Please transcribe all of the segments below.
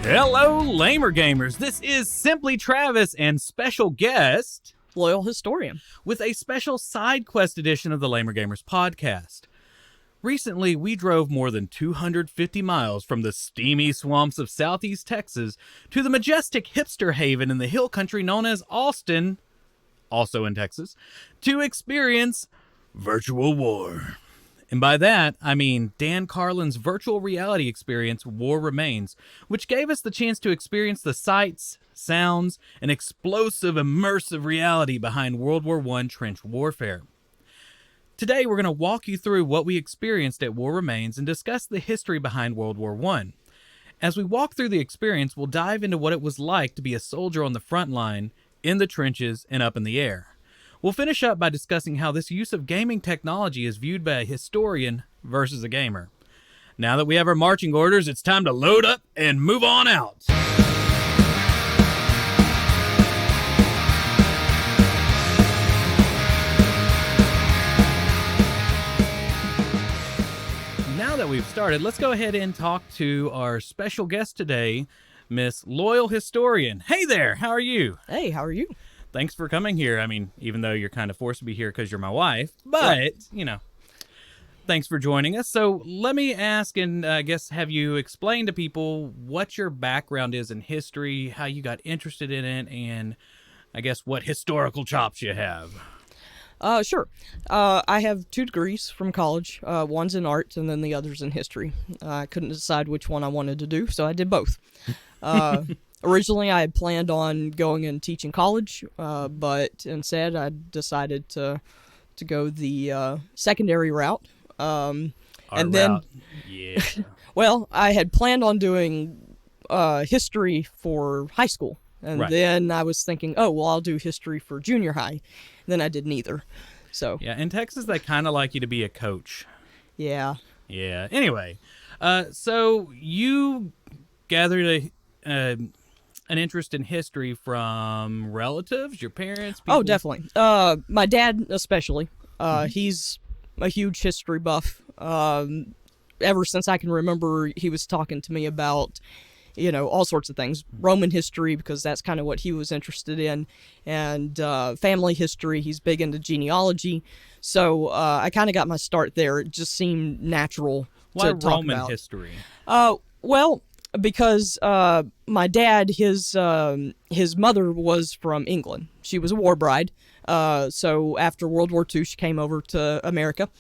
Hello, Lamer Gamers. This is simplyTravis and special guest, Loyal Historian, with a special Sidequest edition of the Lamer Gamers podcast. Recently, we drove more than 250 miles from the steamy swamps of southeast Texas to the majestic hipster haven in the hill country known as Austin, also in Texas, to experience virtual war. And by that, I mean Dan Carlin's virtual reality experience, War Remains, which gave us the chance to experience the sights, sounds, and explosive immersive reality behind World War I trench warfare. Today, we're going to walk you through what we experienced at War Remains and discuss the history behind World War I. As we walk through the experience, we'll dive into what it was like to be a soldier on the front line, in the trenches, and up in the air. We'll finish up by discussing how this use of gaming technology is viewed by a historian versus a gamer. Now that we have our marching orders, it's time to load up and move on out. Now that we've started, let's go ahead and talk to our special guest today, Miss Loyal Historian. Hey there, how are you? Hey, how are you? Thanks for coming here. I mean, even though you're kind of forced to be here because you're my wife, but, thanks for joining us. So let me ask, and I guess have you explained to people what your background is in history, how you got interested in it, and I guess what historical chops you have? Sure. I have 2 degrees from college. One's in art, and then the other's in history. I couldn't decide which one I wanted to do, so I did both. Originally, I had planned on going and teaching college, but instead I decided to go the secondary route. Yeah. Well, I had planned on doing history for high school, and then I was thinking, oh, well, I'll do history for junior high. And then I did neither. So yeah, in Texas, they kind of like you to be a coach. Yeah. Yeah. Anyway, so you gathered an interest in history from relatives, your parents? People? Oh, definitely. My dad especially. He's a huge history buff. Ever since I can remember, he was talking to me about, all sorts of things. Roman history, because that's kind of what he was interested in, and family history. He's big into genealogy. So I kind of got my start there. It just seemed natural to talk Roman about. History? Well, because my dad, his mother was from England. She was a war bride. So after World War II, she came over to America.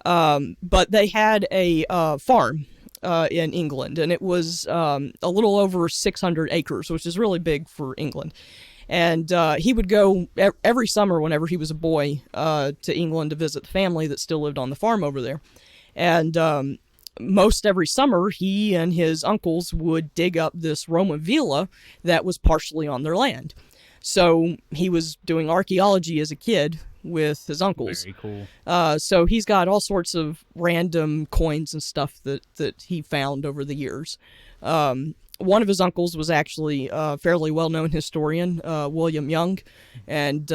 But they had a farm in England, and it was a little over 600 acres, which is really big for England. And he would go every summer whenever he was a boy to England to visit the family that still lived on the farm over there. And most every summer, he and his uncles would dig up this Roman villa that was partially on their land. So he was doing archaeology as a kid with his uncles. Very cool. So he's got all sorts of random coins and stuff that he found over the years. One of his uncles was actually a fairly well-known historian, William Young. And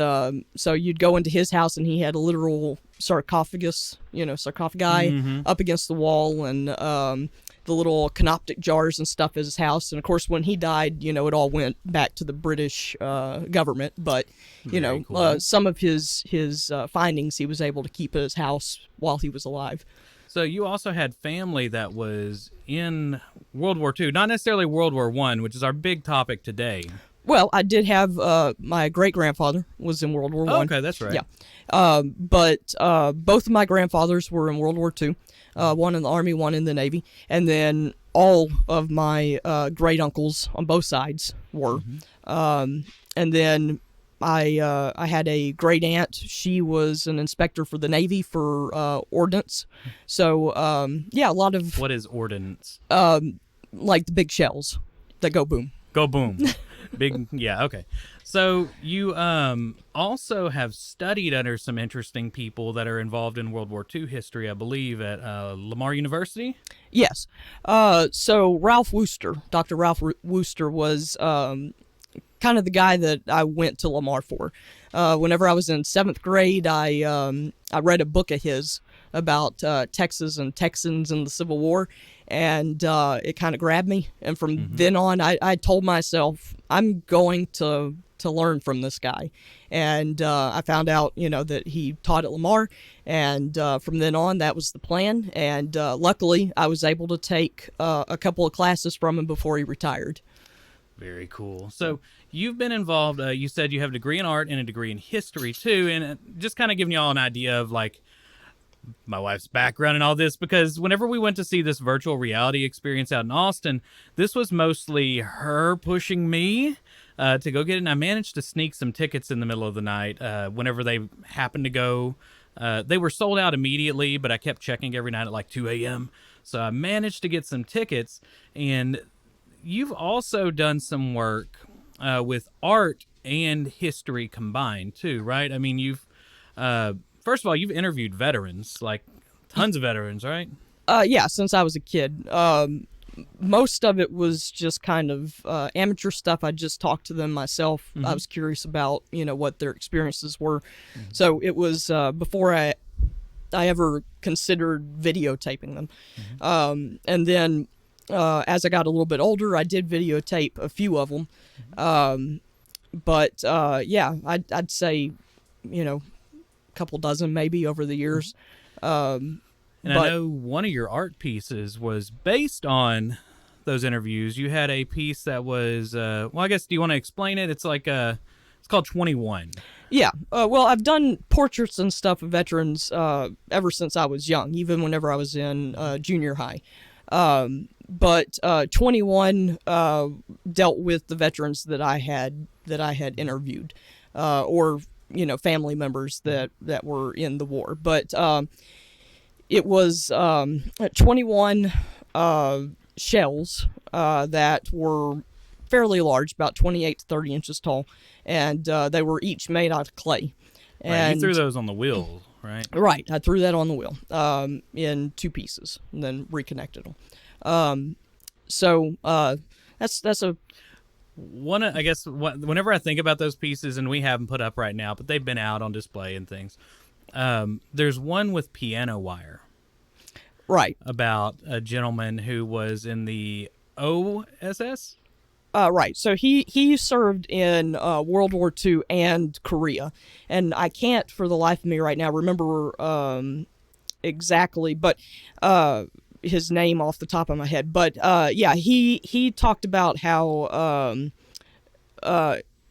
so you'd go into his house, and he had a literal sarcophagus, sarcophagi up against the wall, and the little canoptic jars and stuff at his house. And, of course, when he died, it all went back to the British government. But, cool. some of his findings he was able to keep at his house while he was alive. So you also had family that was in World War II, not necessarily World War I, which is our big topic today. Well, I did have my great-grandfather was in World War I. Okay, that's right. Yeah. But both of my grandfathers were in World War II, one in the Army, one in the Navy. And then all of my great-uncles on both sides were. And then I had a great-aunt. She was an inspector for the Navy for ordnance. So, a lot of... What is ordnance? Like the big shells that go boom. Go boom. Big, yeah, okay. So you also have studied under some interesting people that are involved in World War II history, I believe, at Lamar University? Yes. So Ralph Worcester, Dr. Ralph Worcester was kind of the guy that I went to Lamar for. Whenever I was in 7th grade, I read a book of his about Texas and Texans in the Civil War, and it kind of grabbed me. And from then on, I told myself, I'm going to learn from this guy. And I found out, that he taught at Lamar, and from then on, that was the plan. And luckily, I was able to take a couple of classes from him before he retired. Very cool. So you've been involved, you said you have a degree in art and a degree in history too, and just kind of giving you all an idea of like my wife's background and all this, because whenever we went to see this virtual reality experience out in Austin, this was mostly her pushing me to go get it, and I managed to sneak some tickets in the middle of the night whenever they happened to go. They were sold out immediately, but I kept checking every night at like 2 a.m., so I managed to get some tickets. And you've also done some work with art and history combined too, right? I mean, you've first of all, you've interviewed veterans, like tons of veterans, right? Yeah, since I was a kid. Most of it was just kind of amateur stuff. I just talked to them myself. I was curious about, what their experiences were. So it was before I ever considered videotaping them. And then as I got a little bit older, I did videotape a few of them. But yeah, I'd say, couple dozen maybe over the years. And I know one of your art pieces was based on those interviews. You had a piece that was, well, I guess, do you want to explain it? It's like, it's called 21. Yeah. Well, I've done portraits and stuff of veterans ever since I was young, even whenever I was in junior high. But 21 dealt with the veterans that I had interviewed, or family members that were in the war. But it was 21 shells that were fairly large, about 28 to 30 inches tall, and they were each made out of clay. Right, And you threw those on the wheel, right? Right, I threw that on the wheel in two pieces, and then reconnected them. So that's a One, I guess, whenever I think about those pieces, and we have them put up right now, but they've been out on display and things. There's one with piano wire. right. About a gentleman who was in the OSS. Right. So he served in World War II and Korea, and I can't for the life of me right now remember exactly, but his name off the top of my head. But yeah, he talked about how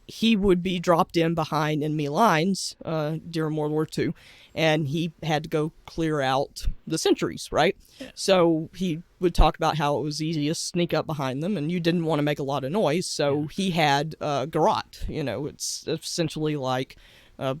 he would be dropped in behind enemy lines during World War II, and he had to go clear out the sentries, right? Yeah. So he would talk about how it was easy to sneak up behind them, and you didn't want to make a lot of noise, so he had garrote. It's essentially like, a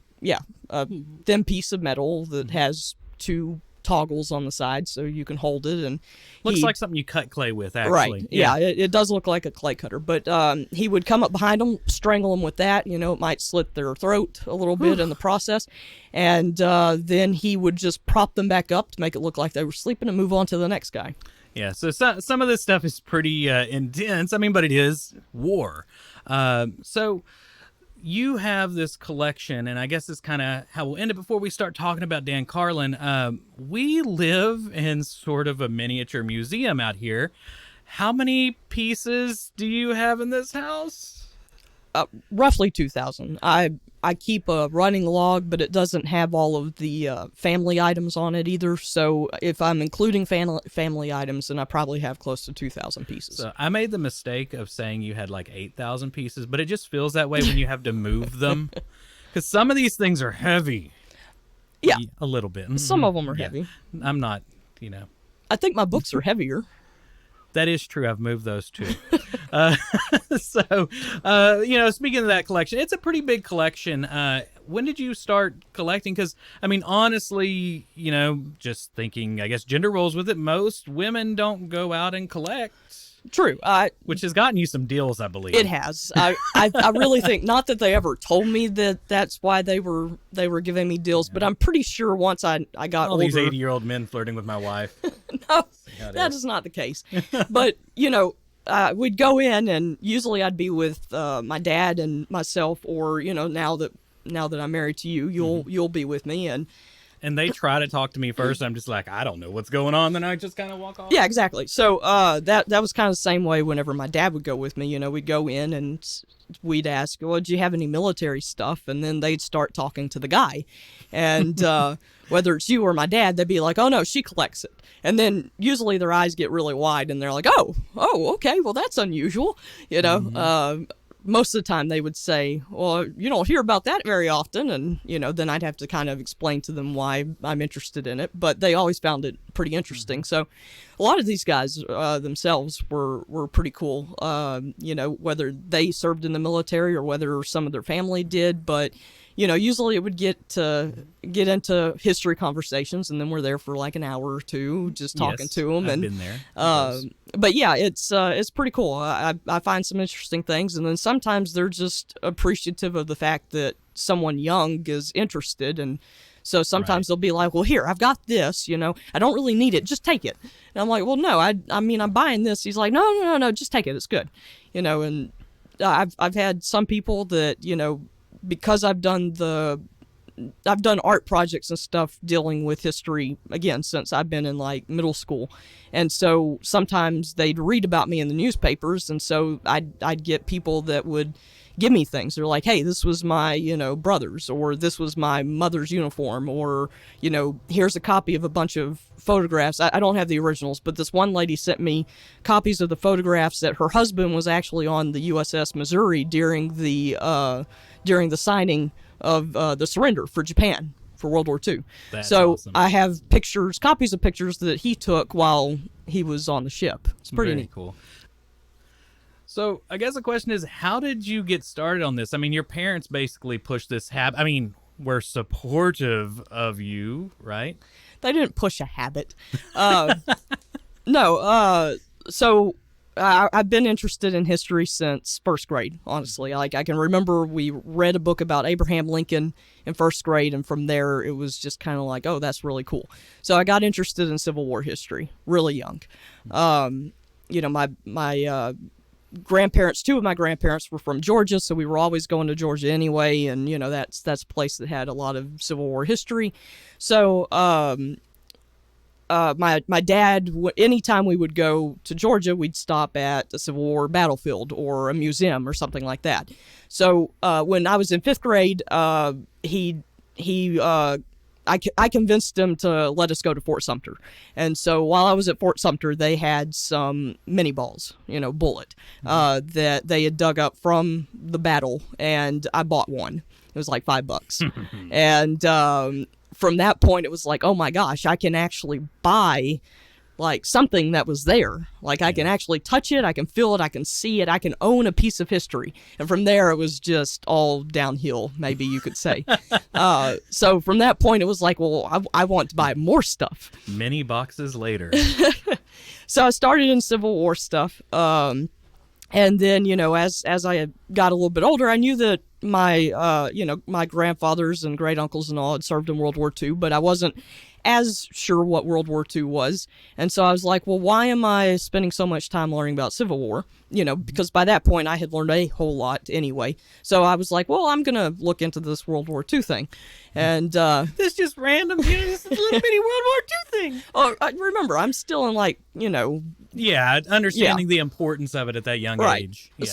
thin piece of metal that has two toggles on the side so you can hold it, and looks like something you cut clay with, actually. Right. Yeah, it does look like a clay cutter, but he would come up behind them, strangle them with that. It might slit their throat a little bit in the process, and then he would just prop them back up to make it look like they were sleeping and move on to the next guy. Yeah, so some of this stuff is pretty intense. I mean, but it is war. So you have this collection, and I guess it's kind of how we'll end it before we start talking about Dan Carlin. We live in sort of a miniature museum out here. How many pieces do you have in this house? Roughly 2,000. I keep a running log, but it doesn't have all of the family items on it either. So if I'm including family items, then I probably have close to 2,000 pieces. So I made the mistake of saying you had like 8,000 pieces, but it just feels that way when you have to move them. Because some of these things are heavy. Yeah. A little bit. Some of them are heavy. I'm not, I think my books are heavier. That is true. I've moved those too. So, speaking of that collection, it's a pretty big collection. When did you start collecting? Because, I mean, honestly, just thinking, I guess, gender roles with it, most women don't go out and collect. True. Which has gotten you some deals, I believe. It has. I really think, not that they ever told me that that's why they were giving me deals, but I'm pretty sure once I got all older. These 80-year-old men flirting with my wife. No, that is not the case. But, we'd go in, and usually I'd be with my dad and myself, or, now that I'm married to you, you'll be with me. And And they try to talk to me first. I'm just like, I don't know what's going on. Then I just kind of walk off. Yeah, exactly. So that was kind of the same way whenever my dad would go with me. We'd go in and we'd ask, well, do you have any military stuff? And then they'd start talking to the guy. And whether it's you or my dad, they'd be like, oh, no, she collects it. And then usually their eyes get really wide and they're like, oh, okay, well, that's unusual. Most of the time they would say, well, you don't hear about that very often. And, then I'd have to kind of explain to them why I'm interested in it. But they always found it pretty interesting. So a lot of these guys themselves were pretty cool, whether they served in the military or whether some of their family did. But, usually it would get into history conversations, and then we're there for like an hour or two just talking to them. I've been there. But yeah, it's pretty cool. I find some interesting things, and then sometimes they're just appreciative of the fact that someone young is interested, and so sometimes they'll be like, well, here, I've got this, I don't really need it, just take it. And I'm like, well, no, I mean, I'm buying this. He's like, no, just take it, it's good. And I've had some people that, because I've done art projects and stuff dealing with history, again, since I've been in like middle school. And so sometimes they'd read about me in the newspapers. And so I'd get people that would give me things. They're like, hey, this was my, brother's, or this was my mother's uniform, or, here's a copy of a bunch of photographs. I don't have the originals, but this one lady sent me copies of the photographs that her husband was actually on the USS Missouri during the signing of the surrender for Japan for World War II. That's so awesome. I have copies of pictures that he took while he was on the ship. It's pretty Very neat. cool. So I guess the question is, how did you get started on this? I mean, your parents basically pushed this habit. I mean, were supportive of you, right? They didn't push a habit. No. So I've been interested in history since first grade, honestly. Like, I can remember we read a book about Abraham Lincoln in first grade, and from there it was just kind of like, oh, that's really cool. So I got interested in Civil War history really young. My grandparents, two of my grandparents were from Georgia, so we were always going to Georgia anyway, and that's a place that had a lot of Civil War history. So my dad, anytime we would go to Georgia, we'd stop at a Civil War battlefield or a museum or something like that. So when I was in fifth grade, I convinced him to let us go to Fort Sumter. And so while I was at Fort Sumter, they had some mini balls, bullet, that they had dug up from the battle, and I bought one. It was like $5. And from that point, it was like, oh my gosh, I can actually buy like something that was there. Like, I can actually touch it, I can feel it, I can see it, I can own a piece of history. And from there, it was just all downhill, maybe you could say. So from that point, it was like, well, I want to buy more stuff. Many boxes later. So I started in Civil War stuff. And then, as I got a little bit older, I knew that my grandfathers and great uncles and all had served in World War II, but I wasn't as sure what World War II was. And so I was like, well, why am I spending so much time learning about Civil War? Because by that point I had learned a whole lot anyway. So I was like, well, I'm going to look into this World War II thing. And this just random, just a little bitty World War II thing. Oh, remember, I'm still in like, Yeah, understanding the importance of it at that young age. Yeah.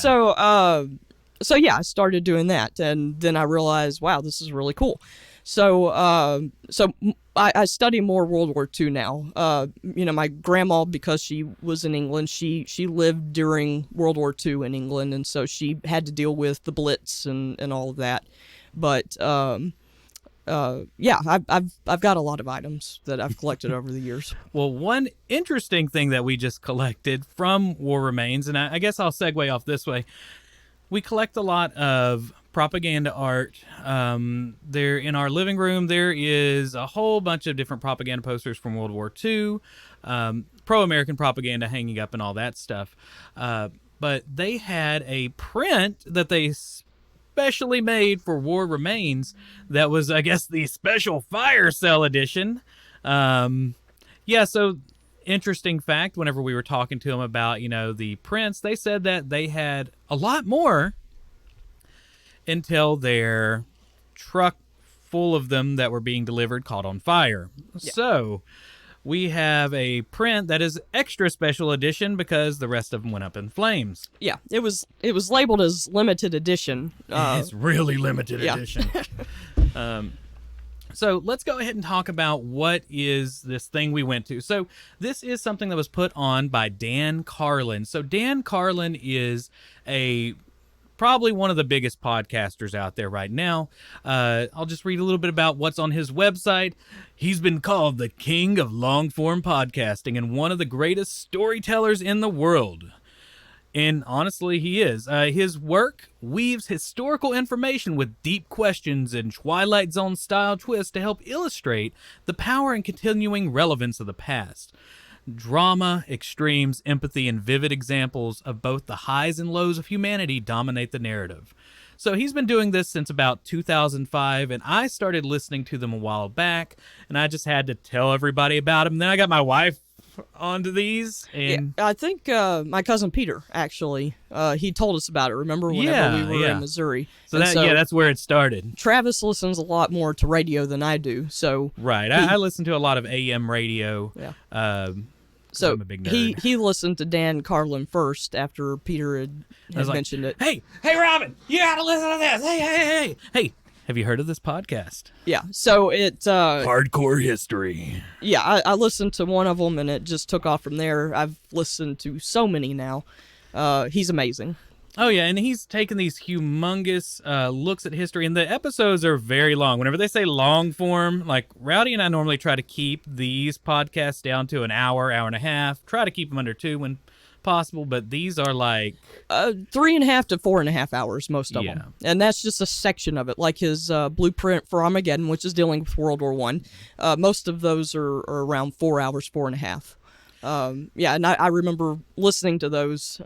So yeah, I started doing that, and then I realized, wow, this is really cool. So I study more World War II now. My grandma, because she was in England, she lived during World War II in England, and so she had to deal with the Blitz and all of that. But I've got a lot of items that I've collected over the years. Well, one interesting thing that we just collected from War Remains, and I guess I'll segue off this way. We collect a lot of propaganda art. There in our living room, there is a whole bunch of different propaganda posters from World War II, pro-American propaganda hanging up and all that stuff. But they had a print that they specially made for War Remains that was, I guess, the special fire sale edition. So interesting fact, whenever we were talking to them about, the prints, they said that they had a lot more until their truck full of them that were being delivered caught on fire. Yeah. So we have a print that is extra special edition because the rest of them went up in flames. Yeah, it was labeled as limited edition. It's really limited yeah. edition. So let's go ahead and talk about what is this thing we went to. So this is something that was put on by Dan Carlin. So Dan Carlin is probably one of the biggest podcasters out there right now. I'll just read a little bit about what's on his website. He's been called the king of long-form podcasting and one of the greatest storytellers in the world. And honestly, he is. His work weaves historical information with deep questions and Twilight Zone-style twists to help illustrate the power and continuing relevance of the past. Drama, extremes, empathy, and vivid examples of both the highs and lows of humanity dominate the narrative. So he's been doing this since about 2005, and I started listening to them a while back, and I just had to tell everybody about them. Then I got my wife onto these, and I think my cousin Peter actually he told us about it. Remember whenever we were in Missouri? So that's where it started. Travis listens a lot more to radio than I do, so right. I listen to a lot of AM radio. Yeah. So I'm a big nerd. he listened to Dan Carlin first after Peter had mentioned it. Hey, Robin, you gotta listen to this. Hey. Have you heard of this podcast? Yeah, so it... Hardcore History. Yeah, I listened to one of them, and it just took off from there. I've listened to so many now. He's amazing. Oh, yeah, and he's taken these humongous looks at history, and the episodes are very long. Whenever they say long form, like Rowdy and I normally try to keep these podcasts down to an hour, hour and a half. Try to keep them under 2 when possible, but these are like 3.5 to 4.5 hours, most of them, and that's just a section of it. Like his blueprint for Armageddon, which is dealing with World War I. Most of those are around 4 hours, 4.5. Yeah, and I remember listening to those.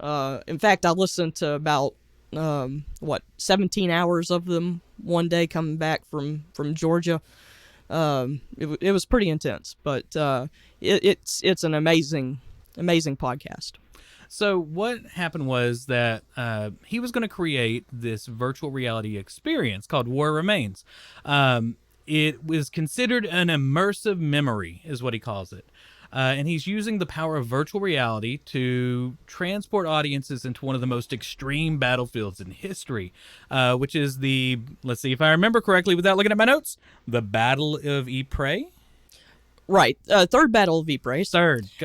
In fact, I listened to about 17 hours of them one day coming back from Georgia. It was pretty intense, but it's an amazing podcast. So what happened was that he was going to create this virtual reality experience called War Remains. It was considered an immersive memory, is what he calls it. And he's using the power of virtual reality to transport audiences into one of the most extreme battlefields in history, which is let's see if I remember correctly without looking at my notes, the Battle of Ypres? Right. Third Battle of Ypres.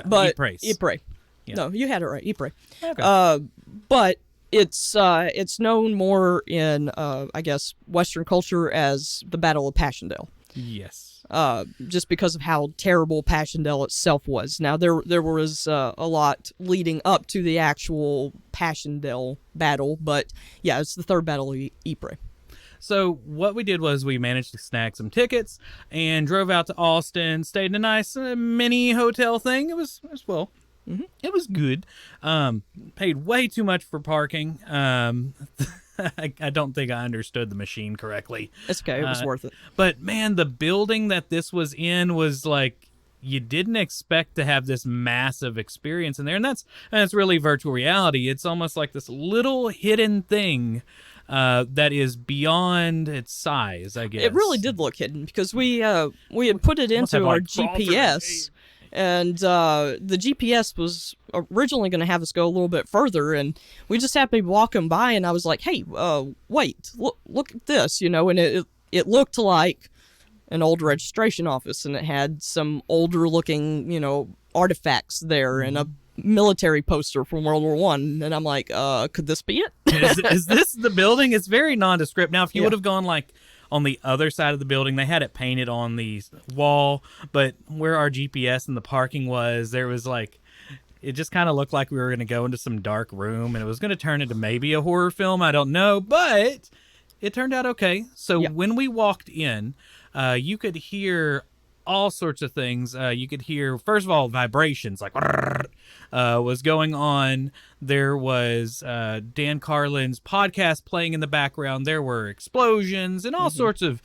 But Ypres. Yeah. No, you had it right, Ypres. Okay. But it's known more in, I guess, Western culture as the Battle of Passchendaele. Yes. Just because of how terrible Passchendaele itself was. Now, there was a lot leading up to the actual Passchendaele battle, but yeah, it's the third Battle of Ypres. So what we did was we managed to snag some tickets and drove out to Austin, stayed in a nice mini hotel thing. It was well. Mm-hmm. It was good. Paid way too much for parking. I don't think I understood the machine correctly. It's okay. It was worth it. But man, the building that this was in was like, you didn't expect to have this massive experience in there. And that's really virtual reality. It's almost like this little hidden thing that is beyond its size, I guess. It really did look hidden because we had put it into our GPS. And the GPS was originally going to have us go a little bit further, and we just happened to be walking by, and I was like, "Hey, wait, look at this," and it looked like an old registration office, and it had some older looking, artifacts there, and a military poster from World War I, and I'm like, could this be it? is this the building? It's very nondescript. Now, if you would have gone like on the other side of the building, they had it painted on the wall, but where our GPS and the parking was, there was like, it just kind of looked like we were going to go into some dark room, and it was going to turn into maybe a horror film. I don't know, but it turned out okay. So when we walked in, you could hear all sorts of things. You could hear, first of all, vibrations, like was going on. There was Dan Carlin's podcast playing in the background. There were explosions and all sorts of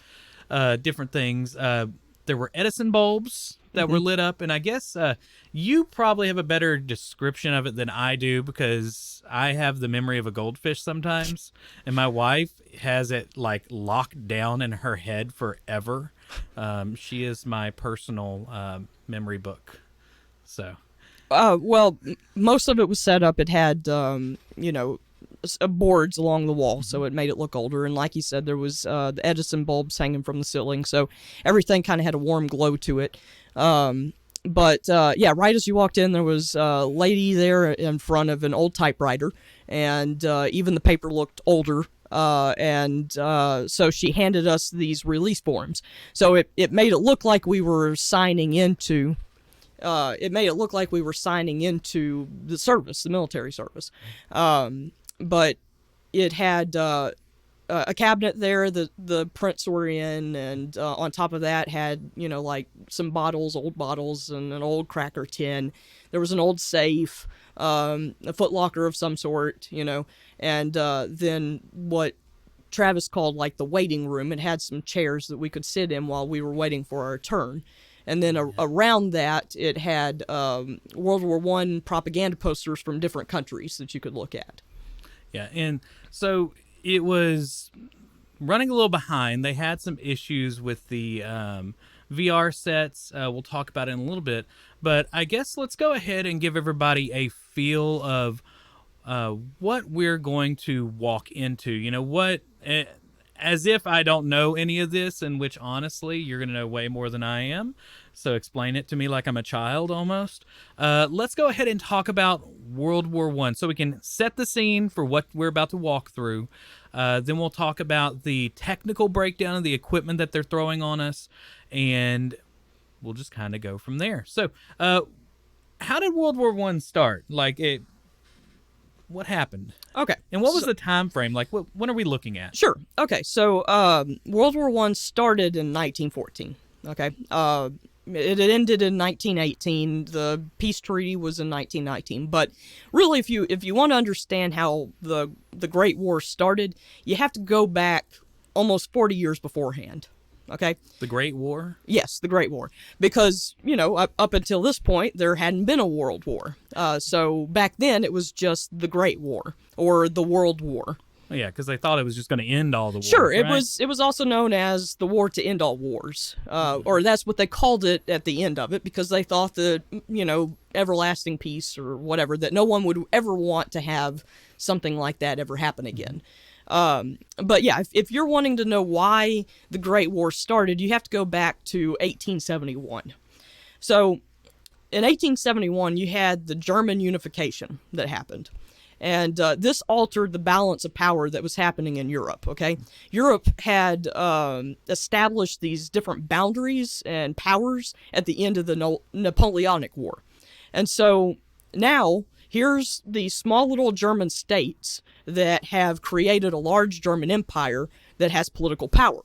different things. There were Edison bulbs that were lit up. And I guess you probably have a better description of it than I do, because I have the memory of a goldfish sometimes. And my wife has it like locked down in her head forever. She is my personal memory book. So. Well, most of it was set up. It had, boards along the wall, so it made it look older. And like you said, there was the Edison bulbs hanging from the ceiling, so everything kind of had a warm glow to it. But right as you walked in, there was a lady there in front of an old typewriter, and even the paper looked older. So she handed us these release forms. So it made it look like we were signing into. It made it look like we were signing into the service, the military service. But it had a cabinet there that the prints were in, and on top of that had, like some old bottles, and an old cracker tin. There was an old safe, a footlocker of some sort, and then what Travis called like the waiting room. It had some chairs that we could sit in while we were waiting for our turn. And then around that, it had World War I propaganda posters from different countries that you could look at. Yeah, and so it was running a little behind. They had some issues with the VR sets. We'll talk about it in a little bit. But I guess let's go ahead and give everybody a feel of what we're going to walk into. As if I don't know any of this, in which, honestly, you're going to know way more than I am. So explain it to me like I'm a child almost. Let's go ahead and talk about World War I, so we can set the scene for what we're about to walk through. Then we'll talk about the technical breakdown of the equipment that they're throwing on us, and we'll just kind of go from there. So how did World War I start? What happened? Okay. And what was the time frame? When are we looking at? Sure. Okay, so World War I started in 1914. Okay. It ended in 1918. The peace treaty was in 1919. But really, if you want to understand how the Great War started, you have to go back almost 40 years beforehand. Okay? The Great War? Yes, the Great War. Because, up until this point, there hadn't been a world war. So back then, it was just the Great War, or the World War. Oh, yeah, because they thought it was just going to end all the wars. Sure, right? It was also known as the War to End All Wars, or that's what they called it at the end of it, because they thought that, everlasting peace or whatever, that no one would ever want to have something like that ever happen again. But yeah, if you're wanting to know why the Great War started, you have to go back to 1871. So in 1871, you had the German unification that happened. And this altered the balance of power that was happening in Europe, okay? Europe had established these different boundaries and powers at the end of the Napoleonic War. And so now, here's these small little German states that have created a large German empire that has political power.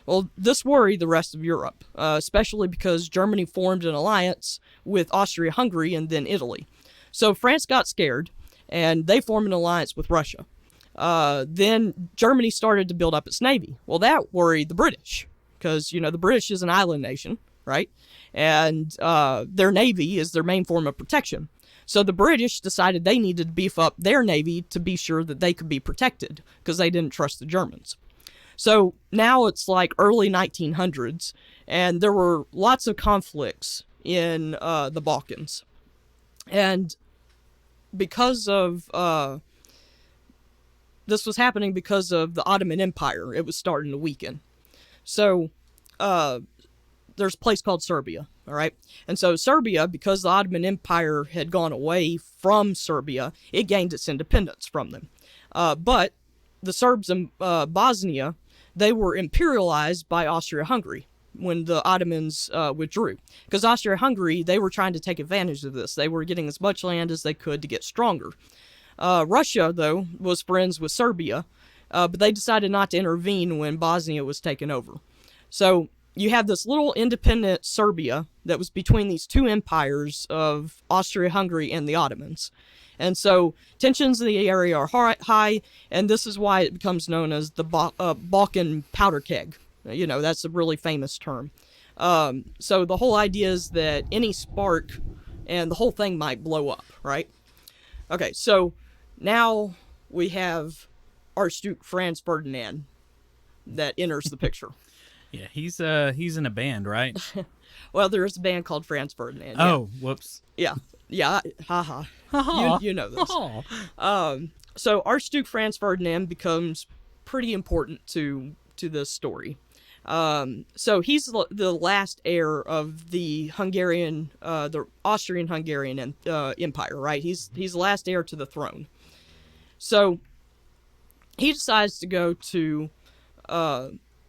Well, this worried the rest of Europe, especially because Germany formed an alliance with Austria-Hungary and then Italy. So France got scared, and they formed an alliance with Russia. Then Germany started to build up its navy. Well, that worried the British, because, the British is an island nation, right? And their navy is their main form of protection. So the British decided they needed to beef up their navy to be sure that they could be protected, because they didn't trust the Germans. So now it's like early 1900s, and there were lots of conflicts in the Balkans. And because of this was happening because of the Ottoman Empire, it was starting to weaken. So there's a place called Serbia, all right? And so Serbia, because the Ottoman Empire had gone away from Serbia, it gained its independence from them. But the Serbs in Bosnia, they were imperialized by Austria-Hungary when the Ottomans withdrew. Because Austria-Hungary, they were trying to take advantage of this. They were getting as much land as they could to get stronger. Russia, though, was friends with Serbia, but they decided not to intervene when Bosnia was taken over. So you have this little independent Serbia that was between these two empires of Austria-Hungary and the Ottomans. And so tensions in the area are high, and this is why it becomes known as the Balkan powder keg. That's a really famous term. So the whole idea is that any spark and the whole thing might blow up, right? Okay, so now we have Archduke Franz Ferdinand that enters the picture. Yeah, he's in a band, right? Well, there is a band called Franz Ferdinand. Yeah. Oh, whoops. Yeah, haha. You know this. So Archduke Franz Ferdinand becomes pretty important to this story. So he's the last heir of the Austrian-Hungarian Empire, right? He's the last heir to the throne. So he decides to go to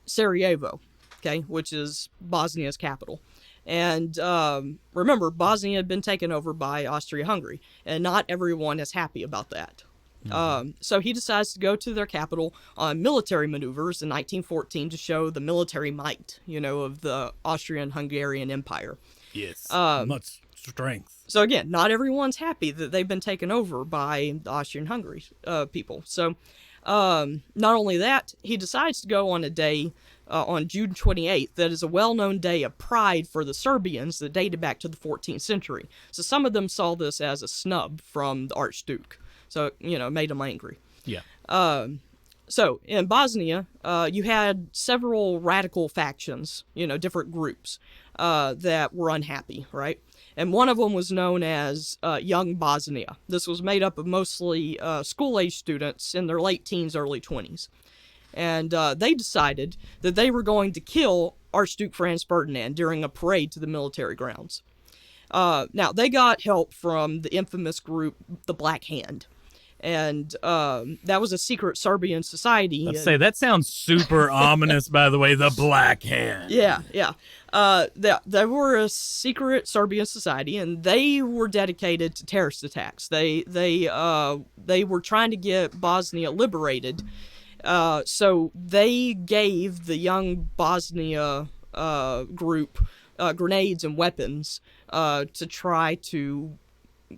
Sarajevo, okay, which is Bosnia's capital. And remember, Bosnia had been taken over by Austria-Hungary, and not everyone is happy about that. So he decides to go to their capital on military maneuvers in 1914 to show the military might, of the Austrian-Hungarian Empire. Yes, much strength. So again, not everyone's happy that they've been taken over by the Austrian-Hungary people. So not only that, he decides to go on a day on June 28th that is a well-known day of pride for the Serbians that dated back to the 14th century. So some of them saw this as a snub from the Archduke. So, it made them angry. Yeah. So in Bosnia, you had several radical factions, different groups that were unhappy, right? And one of them was known as Young Bosnia. This was made up of mostly school-age students in their late teens, early 20s. And they decided that they were going to kill Archduke Franz Ferdinand during a parade to the military grounds. Now, they got help from the infamous group, the Black Hand. And that was a secret Serbian society. Let's say that sounds super ominous, by the way, the Black Hand. Yeah. They were a secret Serbian society, and they were dedicated to terrorist attacks. They were trying to get Bosnia liberated. So they gave the Young Bosnia group grenades and weapons to try to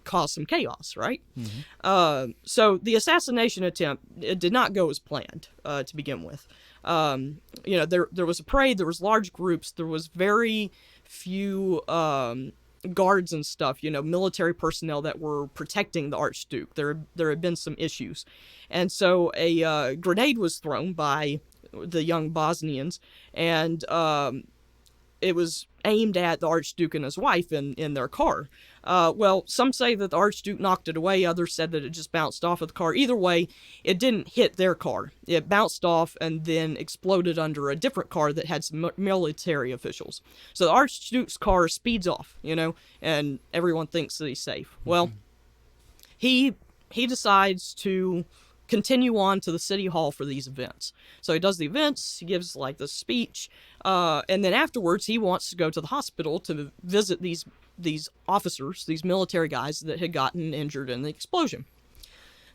cause some chaos, right? Mm-hmm. So the assassination attempt, it did not go as planned to begin with. There was a parade, there was large groups, there was very few guards and stuff, military personnel that were protecting the Archduke. There had been some issues. And so a grenade was thrown by the Young Bosnians, and it was aimed at the Archduke and his wife in their car. Well, some say that the Archduke knocked it away. Others said that it just bounced off of the car. Either way, it didn't hit their car. It bounced off and then exploded under a different car that had some military officials. So the Archduke's car speeds off, and everyone thinks that he's safe. Well, he decides to continue on to the city hall for these events. So he does the events, he gives like the speech, and then afterwards he wants to go to the hospital to visit these officers, these military guys that had gotten injured in the explosion.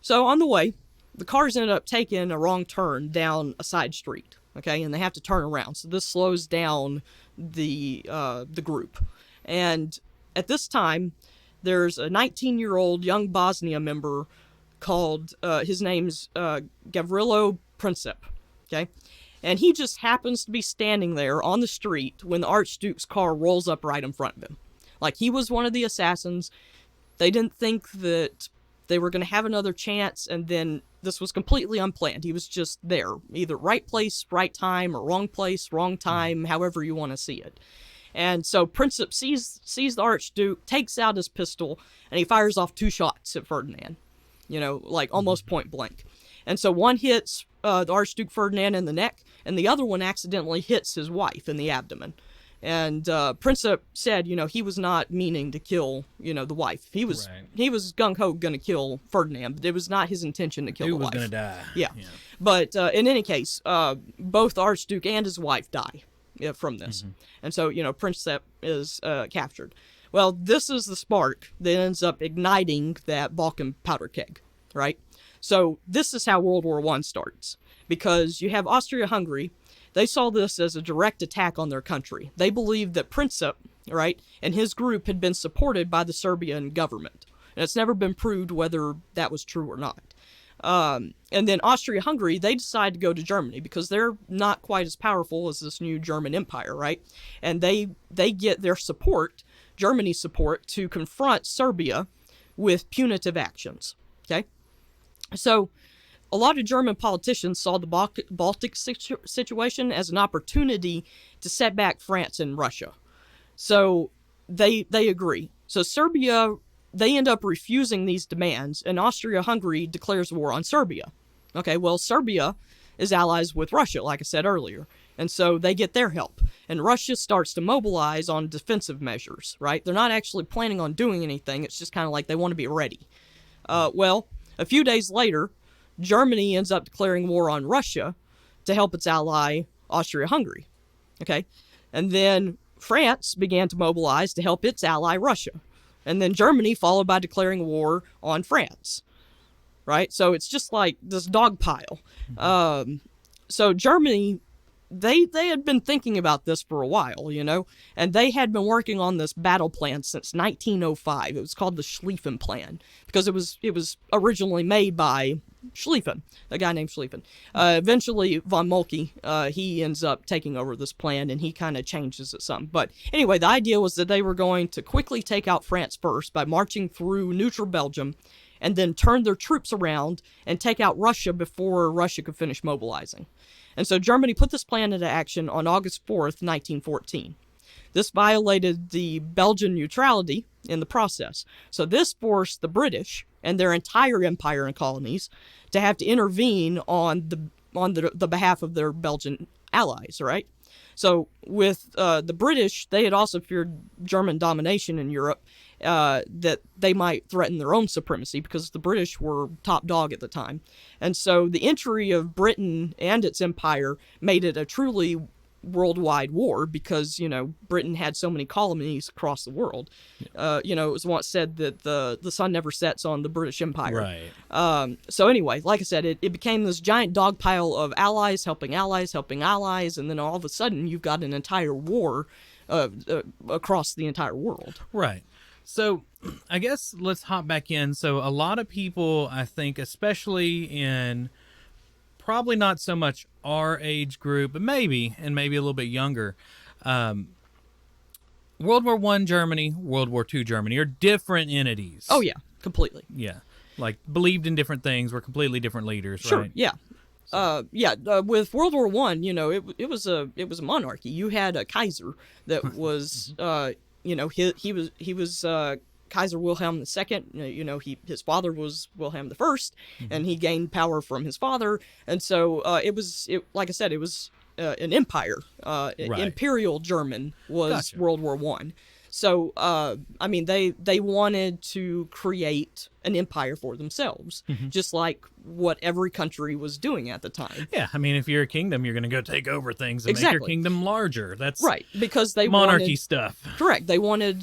So on the way, the cars ended up taking a wrong turn down a side street, okay, and they have to turn around. So this slows down the group. And at this time, there's a 19-year-old Young Bosnia member called, his name's Gavrilo Princip, okay? And he just happens to be standing there on the street when the Archduke's car rolls up right in front of him. Like, he was one of the assassins. They didn't think that they were going to have another chance, and then this was completely unplanned. He was just there, either right place, right time, or wrong place, wrong time, however you want to see it. And so Princip sees the Archduke, takes out his pistol, and he fires off 2 shots at Ferdinand. Like almost point blank. And so one hits the Archduke Ferdinand in the neck, and the other one accidentally hits his wife in the abdomen. And Princip said, he was not meaning to kill, the wife. He was gung-ho going to kill Ferdinand, but it was not his intention to kill the wife. He was going to die. Yeah. But in any case, both the Archduke and his wife die from this. Mm-hmm. And so, Princip is captured. Well, this is the spark that ends up igniting that Balkan powder keg, right? So this is how World War I starts, because you have Austria-Hungary. They saw this as a direct attack on their country. They believed that Princip, right, and his group had been supported by the Serbian government. And it's never been proved whether that was true or not. And then Austria-Hungary, they decide to go to Germany because they're not quite as powerful as this new German empire, right? And they get their support, Germany's support, to confront Serbia with punitive actions, okay? So a lot of German politicians saw the Baltic situation as an opportunity to set back France and Russia. So they agree. So Serbia, they end up refusing these demands, and Austria-Hungary declares war on Serbia. Okay, well, Serbia is allies with Russia, like I said earlier, and so they get their help. And Russia starts to mobilize on defensive measures, right? They're not actually planning on doing anything. It's just kind of like they want to be ready. Well, a few days later, Germany ends up declaring war on Russia to help its ally, Austria-Hungary. Okay, and then France began to mobilize to help its ally, Russia. And then Germany followed by declaring war on France, right? So it's just like this dog pile. So Germany, they had been thinking about this for a while, you know, and they had been working on this battle plan since 1905. It was called the Schlieffen Plan because it was originally made by Schlieffen, a guy named Schlieffen. Eventually, von Moltke, he ends up taking over this plan, and he kind of changes it some. But anyway, the idea was that they were going to quickly take out France first by marching through neutral Belgium, and then turn their troops around and take out Russia before Russia could finish mobilizing. And so Germany put this plan into action on August 4th, 1914. This violated the Belgian neutrality in the process. So this forced the British and their entire empire and colonies to have to intervene on the behalf of their Belgian allies, right? So with the British, they had also feared German domination in Europe, that they might threaten their own supremacy because the British were top dog at the time. And so the entry of Britain and its empire made it a truly worldwide war because, you know, Britain had so many colonies across the world. You know, it was once said that the sun never sets on the British Empire. Right. So anyway, like I said, it became this giant dog pile of allies helping allies, and then all of a sudden you've got an entire war across the entire world. Right. So I guess let's hop back in. So a lot of people, I think, especially in probably not so much our age group, but maybe a little bit younger, World War I Germany, World War II Germany are different entities. Oh, yeah, completely. Yeah. Like believed in different things, were completely different leaders, sure, right? Yeah. With World War I, you know, it was a monarchy. You had a Kaiser that was, you know, he was Kaiser Wilhelm II. You know, his father was Wilhelm I, and he gained power from his father. And so like I said, it was an empire. Right. Imperial German was gotcha. World War I. So, I mean, they wanted to create an empire for themselves, just like what every country was doing at the time. Yeah, I mean, if you're a kingdom, you're going to go take over things and exactly. make your kingdom larger. That's right, because they monarchy wanted, stuff. Correct. They wanted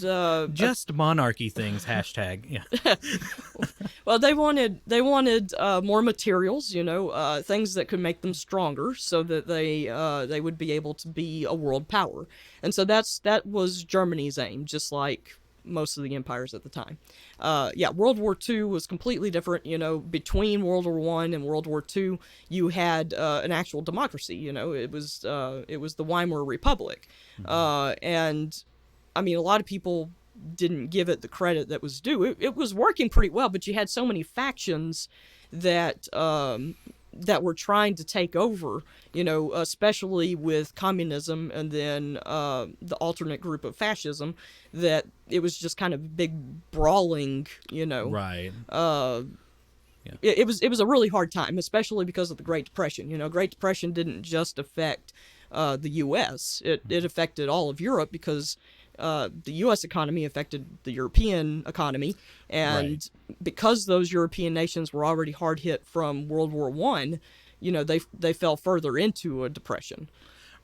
just monarchy things. Hashtag. Yeah. Well, they wanted more materials, you know, things that could make them stronger, so that they would be able to be a world power. And so that was Germany's aim, just like most of the empires at the time. World War II was completely different. You know, between World War I and World War II, you had an actual democracy. You know, it was the Weimar Republic, and I mean, a lot of people didn't give it the credit that was due. It was working pretty well, but you had so many factions that were trying to take over, you know, especially with communism and then the alternate group of fascism, that it was just kind of big brawling, you know. Right. Yeah. It was a really hard time, especially because of the Great Depression. You know, Great Depression didn't just affect the U.S. It affected all of Europe because the U.S. economy affected the European economy, and right. because those European nations were already hard hit from World War I, you know, they fell further into a depression.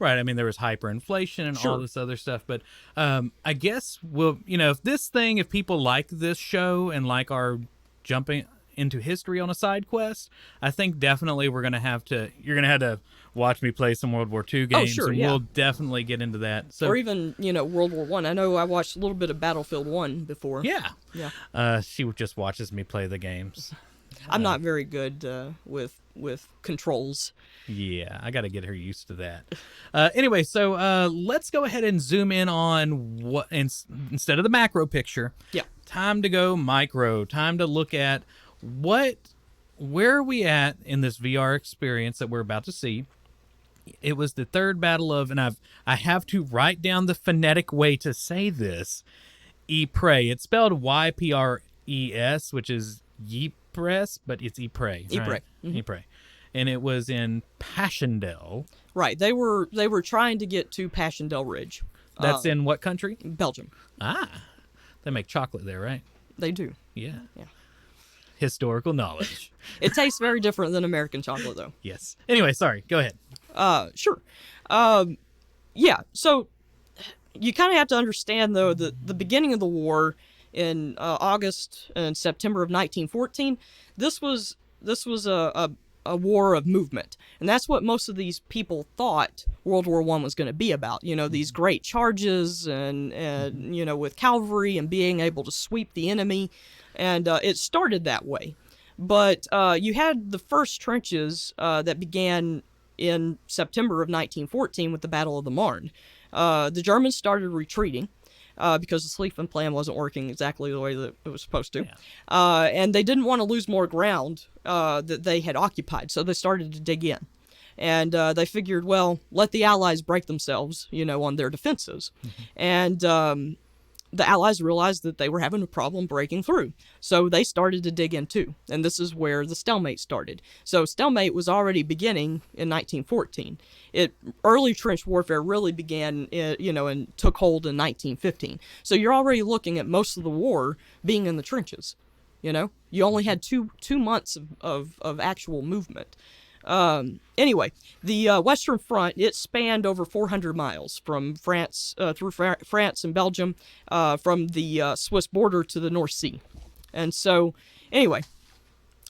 Right. I mean, there was hyperinflation and sure. all this other stuff, but I guess if people like this show and like our jumping into history on a side quest, I think definitely you're gonna have to watch me play some World War II games, sure, and yeah. we'll definitely get into that. So, or even, you know, World War I. I know I watched a little bit of Battlefield 1 before. Yeah. Yeah. She just watches me play the games. I'm not very good with controls. Yeah, I got to get her used to that. Anyway, so let's go ahead and zoom in on what instead of the macro picture. Yeah. Time to go micro. Time to look at where are we at in this VR experience that we're about to see. It was the third battle of, and I have to write down the phonetic way to say this. Ypres. It's spelled Ypres, which is Ypres, but it's Ypres. Ypres. Right? Mm-hmm. Ypres. And it was in Passchendaele. Right. They were trying to get to Passchendaele Ridge. That's in what country? Belgium. Ah, they make chocolate there, right? They do. Yeah. Yeah. Historical knowledge. It tastes very different than American chocolate, though. Yes. Anyway, sorry. Go ahead. Sure. Yeah. So you kind of have to understand, though, that the beginning of the war in August and September of 1914, this was a war of movement, and that's what most of these people thought World War I was going to be about. You know, these great charges and you know, with cavalry and being able to sweep the enemy, and it started that way. But you had the first trenches that began in September of 1914 with the Battle of the Marne. The Germans started retreating because the Schlieffen plan wasn't working exactly the way that it was supposed to. Yeah. And they didn't want to lose more ground that they had occupied, so they started to dig in. And they figured, well, let the Allies break themselves, you know, on their defenses. Mm-hmm. And the Allies realized that they were having a problem breaking through. So they started to dig in too. And this is where the stalemate started. So stalemate was already beginning in 1914. Early trench warfare really began, you know, and took hold in 1915. So you're already looking at most of the war being in the trenches. You know, you only had two months of actual movement. Anyway, the Western Front, it spanned over 400 miles from France, through France and Belgium, from the Swiss border to the North Sea. And so, anyway,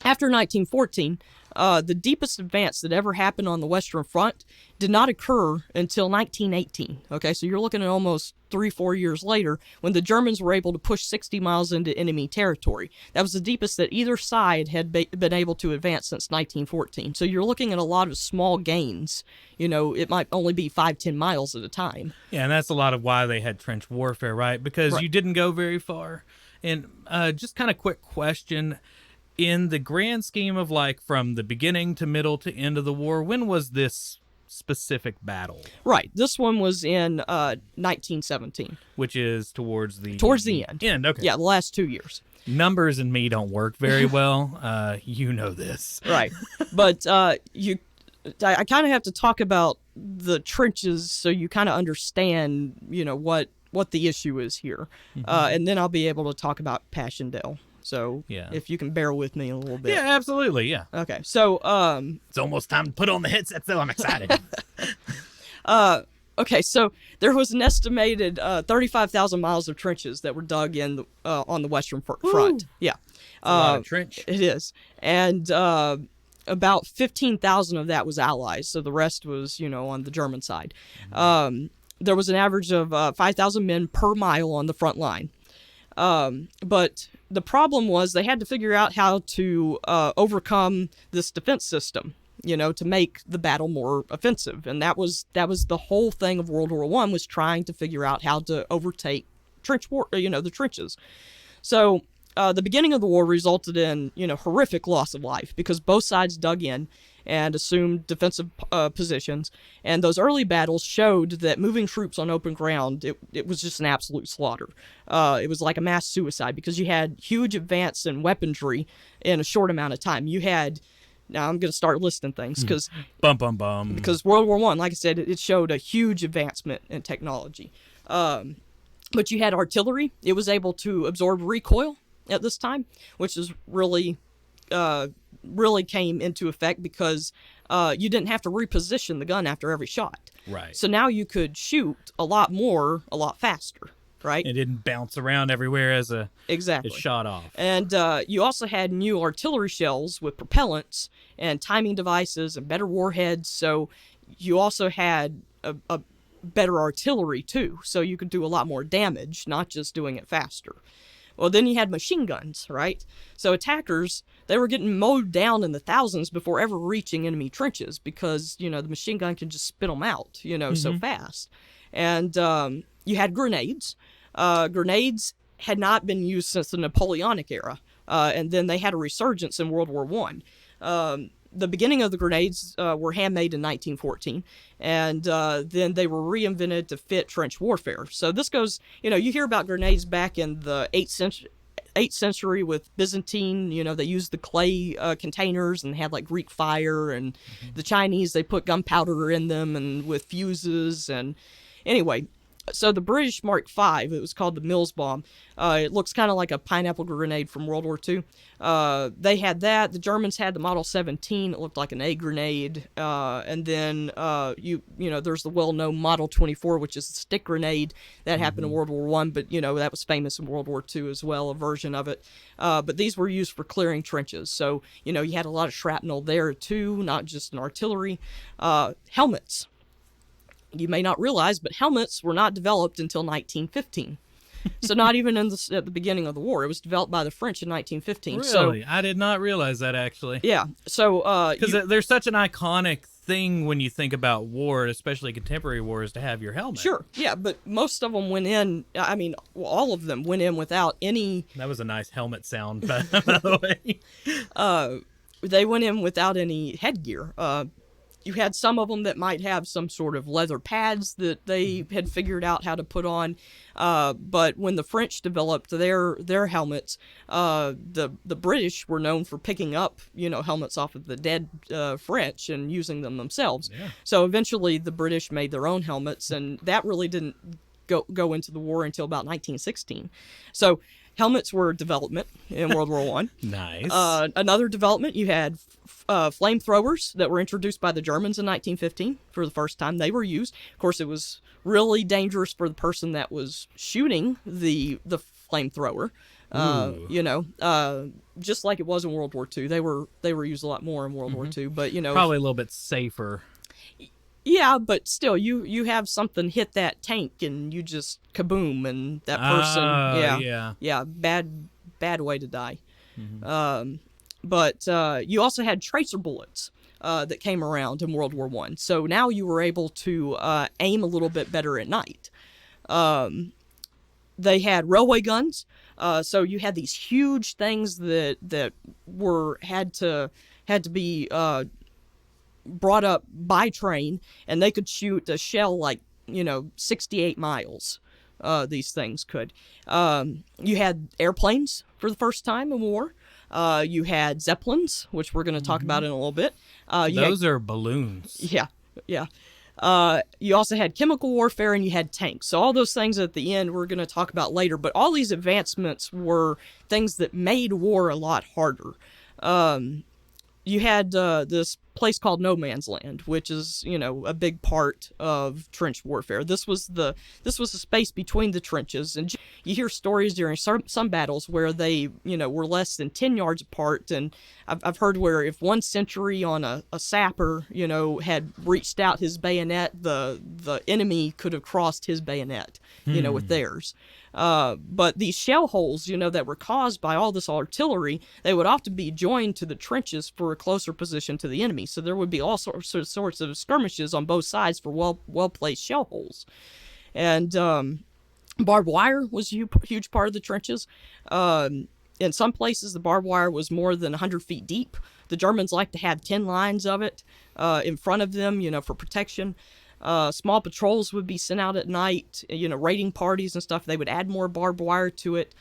after 1914, the deepest advance that ever happened on the Western Front did not occur until 1918. Okay, so you're looking at almost 3-4 years later when the Germans were able to push 60 miles into enemy territory. That was the deepest that either side had been able to advance since 1914. So you're looking at a lot of small gains. You know, it might only be 5-10 miles at a time. Yeah, and that's a lot of why they had trench warfare, right? Because you didn't go very far. And just kind of quick question. In the grand scheme of, like, from the beginning to middle to end of the war, when was this specific battle? Right. This one was in 1917. Which is towards the end. Okay. Yeah, the last 2 years. Numbers and me don't work very well. You know this. Right. But I kind of have to talk about the trenches so you kind of understand, you know, what the issue is here. Mm-hmm. And then I'll be able to talk about Passchendaele. So, yeah. If you can bear with me a little bit. Yeah, absolutely, yeah. Okay, so... it's almost time to put on the headset, though. I'm excited. Okay, so there was an estimated 35,000 miles of trenches that were dug in on the Western Front. Ooh. Yeah. A lot of trench. It is. And about 15,000 of that was Allies, so the rest was, you know, on the German side. Mm-hmm. There was an average of 5,000 men per mile on the front line. But the problem was they had to figure out how to overcome this defense system, you know, to make the battle more offensive. And that was the whole thing of World War I, was trying to figure out how to overtake the trenches. So the beginning of the war resulted in, you know, horrific loss of life because both sides dug in and assumed defensive positions. And those early battles showed that moving troops on open ground, it was just an absolute slaughter. It was like a mass suicide because you had huge advance in weaponry in a short amount of time. You had, now I'm going to start listing things because because World War I, like I said, it showed a huge advancement in technology. But you had artillery. It was able to absorb recoil at this time, which is really came into effect because you didn't have to reposition the gun after every shot. Right. So now you could shoot a lot more, a lot faster, right? It didn't bounce around everywhere as exactly. It shot off. And you also had new artillery shells with propellants and timing devices and better warheads. So you also had a better artillery too. So you could do a lot more damage, not just doing it faster. Well, then you had machine guns, right? So attackers, they were getting mowed down in the thousands before ever reaching enemy trenches because, the machine gun could just spit them out, so fast. And you had grenades. Grenades had not been used since the Napoleonic era. And then they had a resurgence in World War One. The beginning of the grenades were handmade in 1914, and then they were reinvented to fit trench warfare. So this goes, you hear about grenades back in the 8th century with Byzantine. They used the clay containers and had like Greek fire, and the Chinese, they put gunpowder in them and with fuses. And anyway, so the British Mark V, it was called the Mills bomb. It looks kind of like a pineapple grenade from World War II. They had that. The Germans had the Model 17. It looked like an egg grenade. And then there's the well-known Model 24, which is a stick grenade that happened in World War I. But that was famous in World War II as well, a version of it. But these were used for clearing trenches. So you had a lot of shrapnel there too, not just in artillery. Helmets. You may not realize, but helmets were not developed until 1915. So not even at the beginning of the war. It was developed by the French in 1915. Really? So, I did not realize that, actually. yeah. So because there's such an iconic thing when you think about war, especially contemporary wars, to have your helmet. Sure. Yeah, but most of them went in. I mean, all of them went in without any. That was a nice helmet sound, by the way. They went in without any headgear. You had some of them that might have some sort of leather pads that they had figured out how to put on. But when the French developed their helmets, the British were known for picking up, helmets off of the dead French and using them themselves. Yeah. So eventually the British made their own helmets, and that really didn't go into the war until about 1916. So helmets were a development in World War One. Nice. Another development, you had flamethrowers that were introduced by the Germans in 1915 for the first time. They were used. Of course, it was really dangerous for the person that was shooting the flamethrower. Just like it was in World War II. They were used a lot more in World War II, but probably a little bit safer. Yeah, but still, you have something hit that tank and you just kaboom, and that person, bad way to die. But you also had tracer bullets that came around in World War One. So now you were able to aim a little bit better at night. They had railway guns, so you had these huge things that had to be brought up by train, and they could shoot a shell like 68 miles. These things could. You had airplanes for the first time in war. You had zeppelins, which we're going to talk about in a little bit. Those are balloons. Yeah. You also had chemical warfare, and you had tanks. So all those things at the end we're going to talk about later. But all these advancements were things that made war a lot harder. You had this place called No Man's Land, which is a big part of trench warfare. This was the space between the trenches, and you hear stories during some battles where they were less than 10 yards apart. And I've heard where if one sentry on a sapper had reached out his bayonet, the enemy could have crossed his bayonet with theirs. But these shell holes, that were caused by all this artillery, they would often be joined to the trenches for a closer position to the enemy. So there would be all sorts of skirmishes on both sides for well-placed shell holes. And barbed wire was a huge part of the trenches. In some places, the barbed wire was more than 100 feet deep. The Germans liked to have 10 lines of it in front of them, for protection. Small patrols would be sent out at night, raiding parties and stuff. They would add more barbed wire to it.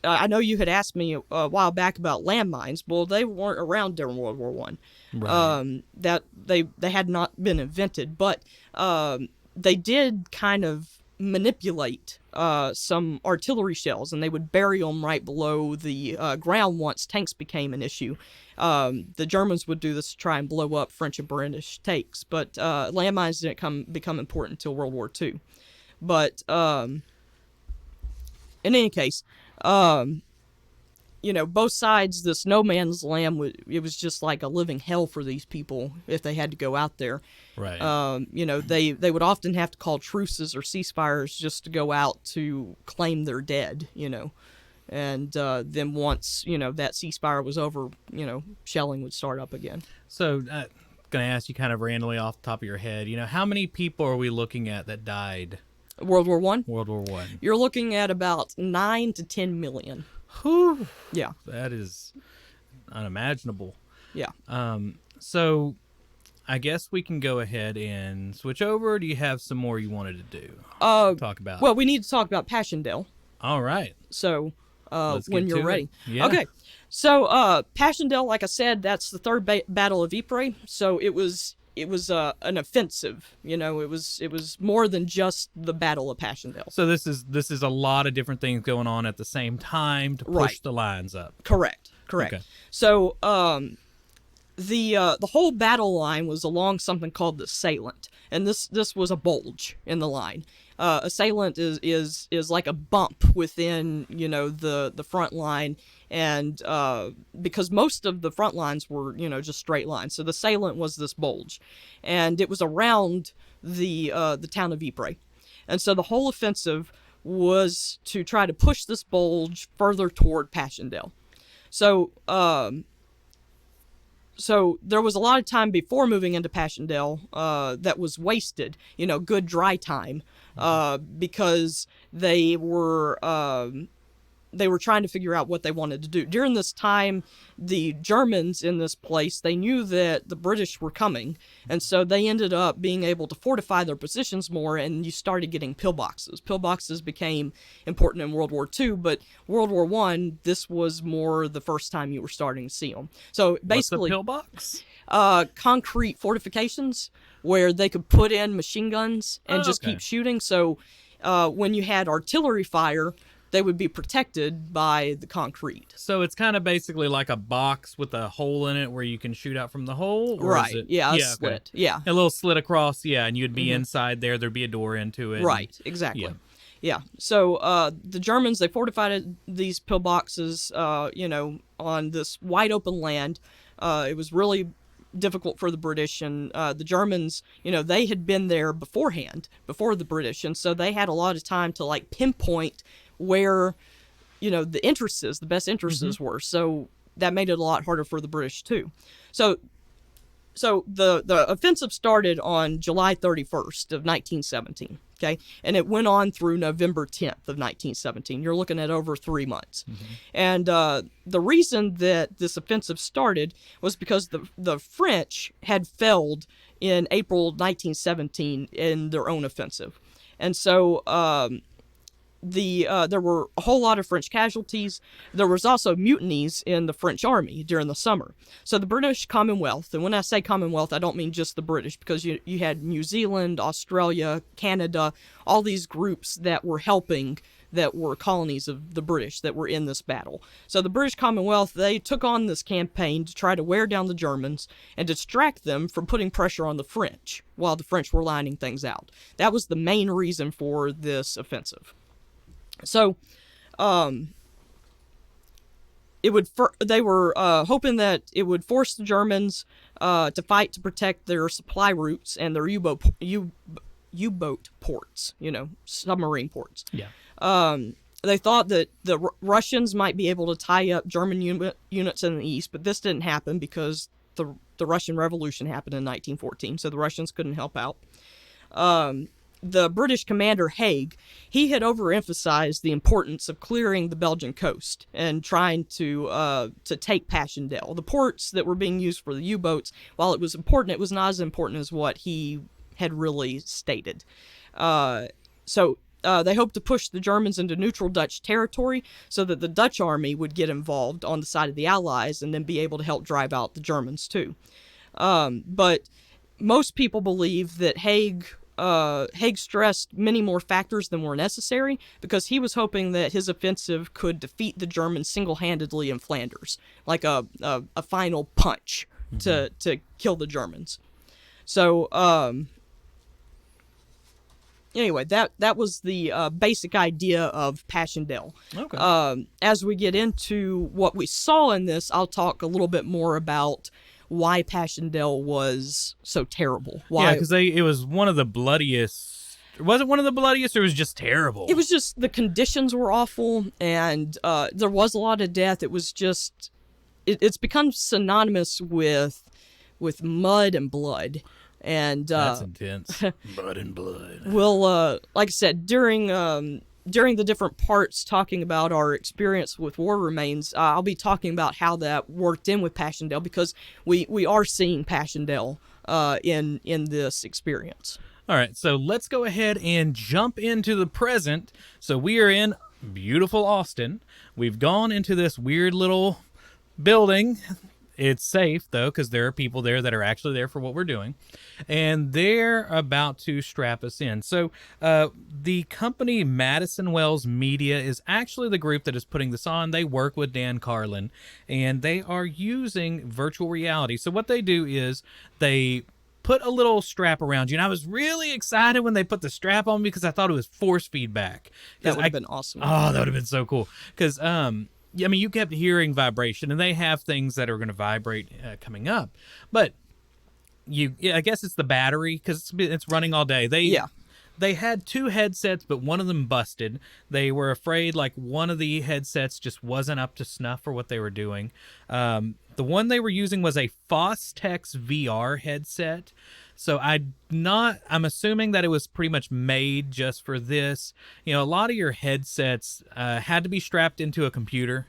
I know you had asked me a while back about landmines. Well, they weren't around during World War One. Right. That they had not been invented, but they did kind of manipulate some artillery shells, and they would bury them right below the ground once tanks became an issue. The Germans would do this to try and blow up French and British tanks, but landmines didn't become important until World War II. But in any case, both sides, this no man's land, it was just like a living hell for these people if they had to go out there. Right. They would often have to call truces or ceasefires just to go out to claim their dead, and then once, that ceasefire was over, shelling would start up again. So, going to ask you kind of randomly off the top of your head, how many people are we looking at that died? World War One? World War One. You're looking at about 9 to 10 million. Whew. Yeah. That is unimaginable. Yeah. So I guess we can go ahead and switch over. Or do you have some more you wanted to do? Talk about. Well, we need to talk about Passchendaele. All right. So, Let's when get you're to ready. it. Yeah. Okay. So, Passchendaele, like I said, that's the third Battle of Ypres. So it was an offensive. It was more than just the Battle of Passchendaele. So this is a lot of different things going on at the same time to push the lines up. Correct. Okay. So, the whole battle line was along something called the salient, and this was a bulge in the line. A salient is like a bump within the front line, and because most of the front lines were just straight lines, so the salient was this bulge, and it was around the town of Ypres, and so the whole offensive was to try to push this bulge further toward Passchendaele. So there was a lot of time before moving into Passchendaele that was wasted, good dry time, because they were trying to figure out what they wanted to do. During this time, the Germans in this place, they knew that the British were coming, and so they ended up being able to fortify their positions more, and you started getting pillboxes. Pillboxes became important in World War II, but World War I, this was more the first time you were starting to see them. So basically, what's a pillbox? Concrete fortifications where they could put in machine guns and just keep shooting. So when you had artillery fire, they would be protected by the concrete. So it's kind of basically like a box with a hole in it where you can shoot out from the hole? Or right. Is it... Yeah, a slit. Okay. Yeah. A little slit across, yeah, and you'd be inside there. There'd be a door into it. Right, exactly. Yeah. So the Germans, they fortified these pillboxes, on this wide open land. It was really difficult for the British, and the Germans, they had been there beforehand, before the British, and so they had a lot of time to pinpoint where the best entrances were. So that made it a lot harder for the British too. So the offensive started on July 31st of 1917. Okay, and it went on through November 10th of 1917. You're looking at over 3 months. And the reason that this offensive started was because the French had failed in April 1917 in their own offensive. And so there were a whole lot of French casualties. There was also mutinies in the French army during the summer. So the British Commonwealth, and when I say Commonwealth, I don't mean just the British, because you had New Zealand, Australia, Canada, all these groups that were helping, that were colonies of the British that were in this battle. So the British Commonwealth, they took on this campaign to try to wear down the Germans and distract them from putting pressure on the French while the French were lining things out. That was the main reason for this offensive. So, they were hoping that it would force the Germans to fight to protect their supply routes and their U-boat ports, submarine ports. Yeah. They thought that the Russians might be able to tie up German units in the east, but this didn't happen because the Russian Revolution happened in 1914, so the Russians couldn't help out. The British commander Haig, he had overemphasized the importance of clearing the Belgian coast and trying to take Passchendaele. The ports that were being used for the U-boats, while it was important, it was not as important as what he had really stated. So they hoped to push the Germans into neutral Dutch territory so that the Dutch army would get involved on the side of the Allies and then be able to help drive out the Germans too. But most people believe that Haig stressed many more factors than were necessary because he was hoping that his offensive could defeat the Germans single-handedly in Flanders, like a final punch to kill the Germans. So anyway, that was the basic idea of Passchendaele. Okay. As we get into what we saw in this, I'll talk a little bit more about why Passchendaele was so terrible. Why Yeah, because it was one of the bloodiest. Was it one of the bloodiest, or it was just terrible? it was just the conditions were awful, and there was a lot of death. It was just it's become synonymous with mud and blood. And That's intense. Mud and blood. we'll like I said, during the different parts talking about our experience with War Remains, I'll be talking about how that worked in with Passchendaele, because we are seeing Passchendaele in this experience. All right, so let's go ahead and jump into the present. So we are in beautiful Austin. We've gone into this weird little building. It's safe, though, because there are people there that are actually there for what we're doing. And they're about to strap us in. So the company Madison Wells Media is actually the group that is putting this on. They work with Dan Carlin, and they are using virtual reality. So what they do is they put a little strap around you. And I was really excited when they put the strap on me, because I thought it was force feedback. That would have been awesome. Oh, that would have been so cool. Because I mean, you kept hearing vibration, and they have things that are going to vibrate coming up. But I guess it's the battery, because it's running all day. They had 2 headsets, but one of them busted. They were afraid like one of the headsets just wasn't up to snuff for what they were doing. The one they were using was a Fostex VR headset. So I'm assuming that it was pretty much made just for this. You know, a lot of your headsets had to be strapped into a computer.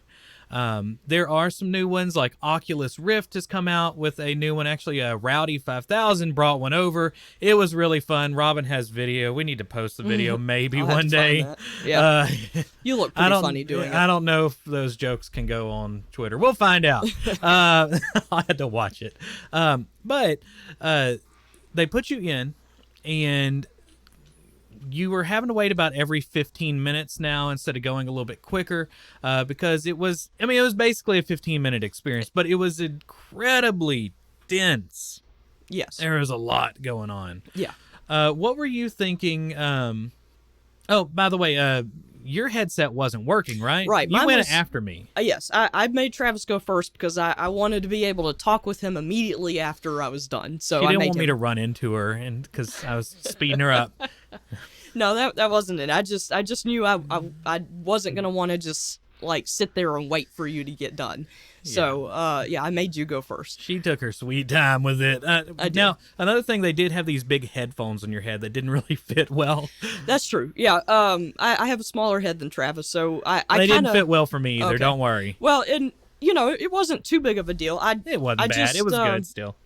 There are some new ones, like Oculus Rift has come out with a new one. Actually, Rowdy 5000 brought one over. It was really fun. Robin has video. We need to post the video maybe one day. Yeah, you look pretty funny doing it. I don't know if those jokes can go on Twitter. We'll find out. I had to watch it. But they put you in, and you were having to wait about every 15 minutes now instead of going a little bit quicker, because it was basically a 15-minute experience, but it was incredibly dense. Yes. There was a lot going on. Yeah. What were you thinking? Oh, by the way, your headset wasn't working, right? Right. You went after me. Yes, I made Travis go first because I wanted to be able to talk with him immediately after I was done. So She I didn't made want me him. to run into her, and because I was speeding her up. No, that wasn't it. I just knew I wasn't gonna want to just like sit there and wait for you to get done. So I made you go first. She took her sweet time with it. I did. Now, another thing, they did have these big headphones on your head that didn't really fit well. That's true. Yeah. I have a smaller head than Travis, so They didn't fit well for me either. Okay. Don't worry. Well, and it wasn't too big of a deal. It wasn't bad. It was good still.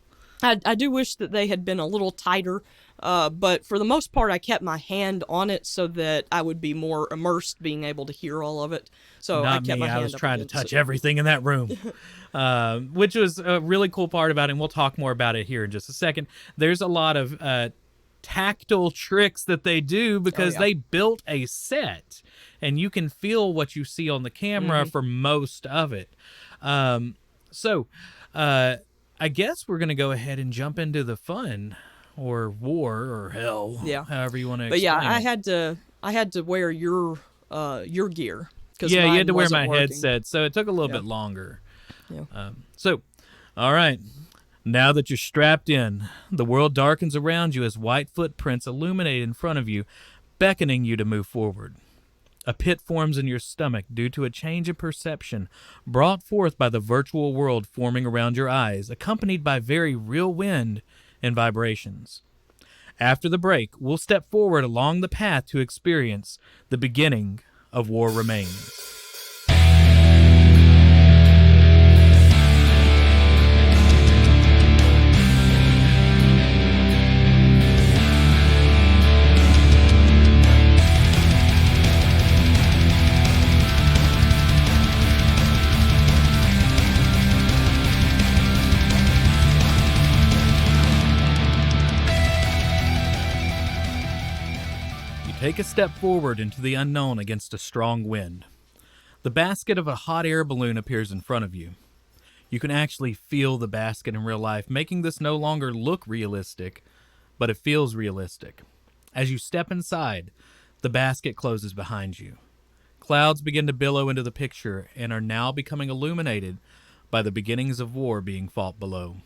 I do wish that they had been a little tighter, but for the most part, I kept my hand on it so that I would be more immersed, being able to hear all of it. So Not I kept me. my hand I was up trying to against touch it. everything in that room, which was a really cool part about it, and we'll talk more about it here in just a second. There's a lot of tactile tricks that they do because they built a set, and you can feel what you see on the camera for most of it. So I guess we're going to go ahead and jump into the fun, or war, or hell, however you want to explain it. I had to wear your gear. You had to wear my working. headset, so it took a little bit longer. Yeah. All right. Now that you're strapped in, the world darkens around you as white footprints illuminate in front of you, beckoning you to move forward. A pit forms in your stomach due to a change of perception brought forth by the virtual world forming around your eyes, accompanied by very real wind and vibrations. After the break, we'll step forward along the path to experience the beginning of War Remains. Take a step forward into the unknown against a strong wind. The basket of a hot air balloon appears in front of you. You can actually feel the basket in real life, making this no longer look realistic, but it feels realistic. As you step inside, the basket closes behind you. Clouds begin to billow into the picture and are now becoming illuminated by the beginnings of war being fought below.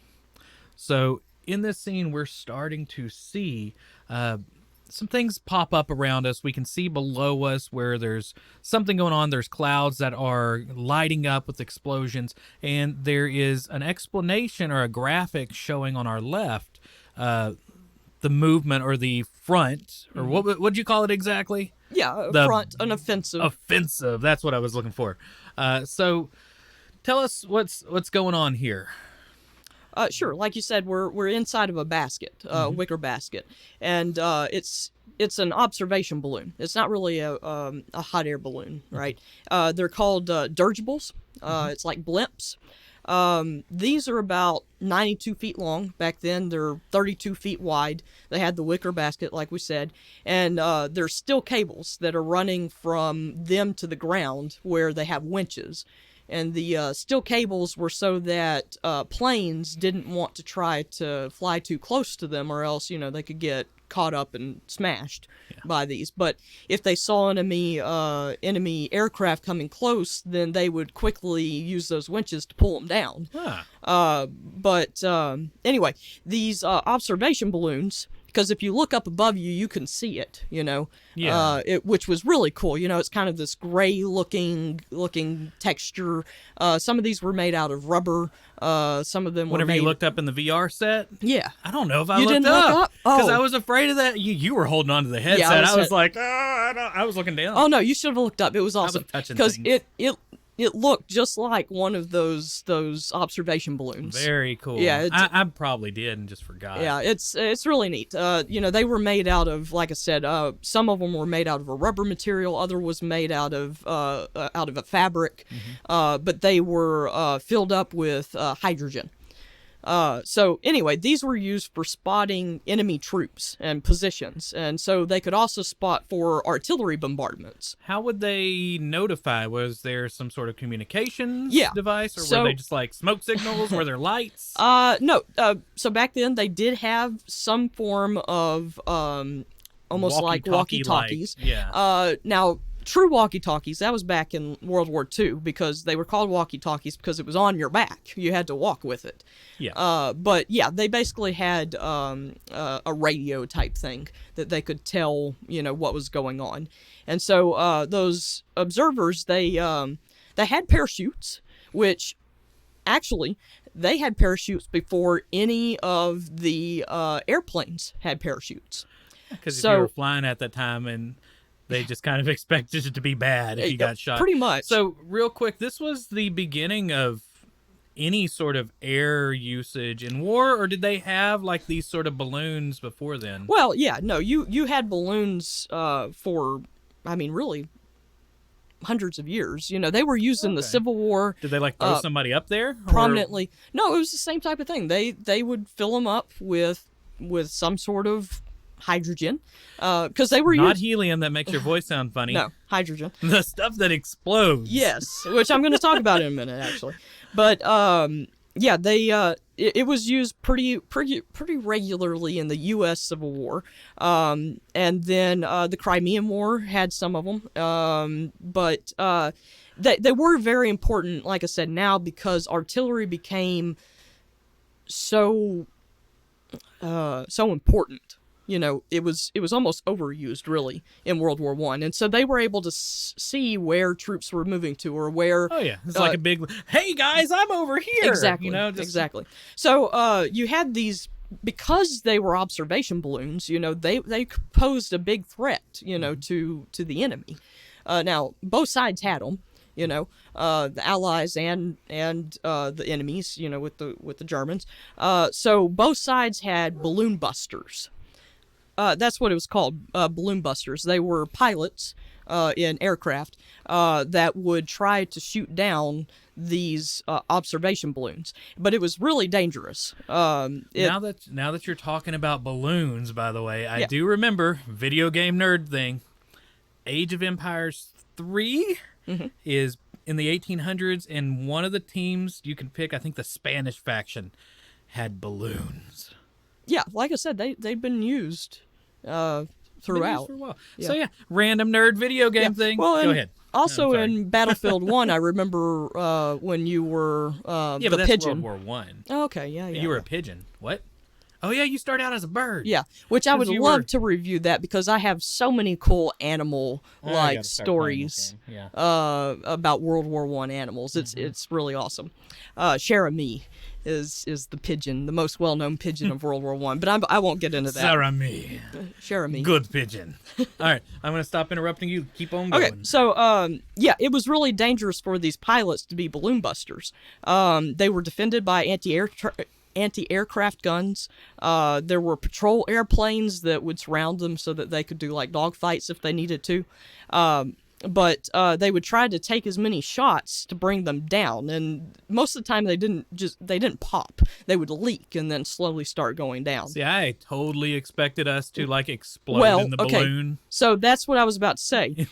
So in this scene, we're starting to see some things pop up around us. We can see below us where there's something going on. There's clouds that are lighting up with explosions, and there is an explanation or a graphic showing on our left the movement or the front, or what would you call it exactly? Yeah, an offensive. Offensive. That's what I was looking for. So tell us what's going on here. Sure. Like you said, we're inside of a basket, wicker basket, and it's an observation balloon. It's not really a hot air balloon, right? They're called dirigibles. It's like blimps. These are about 92 feet long. Back then, they're 32 feet wide. They had the wicker basket, like we said, and there's still cables that are running from them to the ground where they have winches. And the steel cables were so that planes didn't want to try to fly too close to them, or else, they could get caught up and smashed by these. But if they saw enemy aircraft coming close, then they would quickly use those winches to pull them down. But anyway, these observation balloons, because if you look up above you, you can see it, which was really cool. It's kind of this gray looking texture. Some of these were made out of rubber. Some of them Whenever you looked up in the VR set? Yeah. I don't know if I you looked didn't look up. Because Oh. I was afraid of that. You were holding on to the headset. Yeah, I was like, I was looking down. Oh, no, you should have looked up. It was awesome. I was touching because things. it looked just like one of those observation balloons. Very cool. Yeah, I probably did and just forgot. Yeah, it's really neat. They were made out of, like I said, some of them were made out of a rubber material, other was made out of a fabric, but they were filled up with hydrogen. So anyway, these were used for spotting enemy troops and positions, and so they could also spot for artillery bombardments. How would they notify? Was there some sort of communications device, or So, were they just like smoke signals? Were there lights? No. So back then they did have some form of almost like walkie-talkies. Yeah. Now, true walkie-talkies, that was back in World War II, because they were called walkie-talkies because it was on your back. You had to walk with it. Yeah. But yeah, they basically had a radio type thing that they could tell, what was going on. And so those observers, they had parachutes, which actually they had parachutes before any of the airplanes had parachutes. Because if you were flying at that time, and they just kind of expected it to be bad if you got shot. Pretty much. So real quick, this was the beginning of any sort of air usage in war, or did they have like these sort of balloons before then? Well, yeah, no, you had balloons for, really, hundreds of years. They were used in the Civil War. Did they like throw somebody up there? Prominently. No, it was the same type of thing. They would fill them up with some sort of hydrogen, because they were not helium that makes your voice sound funny. No, hydrogen. The stuff that explodes. Yes, which I'm going to talk about in a minute, actually. But yeah, it was used pretty regularly in the U.S. Civil War, and then the Crimean War had some of them. But they were very important, like I said, now, because artillery became so important. It was almost overused, really, in World War I. And so they were able to see where troops were moving to, or where... Oh, yeah. It's like a big, hey, guys, I'm over here! Exactly, exactly. So you had these... Because they were observation balloons, they posed a big threat, to the enemy. Now, both sides had them. The Allies and the enemies, with the Germans. So both sides had balloon busters. That's what it was called, balloon busters. They were pilots in aircraft that would try to shoot down these observation balloons, but it was really dangerous. Now that you're talking about balloons, by the way, I do remember, video game nerd thing, Age of Empires 3 is in the 1800s, and one of the teams you can pick, I think the Spanish faction, had balloons. Yeah, like I said, they'd been used throughout. For a while. Yeah. So yeah, random nerd video game thing. Well, Go ahead. Also, No, I'm sorry. in Battlefield 1, I remember when you were Yeah, the but that's pigeon. World War One. Oh, okay, yeah. You were a pigeon. What? Oh yeah, you start out as a bird. Yeah, which I would 'Cause you love were- to review that because I have so many cool animal I like gotta start playing this stories game. Yeah. about World War One animals. It's really awesome. Cherami is the pigeon, the most well known pigeon of World War One. But I won't get into that. Sarami. Cherami. Good pigeon. All right, I'm gonna stop interrupting you. Keep on going. Okay, so yeah, it was really dangerous for these pilots to be balloon busters. They were defended by anti-aircraft guns. There were patrol airplanes that would surround them so that they could do like dogfights if they needed to. But they would try to take as many shots to bring them down, and most of the time they didn't pop. They would leak and then slowly start going down. See, I totally expected us to like explode in the balloon. So that's what I was about to say.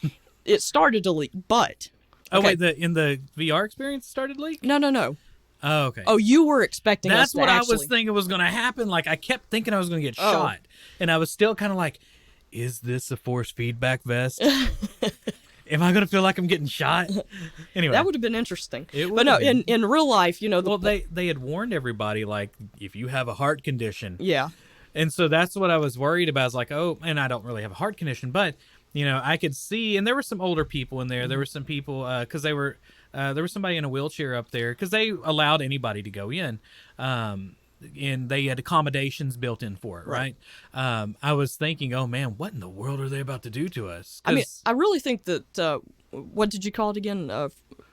It started to leak, but Oh okay. wait, in the VR experience it started leak? No. Oh, okay. Oh, you were expecting us That's to what actually... I was thinking was going to happen. Like I kept thinking I was going to get Oh. shot, and I was still kind of like, "Is this a force feedback vest? Am I going to feel like I'm getting shot?" Anyway, That would have been interesting. It But would no, have been. in real life, you know, well, they had warned everybody like if you have a heart condition, yeah. and so that's what I was worried about. I was like, oh, and I don't really have a heart condition, but you know, I could see, and there were some older people in there. There were some people because they were. There was somebody in a wheelchair up there because they allowed anybody to go in, and they had accommodations built in for it, right? I was thinking, oh man, what in the world are they about to do to us? I mean, I really think that what did you call it again?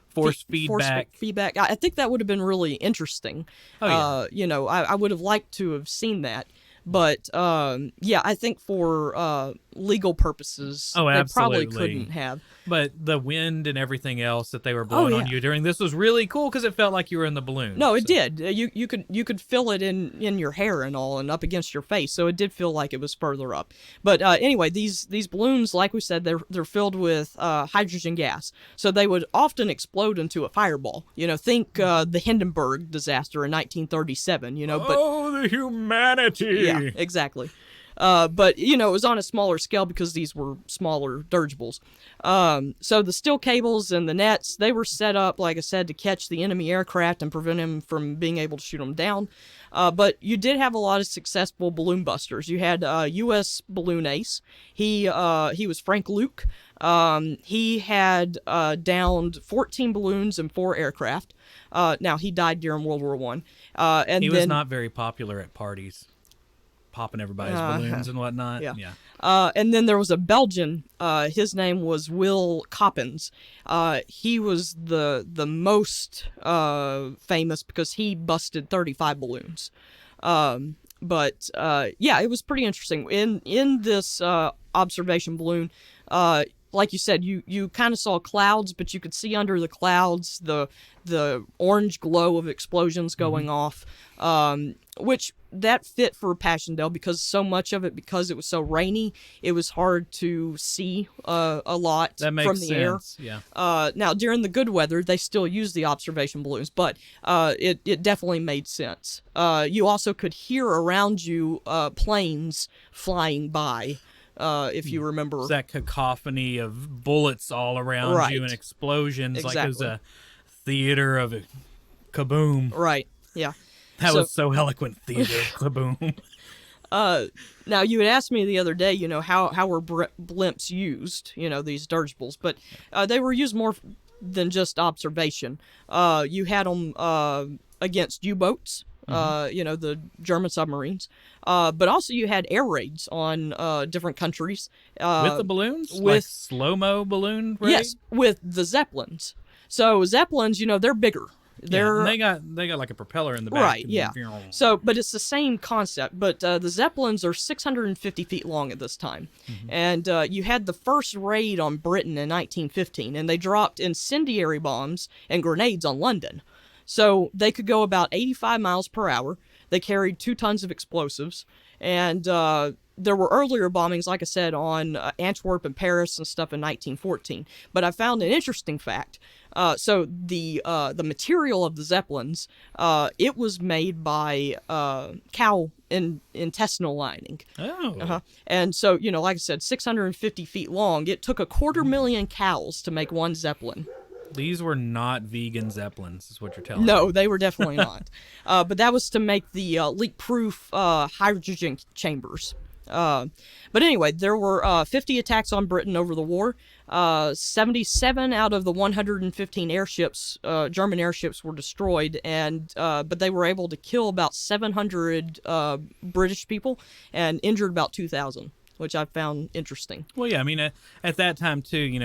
Force feedback. Feedback. I think that would have been really interesting. Oh, yeah. You know, I would have liked to have seen that. But yeah, I think for legal purposes, Oh, they probably absolutely. couldn't have. But the wind and everything else that they were blowing on yeah. you during this was really cool because it felt like you were in the balloon. No, it So- did. You could feel it in your hair and all, and up against your face. So it did feel like it was further up. But anyway, these balloons, like we said, they're filled with hydrogen gas. So they would often explode into a fireball. You know, think the Hindenburg disaster in 1937. You know, but Oh, the humanity! yeah, exactly. But, you know, it was on a smaller scale because these were smaller dirigibles. So the steel cables and the nets, they were set up, like I said, to catch the enemy aircraft and prevent him from being able to shoot them down. But you did have a lot of successful balloon busters. You had U.S. Balloon Ace. He was Frank Luke. He had downed 14 balloons and 4 aircraft. Now, he died during World War One. And He then, was not very popular at parties, popping everybody's balloons and whatnot. Yeah. And then there was a Belgian. His name was Will Coppens. He was the most famous because he busted 35 balloons. But yeah, it was pretty interesting. In this observation balloon, like you said, you kind of saw clouds, but you could see under the clouds the orange glow of explosions going off, which that fit for Passchendaele because so much of it, because it was so rainy, it was hard to see a lot That makes from the sense. air. Yeah. Now, during the good weather, they still used the observation balloons, but it definitely made sense. You also could hear around you planes flying by. If you remember. It's that cacophony of bullets all around Right. you and explosions, like it was Exactly. a theater of kaboom. Right, yeah. That So- was so eloquent, theater of kaboom. Now, you had asked me the other day, you know, how were blimps used, you know, these dirigibles, but they were used more than just observation. You had them against U-boats, you know, the German submarines, but also you had air raids on different countries. With the balloons? Like with- slow-mo balloon raid? Yes, with the Zeppelins. So Zeppelins, you know, they're bigger. Yeah, They're and they got like a propeller in the back. Right, and yeah. So, but it's the same concept. But the Zeppelins are 650 feet long at this time. And you had the first raid on Britain in 1915, and they dropped incendiary bombs and grenades on London. So they could go about 85 miles per hour. They carried 2 tons of explosives. And there were earlier bombings, like I said, on Antwerp and Paris and stuff in 1914. But I found an interesting fact. So the material of the Zeppelins, it was made by cow intestinal lining. Oh. And so, like I said, 650 feet long. It took 250,000 cows to make one Zeppelin. These were not vegan Zeppelins, is what you're telling me. No, they were definitely not. But that was to make the leak-proof hydrogen chambers. But anyway, there were 50 attacks on Britain over the war. 77 out of the 115 airships, German airships, were destroyed, and but they were able to kill about 700 British people and injured about 2,000. Which I found interesting. Well, yeah, I mean, at that time, too,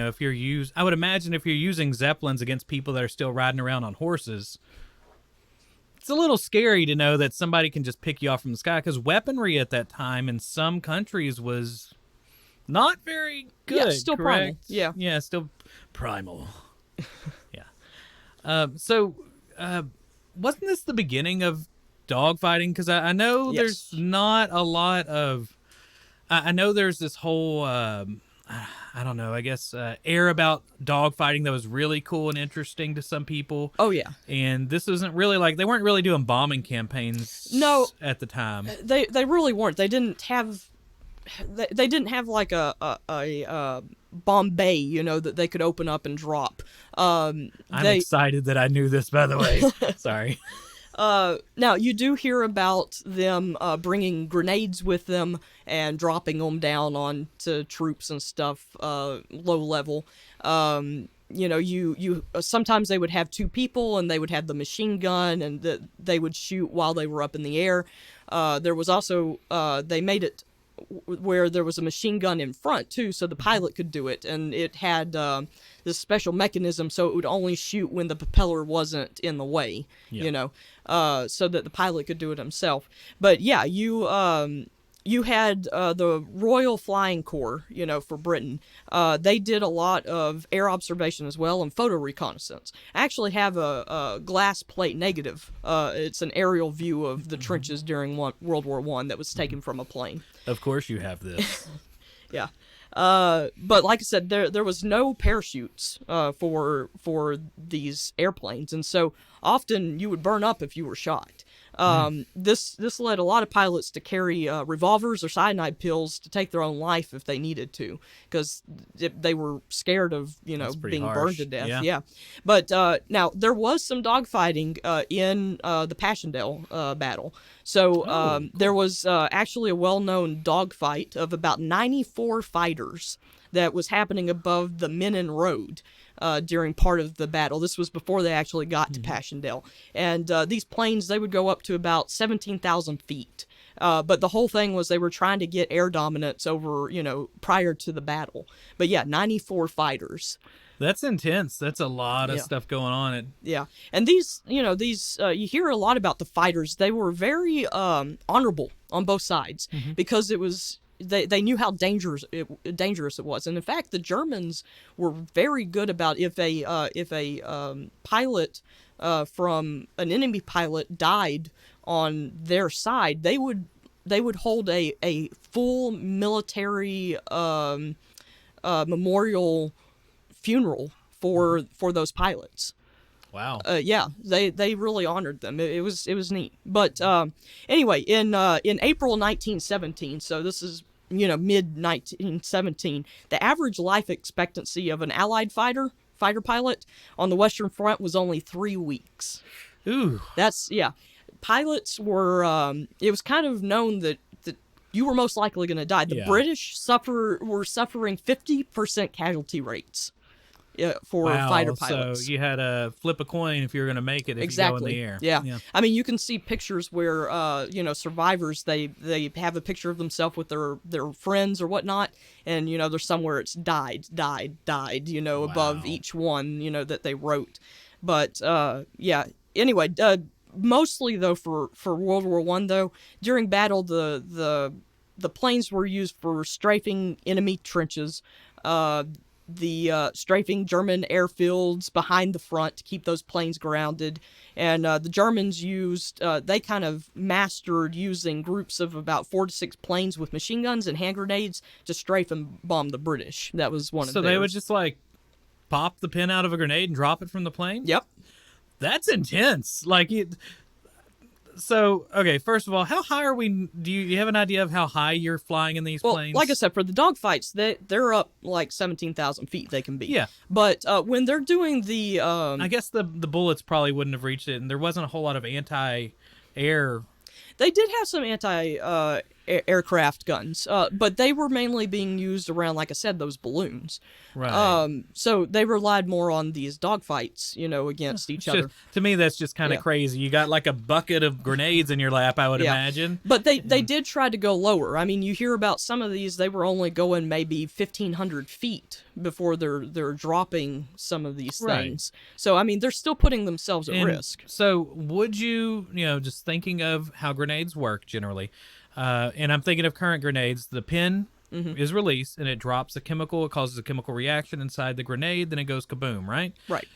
I would imagine if you're using Zeppelins against people that are still riding around on horses, it's a little scary to know that somebody can just pick you off from the sky, because weaponry at that time in some countries was not very good. Yeah, still correct? primal. Yeah. Yeah, still primal. Yeah. So, wasn't this the beginning of dogfighting? Because I know there's not a lot of... I know there's this whole, I don't know, I guess, air about dogfighting that was really cool and interesting to some people. Oh, yeah. And this isn't really they weren't really doing bombing campaigns at the time. They really weren't. They didn't have like a bomb bay, that they could open up and drop. I'm excited that I knew this, by the way. Sorry. Now, you do hear about them bringing grenades with them and dropping them down onto troops and stuff, low level. You sometimes they would have two people and they would have the machine gun and they would shoot while they were up in the air. There was also, they made it where there was a machine gun in front too, so the pilot could do it, and it had this special mechanism so it would only shoot when the propeller wasn't in the way, so that the pilot could do it himself. But yeah, you had the Royal Flying Corps, for Britain. They did a lot of air observation as well and photo reconnaissance. I actually have a glass plate negative. It's an aerial view of the trenches during World War I that was taken from a plane. Of course you have this. Yeah. But like I said, there was no parachutes for these airplanes, and so often you would burn up if you were shot. This led a lot of pilots to carry revolvers or cyanide pills to take their own life if they needed to, because they were scared of being burned to death. Yeah. But now there was some dogfighting in the Passchendaele battle. So there was actually a well-known dogfight of about 94 fighters that was happening above the Menin Road during part of the battle. This was before they actually got to Passchendaele. And these planes, they would go up to about 17,000 feet. But the whole thing was they were trying to get air dominance over, prior to the battle. But yeah, 94 fighters. That's intense. That's a lot of stuff going on. Yeah. And these, you hear a lot about the fighters. They were very honorable on both sides because it was... They knew how dangerous it was, and in fact, the Germans were very good about if a pilot from an enemy pilot died on their side, they would hold a full military memorial funeral for those pilots. Wow. Yeah, they really honored them. It was neat. But anyway, in April 1917, so this is mid 1917, the average life expectancy of an Allied fighter pilot on the Western Front was only 3 weeks. Ooh. Pilots were. It was kind of known that you were most likely going to die. The British were suffering 50% casualty rates. For fighter pilots. So you had to flip a coin if you were going to make it if you go in the air. Yeah. I mean, you can see pictures where, survivors, they have a picture of themselves with their friends or whatnot, and, there's somewhere it's died, above each one, that they wrote. But, anyway, mostly, though, for World War I, though, during battle, the planes were used for strafing enemy trenches. strafing German airfields behind the front to keep those planes grounded. And the Germans they kind of mastered using groups of about 4 to 6 planes with machine guns and hand grenades to strafe and bomb the British. That was one of So theirs. they would just like pop the pin out of a grenade and drop it from the plane? Yep. That's intense. So, okay, first of all, how high are we? Do you have an idea of how high you're flying in these planes? Like I said, for the dogfights, they're up like 17,000 feet they can be. Yeah. But when they're doing the... I guess the bullets probably wouldn't have reached it, and there wasn't a whole lot of anti-air. They did have some anti-aircraft guns, but they were mainly being used around, like I said, those balloons. Right. So they relied more on these dogfights, against each other. To me, that's just kind of crazy. You got like a bucket of grenades in your lap, I would imagine. But they did try to go lower. I mean, you hear about some of these, they were only going maybe 1,500 feet before they're dropping some of these things. So, I mean, they're still putting themselves at risk. So would you, just thinking of how grenades work generally, and I'm thinking of current grenades, the pin is released and it drops a chemical. It causes a chemical reaction inside the grenade. Then it goes kaboom, right? Right.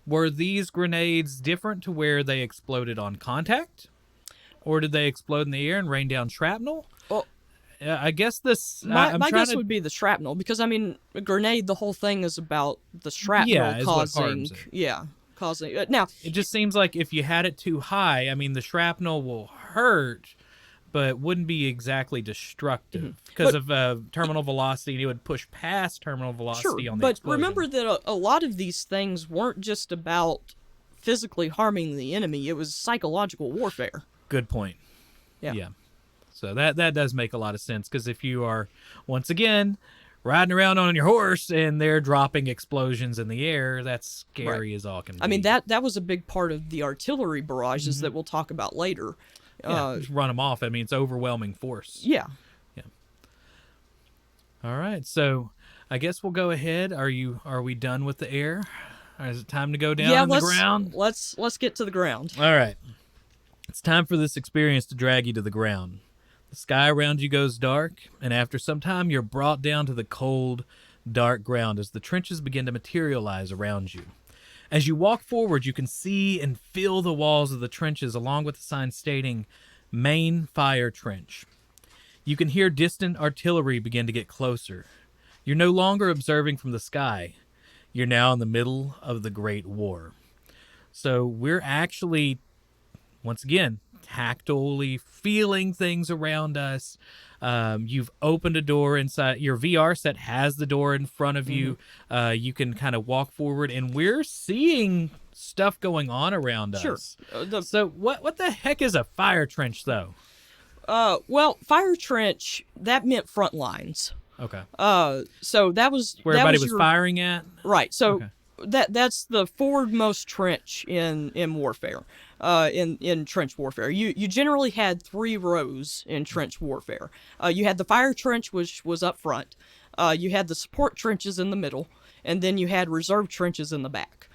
Were these grenades different to where they exploded on contact? Or did they explode in the air and rain down shrapnel? Well, I guess this... My guess would be the shrapnel, because, I mean, a grenade, the whole thing is about the shrapnel causing... Yeah, causing... now, it just seems like if you had it too high, I mean, the shrapnel will hurt, but wouldn't be exactly destructive because of terminal velocity, and it would push past terminal velocity on the explosion. Remember that a lot of these things weren't just about physically harming the enemy. It was psychological warfare. Good point. Yeah. So that does make a lot of sense, because if you are, once again, riding around on your horse and they're dropping explosions in the air, that's scary as all can be. I mean, that was a big part of the artillery barrages that we'll talk about later. Just run them off. I mean, it's overwhelming force. Yeah. All right, so I guess we'll go ahead. Are we done with the air? Or is it time to go down on the ground? Let's get to the ground. All right. It's time for this experience to drag you to the ground. The sky around you goes dark, and after some time you're brought down to the cold, dark ground as the trenches begin to materialize around you. As you walk forward, you can see and feel the walls of the trenches along with the sign stating, Main Fire Trench. You can hear distant artillery begin to get closer. You're no longer observing from the sky. You're now in the middle of the Great War. So we're actually, once again, tactily feeling things around us. You've opened a door inside. Your VR set has the door in front of you. You can kind of walk forward, and we're seeing stuff going on around us. So what the heck is a fire trench, though? Well, fire trench, that meant front lines. Okay. So that was where everybody was firing at? Right. So that's the forwardmost trench in warfare. In trench warfare, you generally had 3 rows in trench warfare. You had the fire trench, which was up front. You had the support trenches in the middle, and then you had reserve trenches in the back.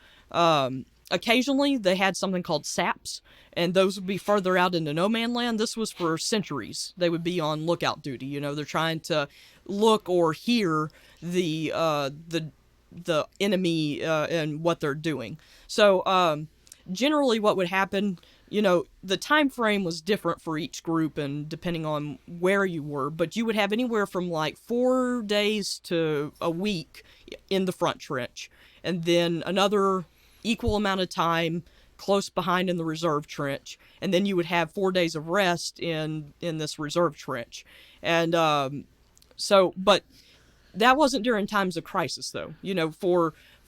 Occasionally, they had something called saps, and those would be further out into no man land. This was for sentries. They would be on lookout duty. They're trying to look or hear the enemy and what they're doing. So generally what would happen, the time frame was different for each group and depending on where you were, but you would have anywhere from like 4 days to a week in the front trench, and then another equal amount of time close behind in the reserve trench, and then you would have 4 days of rest in this reserve trench. And but that wasn't during times of crisis, though.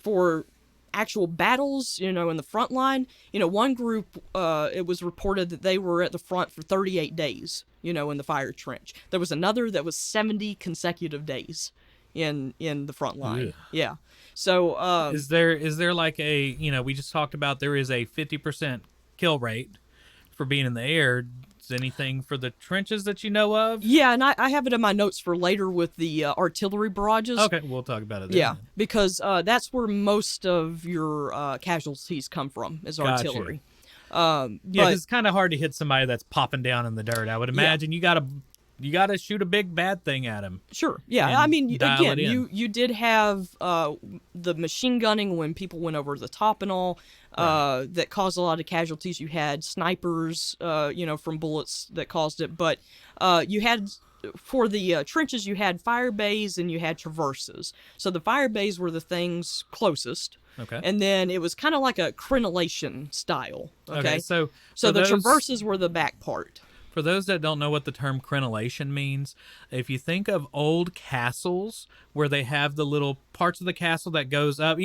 For actual battles, in the front line, one group, it was reported that they were at the front for 38 days, in the fire trench. There was another that was 70 consecutive days in the front line. Yeah. So is there like a, we just talked about there is a 50% kill rate for being in the air. Is anything for the trenches that you know of? Yeah, and I have it in my notes for later with the artillery barrages. Okay, we'll talk about it then. Yeah, because that's where most of your casualties come from, is artillery. Yeah, 'cause it's kind of hard to hit somebody that's popping down in the dirt. I would imagine you got to you got to shoot a big bad thing at him. Sure. Yeah. And I mean, dial again, it in. you did have the machine gunning when people went over the top and all that caused a lot of casualties. You had snipers, from bullets that caused it. But you had, for the trenches, you had fire bays and you had traverses. So the fire bays were the things closest. Okay. And then it was kind of like a crenellation style. Okay. So the those- traverses were the back part. For those that don't know what the term crenellation means, if you think of old castles where they have the little parts of the castle that goes up,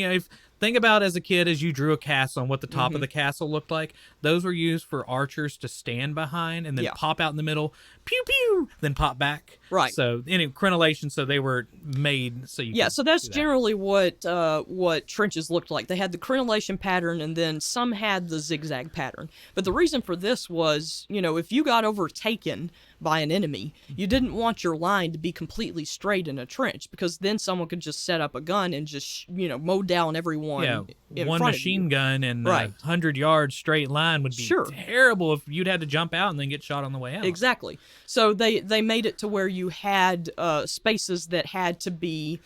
think about as a kid as you drew a castle and what the top of the castle looked like. Those were used for archers to stand behind and then pop out in the middle, pew pew, then pop back. Right. So crenellation, so they were made so you. Yeah, could so that's do that. generally what trenches looked like. They had the crenellation pattern, and then some had the zigzag pattern. But the reason for this was, if you got overtaken by an enemy, you didn't want your line to be completely straight in a trench, because then someone could just set up a gun and just mow down everyone. In one front machine of you. gun and Right. 100 yards straight line would be terrible if you'd had to jump out and then get shot on the way out. Exactly. So they made it to where you had spaces that had to be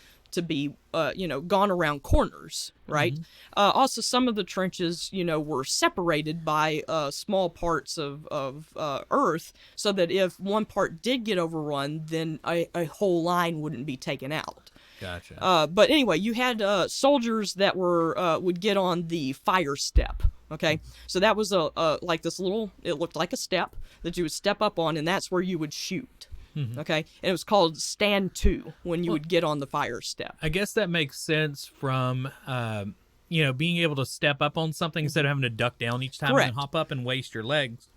gone around corners, right? Also, some of the trenches, were separated by small parts of earth, so that if one part did get overrun, then a whole line wouldn't be taken out. Gotcha. But anyway, you had soldiers that would get on the fire step. Okay, so that was like this little. It looked like a step that you would step up on, and that's where you would shoot. Okay, and it was called stand to when you would get on the fire step. I guess that makes sense from being able to step up on something instead of having to duck down each time Correct. and hop up and waste your legs.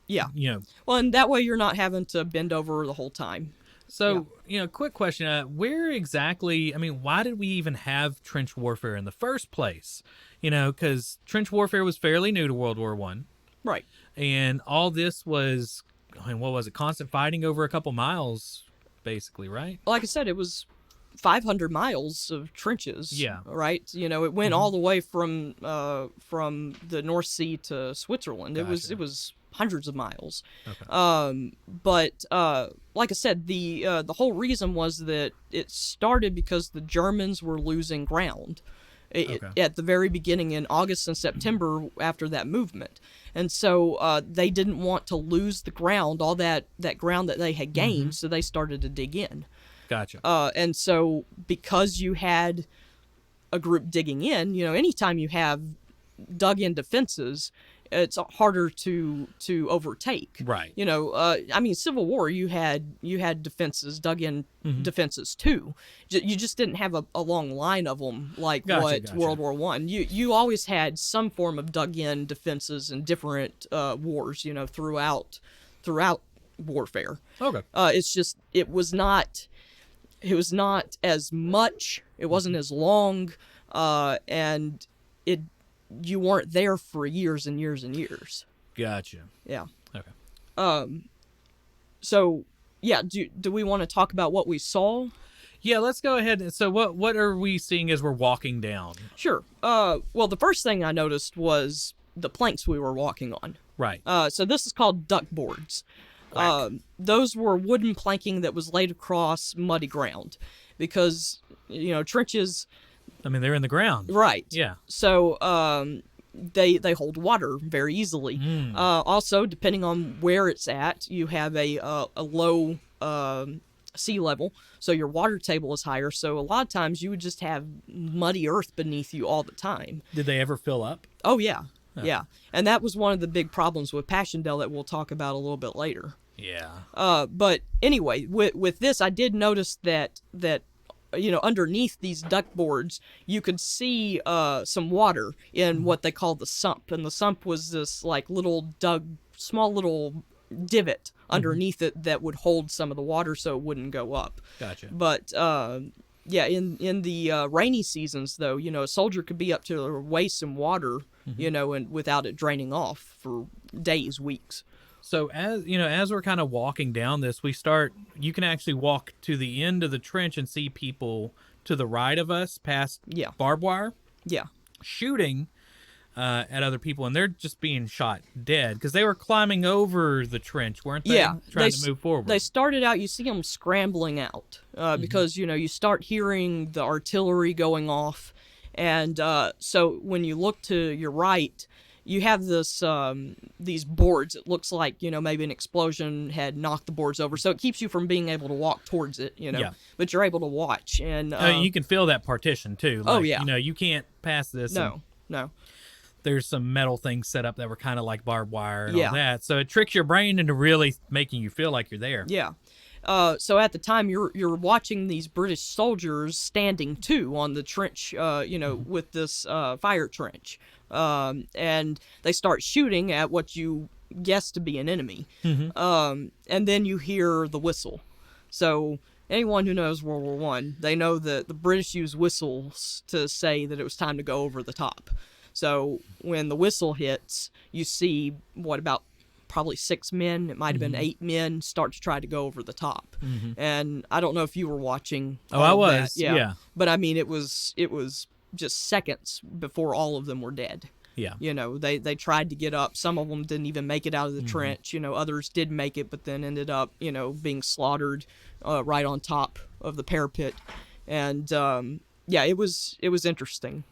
Yeah. You know. Well, and that way you're not having to bend over the whole time. So, quick question. Where exactly, why did we even have trench warfare in the first place? Because trench warfare was fairly new to World War One. Right. And all this was, what was it? Constant fighting over a couple miles, basically, right? Like I said, it was 500 miles of trenches. Yeah. Right. It went all the way from the North Sea to Switzerland. Gotcha. It was hundreds of miles. Okay. But like I said, the whole reason was that it started because the Germans were losing ground. At the very beginning in August and September after that movement. And so they didn't want to lose the ground, all that ground that they had gained, so they started to dig in. Gotcha. And so because you had a group digging in, anytime you have dug in defenses, it's harder to overtake. Right. Civil War, you had defenses, dug in defenses too. You just didn't have a long line of them like Gotcha. World War One. You always had some form of dug in defenses in different wars. Throughout warfare. Okay. It's just it was not as much. It wasn't as long, and you weren't there for years and years and years. Gotcha. Yeah. Okay. So, yeah, do we want to talk about what we saw? Yeah, let's go ahead. So what are we seeing as we're walking down? Sure. Well, the first thing I noticed was the planks we were walking on. Right. So this is called duck boards. Those were wooden planking that was laid across muddy ground because, trenches... they're in the ground. Right. Yeah. So they hold water very easily. Also, depending on where it's at, you have a low sea level, so your water table is higher. So a lot of times you would just have muddy earth beneath you all the time. Did they ever fill up? Oh, yeah. Yeah. And that was one of the big problems with Passchendaele that we'll talk about a little bit later. Yeah. But anyway, with this, I did notice that underneath these duck boards, you could see some water in what they call the sump. And the sump was this like small little divot underneath it that would hold some of the water so it wouldn't go up. Gotcha. But in the rainy seasons, though, a soldier could be up to their waist in water, and without it draining off for days, weeks. So as we're kind of walking down this, you can actually walk to the end of the trench and see people to the right of us past barbed wire Yeah. shooting. at other people, and they're just being shot dead because they were climbing over the trench, weren't they? Yeah, trying to move forward. They started out, you see them scrambling out because, you start hearing the artillery going off. And so when you look to your right, you have this these boards. It looks like, maybe an explosion had knocked the boards over. So it keeps you from being able to walk towards it, Yeah. But you're able to watch. And you can feel that partition, too. Oh, yeah. You can't pass this. No. There's some metal things set up that were kind of like barbed wire and Yeah. all that. So it tricks your brain into really making you feel like you're there. Yeah. So at the time, you're watching these British soldiers standing too on the trench, with this fire trench, and they start shooting at what you guess to be an enemy, and then you hear the whistle. So anyone who knows World War One, they know that the British use whistles to say that it was time to go over the top. So when the whistle hits, you see about probably 6 men, it might have been 8 men, start to try to go over the top. And I don't know if you were watching. Oh, I was. That. Yeah. But I mean, it was just seconds before all of them were dead. Yeah. They tried to get up. Some of them didn't even make it out of the trench. Others did make it, but then ended up, being slaughtered right on top of the parapet. And it was interesting.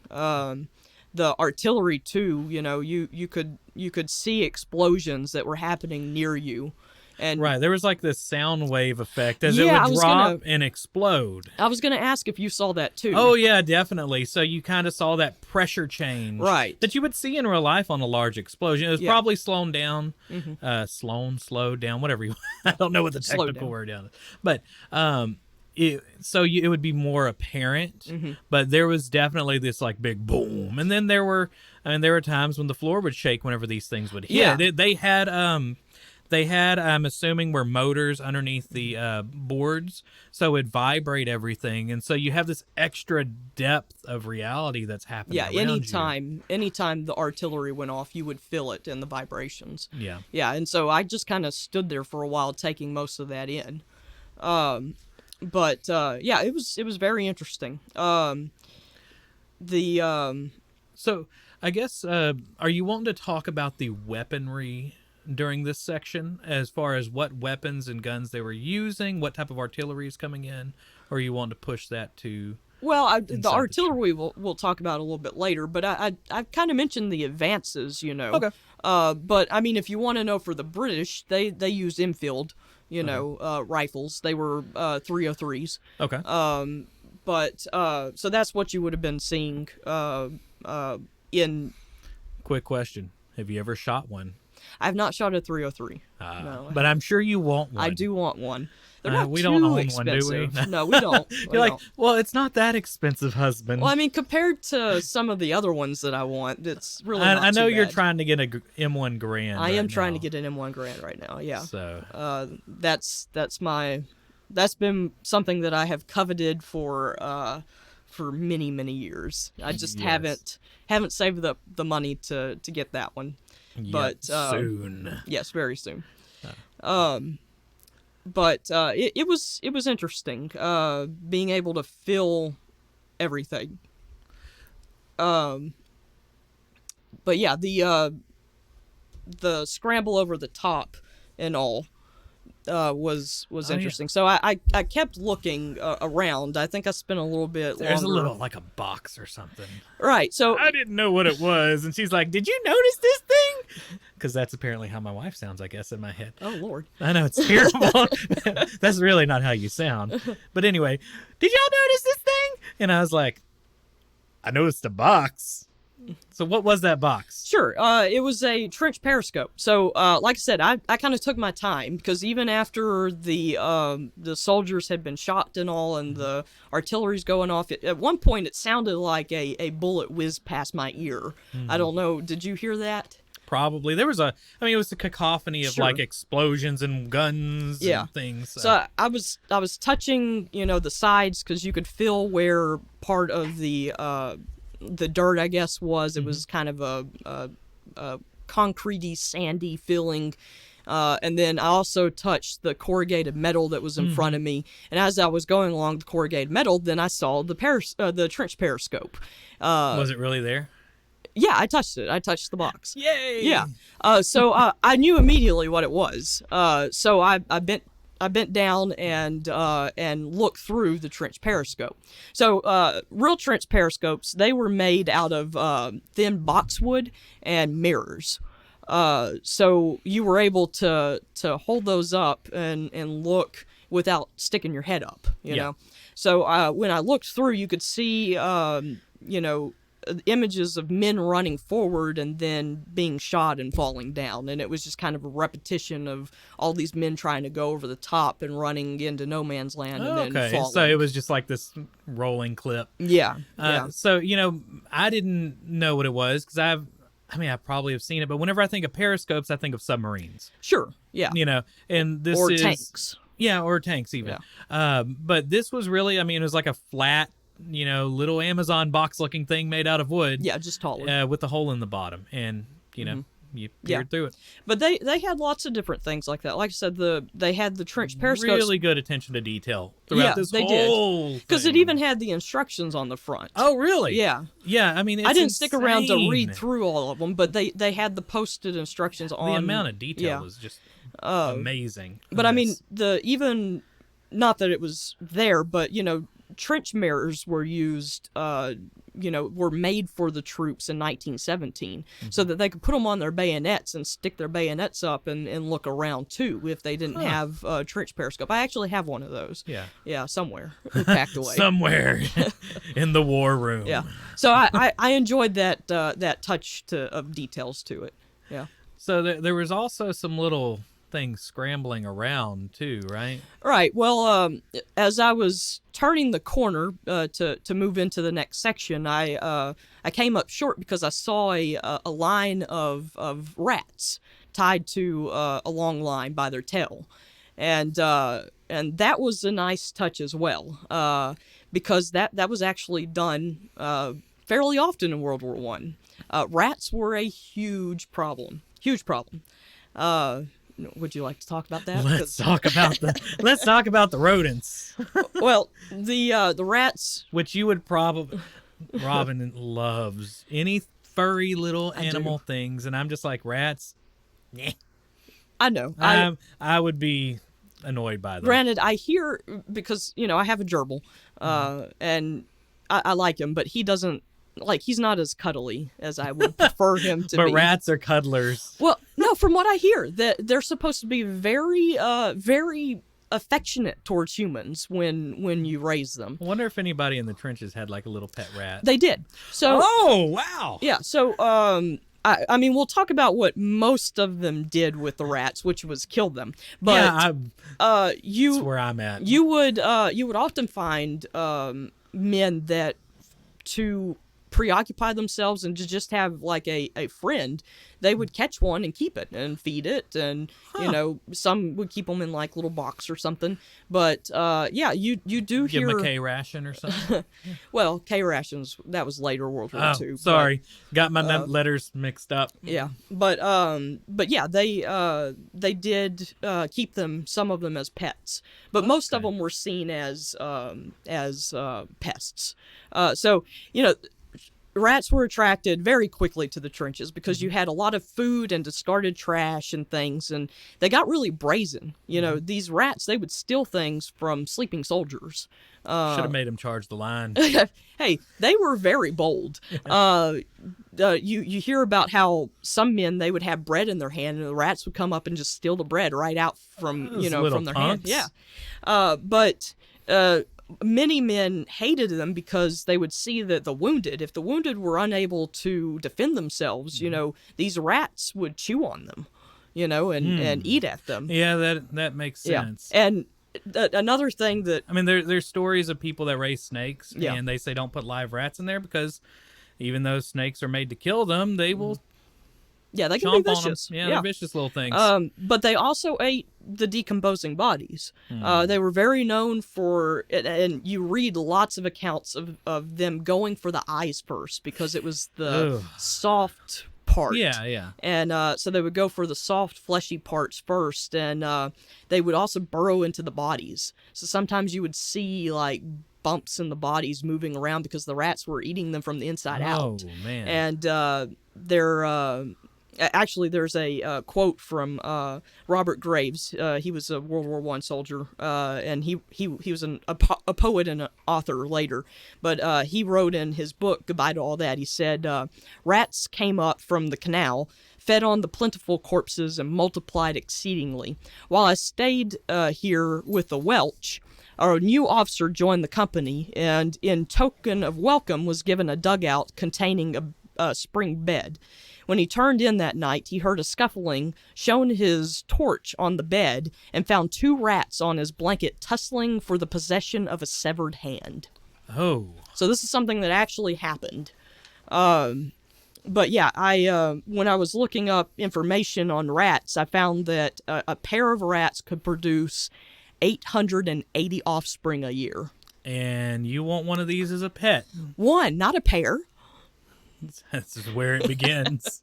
The artillery too, you could see explosions that were happening near you. And right, there was like this sound wave effect as it Yeah, would drop and explode. I was going to ask if you saw that too. Oh yeah, definitely. So you kind of saw that pressure change, Right. that you would see in real life on a large explosion. It was Yeah. probably slowed down, slowed down, whatever you. I don't know what the Slowed technical down. word is, but it would be more apparent. But there was definitely this like big boom, and then there were times when the floor would shake whenever these things would hit. Yeah. They had, I'm assuming, were motors underneath the boards, so it'd vibrate everything, and so you have this extra depth of reality that's happening. Yeah, around anytime the artillery went off, you would feel it in the vibrations. you. Yeah, and so I just kind of stood there for a while, taking most of that in. But it was very interesting. So I guess are you wanting to talk about the weaponry during this section, as far as what weapons and guns they were using, what type of artillery is coming in, or you want to push that to? Well, the artillery we'll talk about a little bit later, but I kind of mentioned the advances, Okay. But I mean, if you want to know, for the British, they used Enfield, rifles. They were 303s. Okay. But so that's what you would have been seeing in. Quick question: have you ever shot one? I've not shot a 303. No, But I'm sure you want one. I do want one. They're not we too don't own expensive. one, do we? No, we don't. You're like, well, it's not that expensive, husband. Well, I mean, compared to some of the other ones that I want, it's really not I know too you're bad. trying to get a M1 Grand. I am right trying now. to get an M1 Grand right now. Yeah. So That's been something that I have coveted for many years. I just Yes. haven't saved up the money to get that one. But soon. Yes, very soon. But it was interesting being able to feel everything. But yeah, the scramble over the top and all was interesting. Yeah. So I kept looking around. I think I spent a little bit There's longer. a little like a box or something. Right. So I didn't know what it was, and she's like, "Did you notice this thing?" Because that's apparently how my wife sounds, I guess, in my head. oh Lord. I know, it's terrible. That's really not how you sound. But anyway, did y'all notice this thing? And I was like, I noticed a box. So what was that box? Sure. It was a trench periscope. So, like I said, I kind of took my time, because even after the soldiers had been shot and all, and the artillery's going off, at one point it sounded like a bullet whizzed past my ear. I don't know. Did you hear that? Probably. It was a cacophony of Sure. like explosions and guns Yeah. and things. So I was touching, the sides, because you could feel where part of the dirt, I guess, was. It was kind of a concretey, sandy feeling. And then I also touched the corrugated metal that was in front of me. And as I was going along the corrugated metal, then I saw the trench periscope. was it really there? Yeah, I touched it. I touched the box. Yay! Yeah. So I knew immediately what it was. So I bent down and looked through the trench periscope. So real trench periscopes, they were made out of thin boxwood and mirrors. So you were able to hold those up and look without sticking your head up, you know. So when I looked through, you could see, images of men running forward and then being shot and falling down. And it was just kind of a repetition of all these men trying to go over the top and running into no man's land and then falling. So it was just like this rolling clip. Yeah. So, I didn't know what it was because I probably have seen it, but whenever I think of periscopes, I think of submarines. Sure. Yeah. And this or is tanks. Yeah, or tanks even. Yeah. But this was really, it was like a flat, little Amazon box looking thing made out of wood. Yeah, just taller. With a hole in the bottom. And, you peered through it. But they had lots of different things like that. Like I said, they had the trench periscopes. Really good attention to detail throughout this whole thing. Because it even had the instructions on the front. Oh, really? Yeah. Yeah, it's I didn't stick around to read through all of them, but they had the posted instructions on. The amount of detail was just amazing. But even not that it was there, but trench mirrors were used, were made for the troops in 1917 so that they could put them on their bayonets and stick their bayonets up and look around too if they didn't have a trench periscope. I actually have one of those. Yeah, somewhere packed away. Somewhere in the war room. Yeah. So I enjoyed that touch of details to it. Yeah. So there was also some little things scrambling around too, right? Right. Well, as I was turning the corner to move into the next section, I came up short because I saw a line of rats tied to a long line by their tail, and that was a nice touch as well, because that was actually done fairly often in World War One. Rats were a huge problem. Huge problem. Would you like to talk about that? Let's talk about the rodents. Well, the rats, which you would probably Robin loves any furry little animal things, and I'm just like rats. Nah. I know. I would be annoyed by them. Granted, I hear because I have a gerbil, and I like him, but he doesn't. He's not as cuddly as I would prefer him to be. But rats are cuddlers. Well, no, from what I hear, that they're supposed to be very, very affectionate towards humans when you raise them. I wonder if anybody in the trenches had like a little pet rat. They did. So. Oh, wow. Yeah. So, we'll talk about what most of them did with the rats, which was kill them. But that's where I'm at. You would often find men that to preoccupy themselves and to just have like a friend, they would catch one and keep it and feed it, and some would keep them in like little box or something. But you do give hear them a K ration or something. Well, K rations, that was later World War II. Sorry, got my letters mixed up. Yeah, but yeah, they did keep them, some of them as pets, but most of them were seen as pests. So rats were attracted very quickly to the trenches because you had a lot of food and discarded trash and things, and they got really brazen. These rats, they would steal things from sleeping soldiers. Should have made them charge the line. Hey, they were very bold. You hear about how some men, they would have bread in their hand, and the rats would come up and just steal the bread right out from from their hand. Yeah, but many men hated them because they would see that if the wounded were unable to defend themselves, these rats would chew on them, and eat at them. Yeah, that makes sense. Yeah. And another thing that... there's stories of people that raise snakes, and they say don't put live rats in there because even though snakes are made to kill them, they will... Yeah, they can be vicious. Yeah, they're vicious little things. But they also ate the decomposing bodies. They were very known for, and you read lots of accounts of them going for the eyes first because it was the soft part. Yeah. And so they would go for the soft, fleshy parts first, and they would also burrow into the bodies. So sometimes you would see, like, bumps in the bodies moving around because the rats were eating them from the inside out. Oh, man. And actually, there's a quote from Robert Graves. He was a World War I soldier, and he was a poet and an author later. But he wrote in his book, Goodbye to All That, he said, rats came up from the canal, fed on the plentiful corpses, and multiplied exceedingly. While I stayed here with the Welch, our new officer joined the company, and in token of welcome was given a dugout containing a spring bed. When he turned in that night, he heard a scuffling, shone his torch on the bed, and found 2 rats on his blanket tussling for the possession of a severed hand. Oh. So this is something that actually happened. But yeah, when I was looking up information on rats, I found that a pair of rats could produce 880 offspring a year. And you want one of these as a pet. One, not a pair. This is where it begins.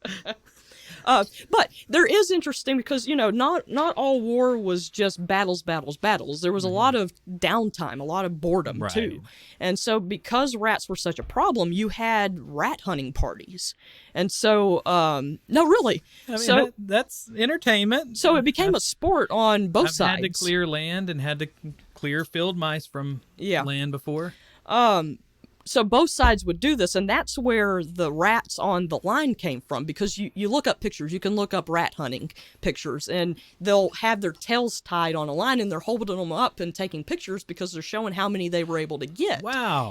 But there is interesting because, not all war was just battles. There was a lot of downtime, a lot of boredom, Right. too. And so because rats were such a problem, you had rat hunting parties. And so, no, really. I mean, so that's entertainment. so it became a sport on both I've sides. had to clear land and had to clear field mice from land before. So both sides would do this, and that's where the rats on the line came from, because you look up pictures, you can look up rat hunting pictures, and they'll have their tails tied on a line, and they're holding them up and taking pictures because they're showing how many they were able to get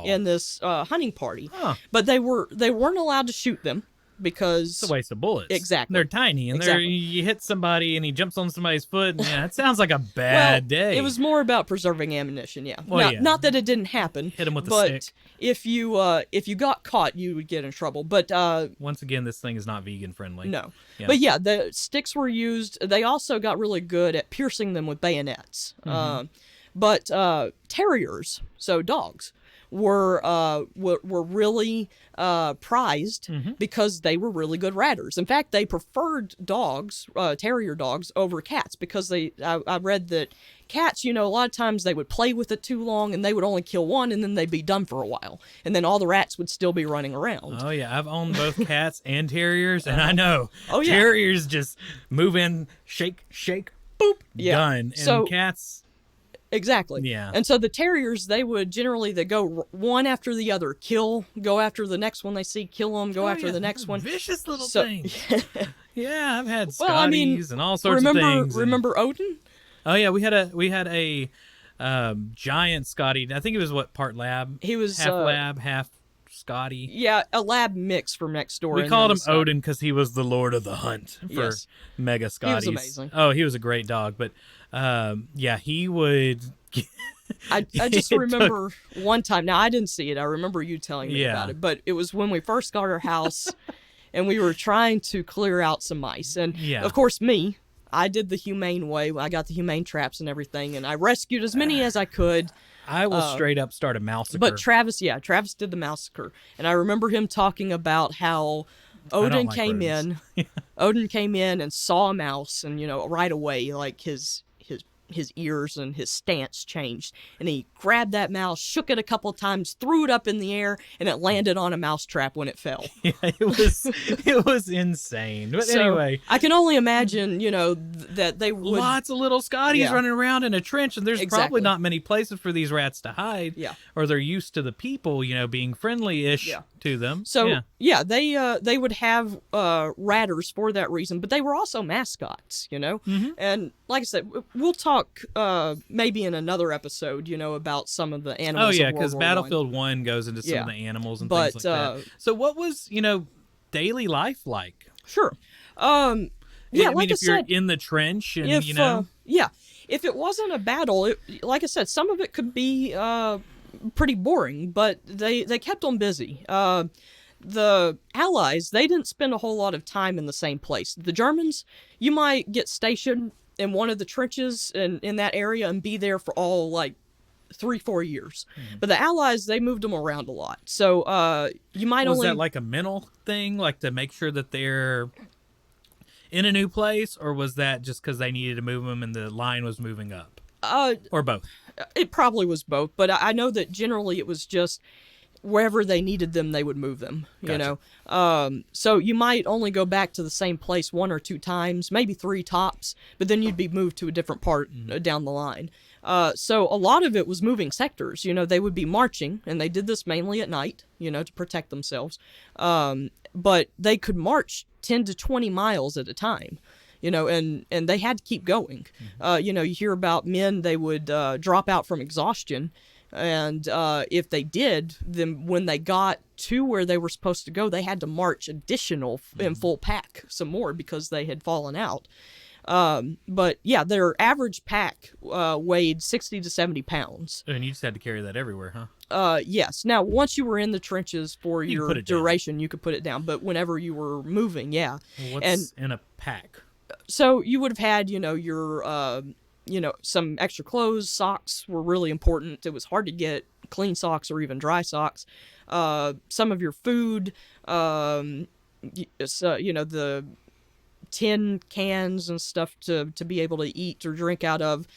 in this hunting party. Huh. But they weren't allowed to shoot them because It's a waste of bullets. Exactly. They're tiny, and you hit somebody and he jumps on somebody's foot, and it sounds like a bad day. It was more about preserving ammunition, yeah. Well, Not that it didn't happen. Hit him with a but stick. if you got caught, you would get in trouble. But once again, this thing is not vegan friendly. no. Yeah. But yeah, the sticks were used. They also got really good at piercing them with bayonets. But terriers, so dogs, were really prized because they were really good ratters. In fact, they preferred dogs, terrier dogs, over cats because I read that cats, a lot of times they would play with it too long and they would only kill one and then they'd be done for a while. And then all the rats would still be running around. Oh, yeah. I've owned both cats and terriers, and I know. Oh, yeah. Terriers just move in, shake, boop, Yeah. done. And So- cats... Exactly. Yeah. And so the terriers, they go one after the other, go after the next one they see, kill them, go after the next one. Vicious little So- things. Yeah, I've had Scotties Well, I mean, and all sorts of things. Remember Odin? Oh yeah, we had a giant Scotty. I think it was part lab. He was half lab, half Scotty. Yeah, a lab mix from next door. We called him Odin because he was the Lord of the Hunt for Yes. mega Scotties. He was amazing. Oh, he was a great dog, but yeah, he would. I just remember one time. Now I didn't see it. I remember you telling me about it, but it was when we first got our house, and we were trying to clear out some mice, and of course I did the humane way. I got the humane traps and everything, and I rescued as many as I could. I will straight up start a massacre. But Travis did the massacre, and I remember him talking about how Odin came in. Odin came in and saw a mouse, and right away, like his ears and his stance changed, and he grabbed that mouse, shook it a couple of times, threw it up in the air, and it landed on a mouse trap when it fell. Yeah, it was insane. But So, anyway, I can only imagine, that they would. lots of little Scotties running around in a trench, and there's Exactly. probably not many places for these rats to hide. Yeah. Or they're used to the people, being friendly-ish to them. So they would have ratters for that reason, but they were also mascots, And like I said, we'll talk maybe in another episode, about some of the animals. Oh yeah, because Battlefield 1 goes into some of the animals and things like that. So what was daily life like? Sure. I like mean, I if you're said, in the trench and if it wasn't a battle, like I said, some of it could be pretty boring, but they kept them busy. The Allies, they didn't spend a whole lot of time in the same place. The Germans, you might get stationed in one of the trenches in that area and be there for all, like, 3-4 years. But the Allies, they moved them around a lot. So you might Was only... that like a mental thing, like to make sure that they're in a new place, or was that just because they needed to move them and the line was moving up? Or both? It probably was both, but I know that generally it was just wherever they needed them, they would move them, you Gotcha. know? So you might only go back to the same place 1 or 2 times, maybe 3 tops, but then you'd be moved to a different part down the line. So a lot of it was moving sectors. You know, they would be marching, and they did this mainly at night, you know, to protect themselves. But they could march 10 to 20 miles at a time, you know, and they had to keep going. You know, you hear about men, they would drop out from exhaustion. And if they did, then when they got to where they were supposed to go, they had to march additional in full pack some more because they had fallen out. But yeah, their average pack weighed 60 to 70 pounds. And you just had to carry that everywhere, huh? Yes. Now, once you were in the trenches for You could your put it down. duration, you could put it down. But whenever you were moving, yeah. What's in a pack? So you would have had, you know, your, you know, some extra clothes. Socks were really important. It was hard to get clean socks or even dry socks. Some of your food, so, you know, the tin cans and stuff to be able to eat or drink out of,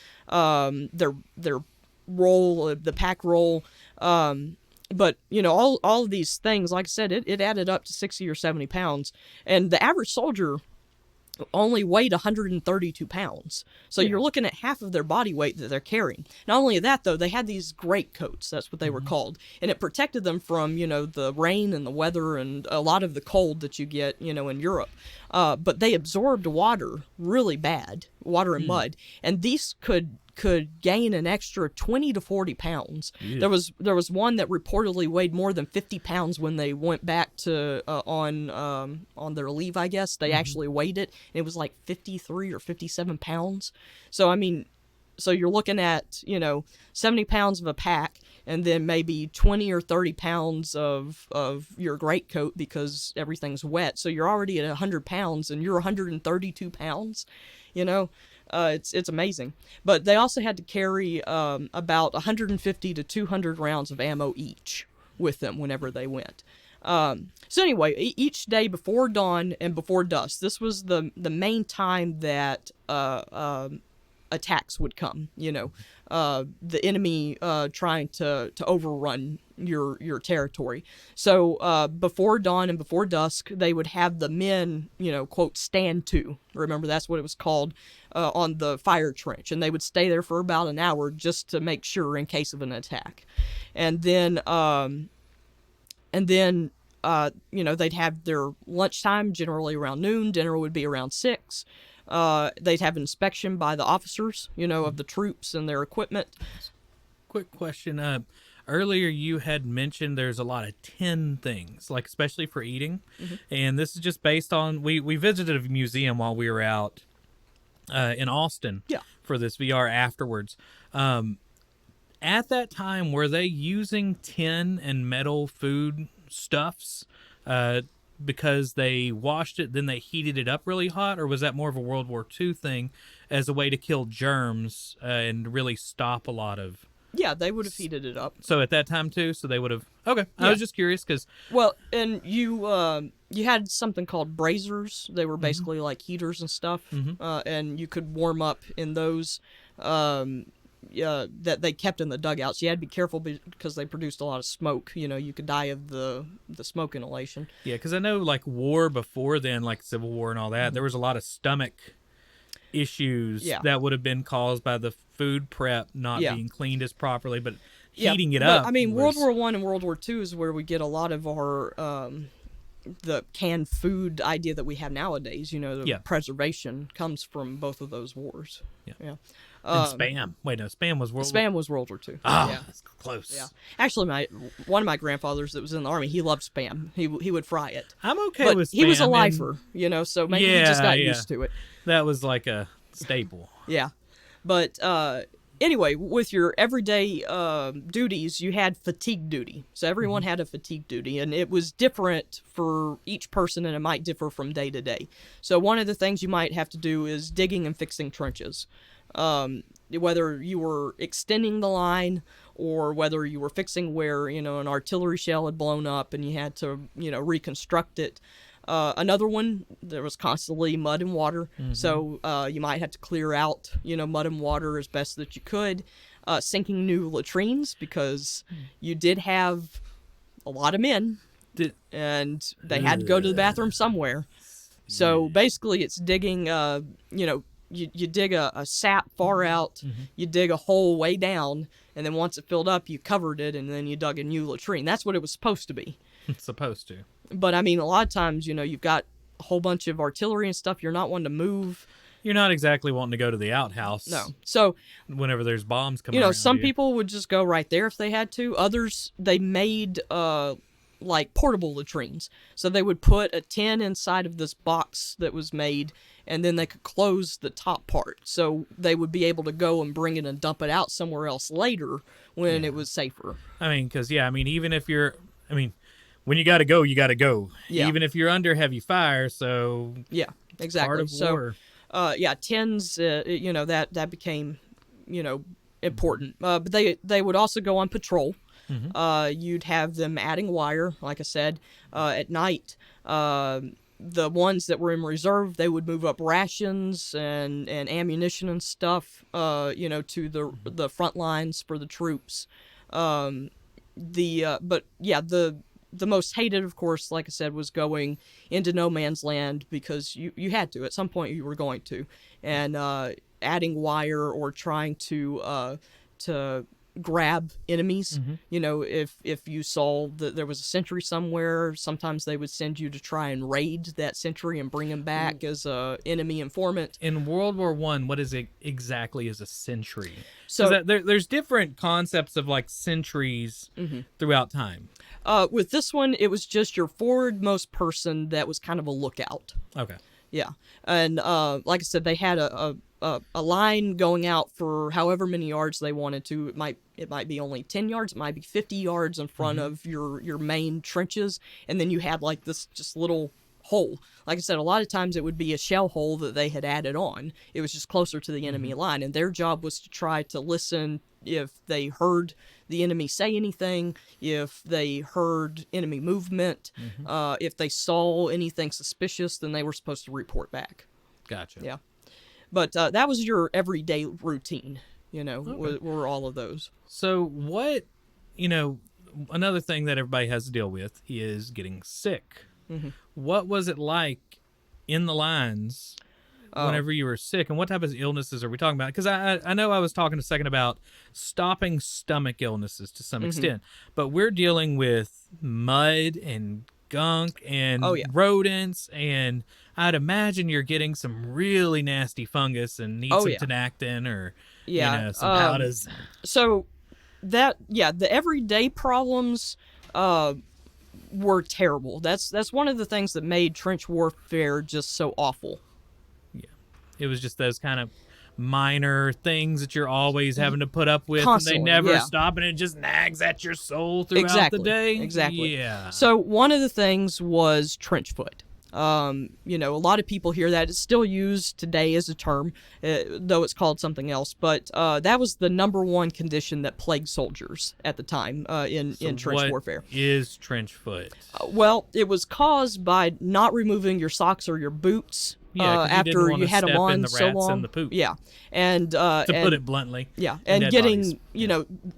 their roll, the pack roll. But, you know, all of these things, like I said, it added up to 60 or 70 pounds. And the average soldier only weighed 132 pounds. So you're looking at half of their body weight that they're carrying. Not only that, though, they had these greatcoats. That's what they were called. And it protected them from, you know, the rain and the weather and a lot of the cold that you get, you know, in Europe. But they absorbed water really bad, water and mud. And these could gain an extra 20 to 40 pounds. Yeah. There was one that reportedly weighed more than 50 pounds when they went back to on their leave, I guess. They actually weighed it. And it was like 53 or 57 pounds. So, I mean, so you're looking at, you know, 70 pounds of a pack and then maybe 20 or 30 pounds of your greatcoat because everything's wet. So you're already at 100 pounds and you're 132 pounds, you know. It's amazing. But they also had to carry about 150 to 200 rounds of ammo each with them whenever they went. So anyway, each day before dawn and before dusk, this was the main time that attacks would come, you know, the enemy trying to overrun your territory. So before dawn and before dusk, they would have the men, you know, quote, stand to. Remember, that's what it was called on the fire trench. And they would stay there for about an hour just to make sure in case of an attack. And then, you know, they'd have their lunchtime generally around noon. Dinner would be around 6. They'd have inspection by the officers, you know, of the troops and their equipment. Quick question. Earlier you had mentioned there's a lot of tin things, like especially for eating. And this is just based on, we visited a museum while we were out in Austin for this VR afterwards. At that time, were they using tin and metal food stuffs because they washed it, then they heated it up really hot, or was that more of a World War II thing as a way to kill germs and really stop a lot of... Yeah, they would have heated it up. So at that time too, so they would have... Okay, I was just curious because... Well, and you had something called braziers. They were basically like heaters and stuff, and you could warm up in those that they kept in the dugouts. You had to be careful because they produced a lot of smoke. You know, you could die of the smoke inhalation. Yeah, because I know like war before then, like Civil War and all that, there was a lot of stomach issues that would have been caused by the food prep not being cleaned as properly, but heating it up. I mean, World War I and World War II is where we get a lot of our the canned food idea that we have nowadays. You know, the preservation comes from both of those wars. And Spam. Wait, no, Spam was World Spam was World War II. Ah, that's close. Yeah, actually, one of my grandfathers that was in the Army, he loved Spam. He would fry it. I'm okay but with Spam. He was a lifer, you know, so maybe he just got used to it. That was like a staple. Yeah, but anyway, with your everyday duties, you had fatigue duty. So everyone had a fatigue duty, and it was different for each person, and it might differ from day to day. So one of the things you might have to do is digging and fixing trenches. Whether you were extending the line or whether you were fixing where, you know, an artillery shell had blown up and you had to, you know, reconstruct it. Another one, there was constantly mud and water, so you might have to clear out, you know, mud and water as best that you could. Sinking new latrines, because you did have a lot of men, and they had to go to the bathroom somewhere. So basically, it's digging, you know, you dig a sap far out, you dig a hole way down, and then once it filled up, you covered it, and then you dug a new latrine. That's what it was supposed to be. It's supposed to. But, I mean, a lot of times, you know, you've got a whole bunch of artillery and stuff. You're not wanting to move. You're not exactly wanting to go to the outhouse. No. So, whenever there's bombs coming you know, around some you. people would just go right there if they had to. Others, they made, like, portable latrines. So they would put a tin inside of this box that was made, and then they could close the top part. So they would be able to go and bring it and dump it out somewhere else later when it was safer. I mean, because, even if you're, when you got to go, you got to go. Yeah. Even if you're under heavy fire, so... Yeah, exactly. Part of war. Tins, you know, that became, you know, important. But they would also go on patrol. You'd have them adding wire, like I said, at night. The ones that were in reserve, they would move up rations and ammunition and stuff, you know, to the front lines for the troops. The most hated, of course, like I said, was going into no man's land, because you had to. At some point, you were going to. And adding wire or trying to grab enemies. You know, if you saw that there was a sentry somewhere, sometimes they would send you to try and raid that sentry and bring him back as a enemy informant. In World War I, what is it exactly as a sentry? So there's different concepts of, like, sentries throughout time. With this one, it was just your forwardmost person that was kind of a lookout. Okay. Yeah. And like I said, they had a line going out for however many yards they wanted to. It might be only 10 yards, it might be 50 yards in front of your main trenches, and then you had, like, this just little hole. Like I said, a lot of times it would be a shell hole that they had added on. It was just closer to the enemy line, and their job was to try to listen if they heard the enemy say anything, if they heard enemy movement, if they saw anything suspicious, then they were supposed to report back. Gotcha. Yeah. But that was your everyday routine, you know, were all of those. So what, you know, another thing that everybody has to deal with is getting sick. What was it like in the lines whenever you were sick, and what type of illnesses are we talking about? Because I know I was talking a second about stopping stomach illnesses to some extent, but we're dealing with mud and gunk and rodents, and I'd imagine you're getting some really nasty fungus and need some tenactin or you know, some powders. So the everyday problems were terrible. That's one of the things that made trench warfare just so awful. Yeah, it was just those kind of minor things that you're always having to put up with, constantly, and they never stop, and it just nags at your soul throughout the day. Exactly. Yeah. So one of the things was trench foot. You know, a lot of people hear that. It's still used today as a term, though it's called something else. But that was the number one condition that plagued soldiers at the time in trench warfare. What is trench foot? Well, it was caused by not removing your socks or your boots after you had them on so long. And the poop. Yeah, and to put it bluntly. Yeah, and getting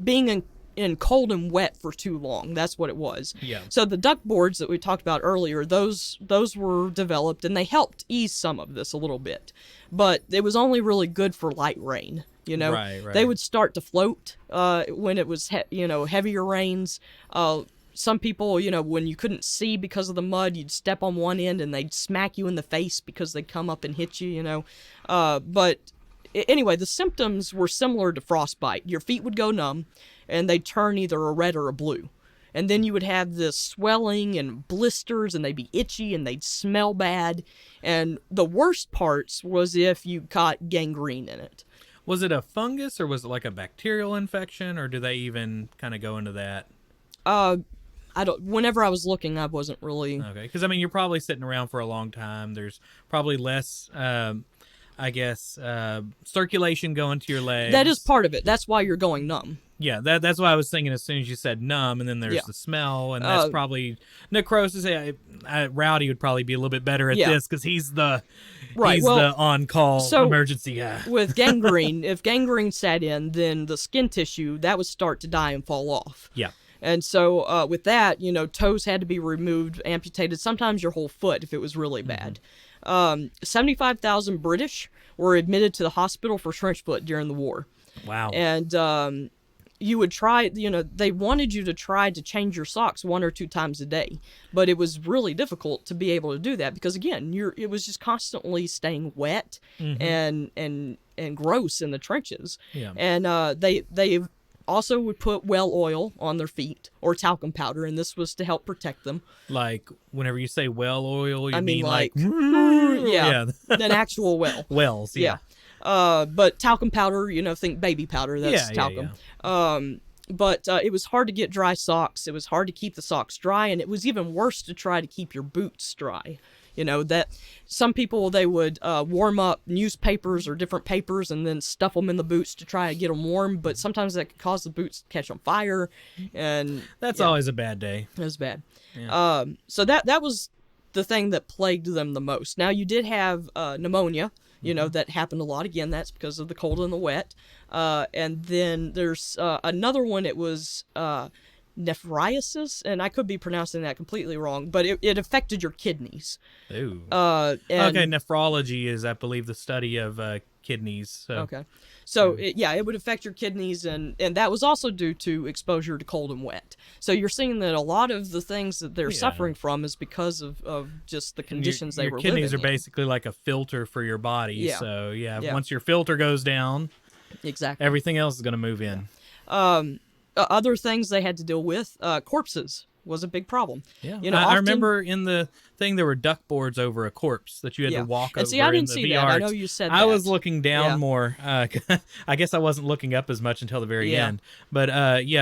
being in cold and wet for too long. That's what it was. Yeah. So the duck boards that we talked about earlier, those were developed, and they helped ease some of this a little bit. But it was only really good for light rain. You know, right. They would start to float when it was heavier rains. Some people, you know, when you couldn't see because of the mud, you'd step on one end and they'd smack you in the face because they'd come up and hit you. You know, but anyway, the symptoms were similar to frostbite. Your feet would go numb, and they'd turn either a red or a blue. And then you would have this swelling and blisters, and they'd be itchy, and they'd smell bad. And the worst parts was if you caught gangrene in it. Was it a fungus, or was it like a bacterial infection, or do they even kind of go into that? Whenever I was looking, I wasn't really... Okay, because, I mean, you're probably sitting around for a long time. There's probably less... circulation going to your legs. That is part of it. That's why you're going numb. Yeah, that's what I was thinking as soon as you said numb, and then there's Yeah. the smell, and that's probably necrosis. Rowdy would probably be a little bit better at Yeah. this because he's the Right, well, the on-call so emergency guy. with gangrene, if gangrene set in, then the skin tissue, that would start to die and fall off. Yeah. And so with that, toes had to be removed, amputated, sometimes your whole foot if it was really bad. 75,000 British were admitted to the hospital for trench foot during the war. Wow. And you would try, they wanted you to try to change your socks 1 or 2 times a day. But it was really difficult to be able to do that because, again, it was just constantly staying wet and gross in the trenches. Yeah. And they also would put well oil on their feet or talcum powder, and this was to help protect them. Like, whenever you say well oil, you I mean like yeah, an actual well. Wells, yeah. But talcum powder, think baby powder, that's talcum. But it was hard to get dry socks. It was hard to keep the socks dry, and it was even worse to try to keep your boots dry. That some people, they would warm up newspapers or different papers and then stuff them in the boots to try to get them warm, but sometimes that could cause the boots to catch on fire, and that's always a bad day. It was bad. Yeah. So that was the thing that plagued them the most. Now, you did have pneumonia, that happened a lot. Again, that's because of the cold and the wet. And then there's another one. It was nephriasis, and I could be pronouncing that completely wrong, but it affected your kidneys. Ooh. And, okay, nephrology is, I believe, the study of kidneys. So. Okay. So, it would affect your kidneys, and that was also due to exposure to cold and wet. So you're seeing that a lot of the things that they're suffering from is because of just the conditions they were living in. Your kidneys are basically like a filter for your body. Yeah. So, once your filter goes down, exactly, everything else is going to move in. Other things they had to deal with, corpses was a big problem. Yeah, I remember in the thing there were duck boards over a corpse that you had to walk over. And see, I didn't see that. I know you said that. I was looking down more. I guess I wasn't looking up as much until the very end. But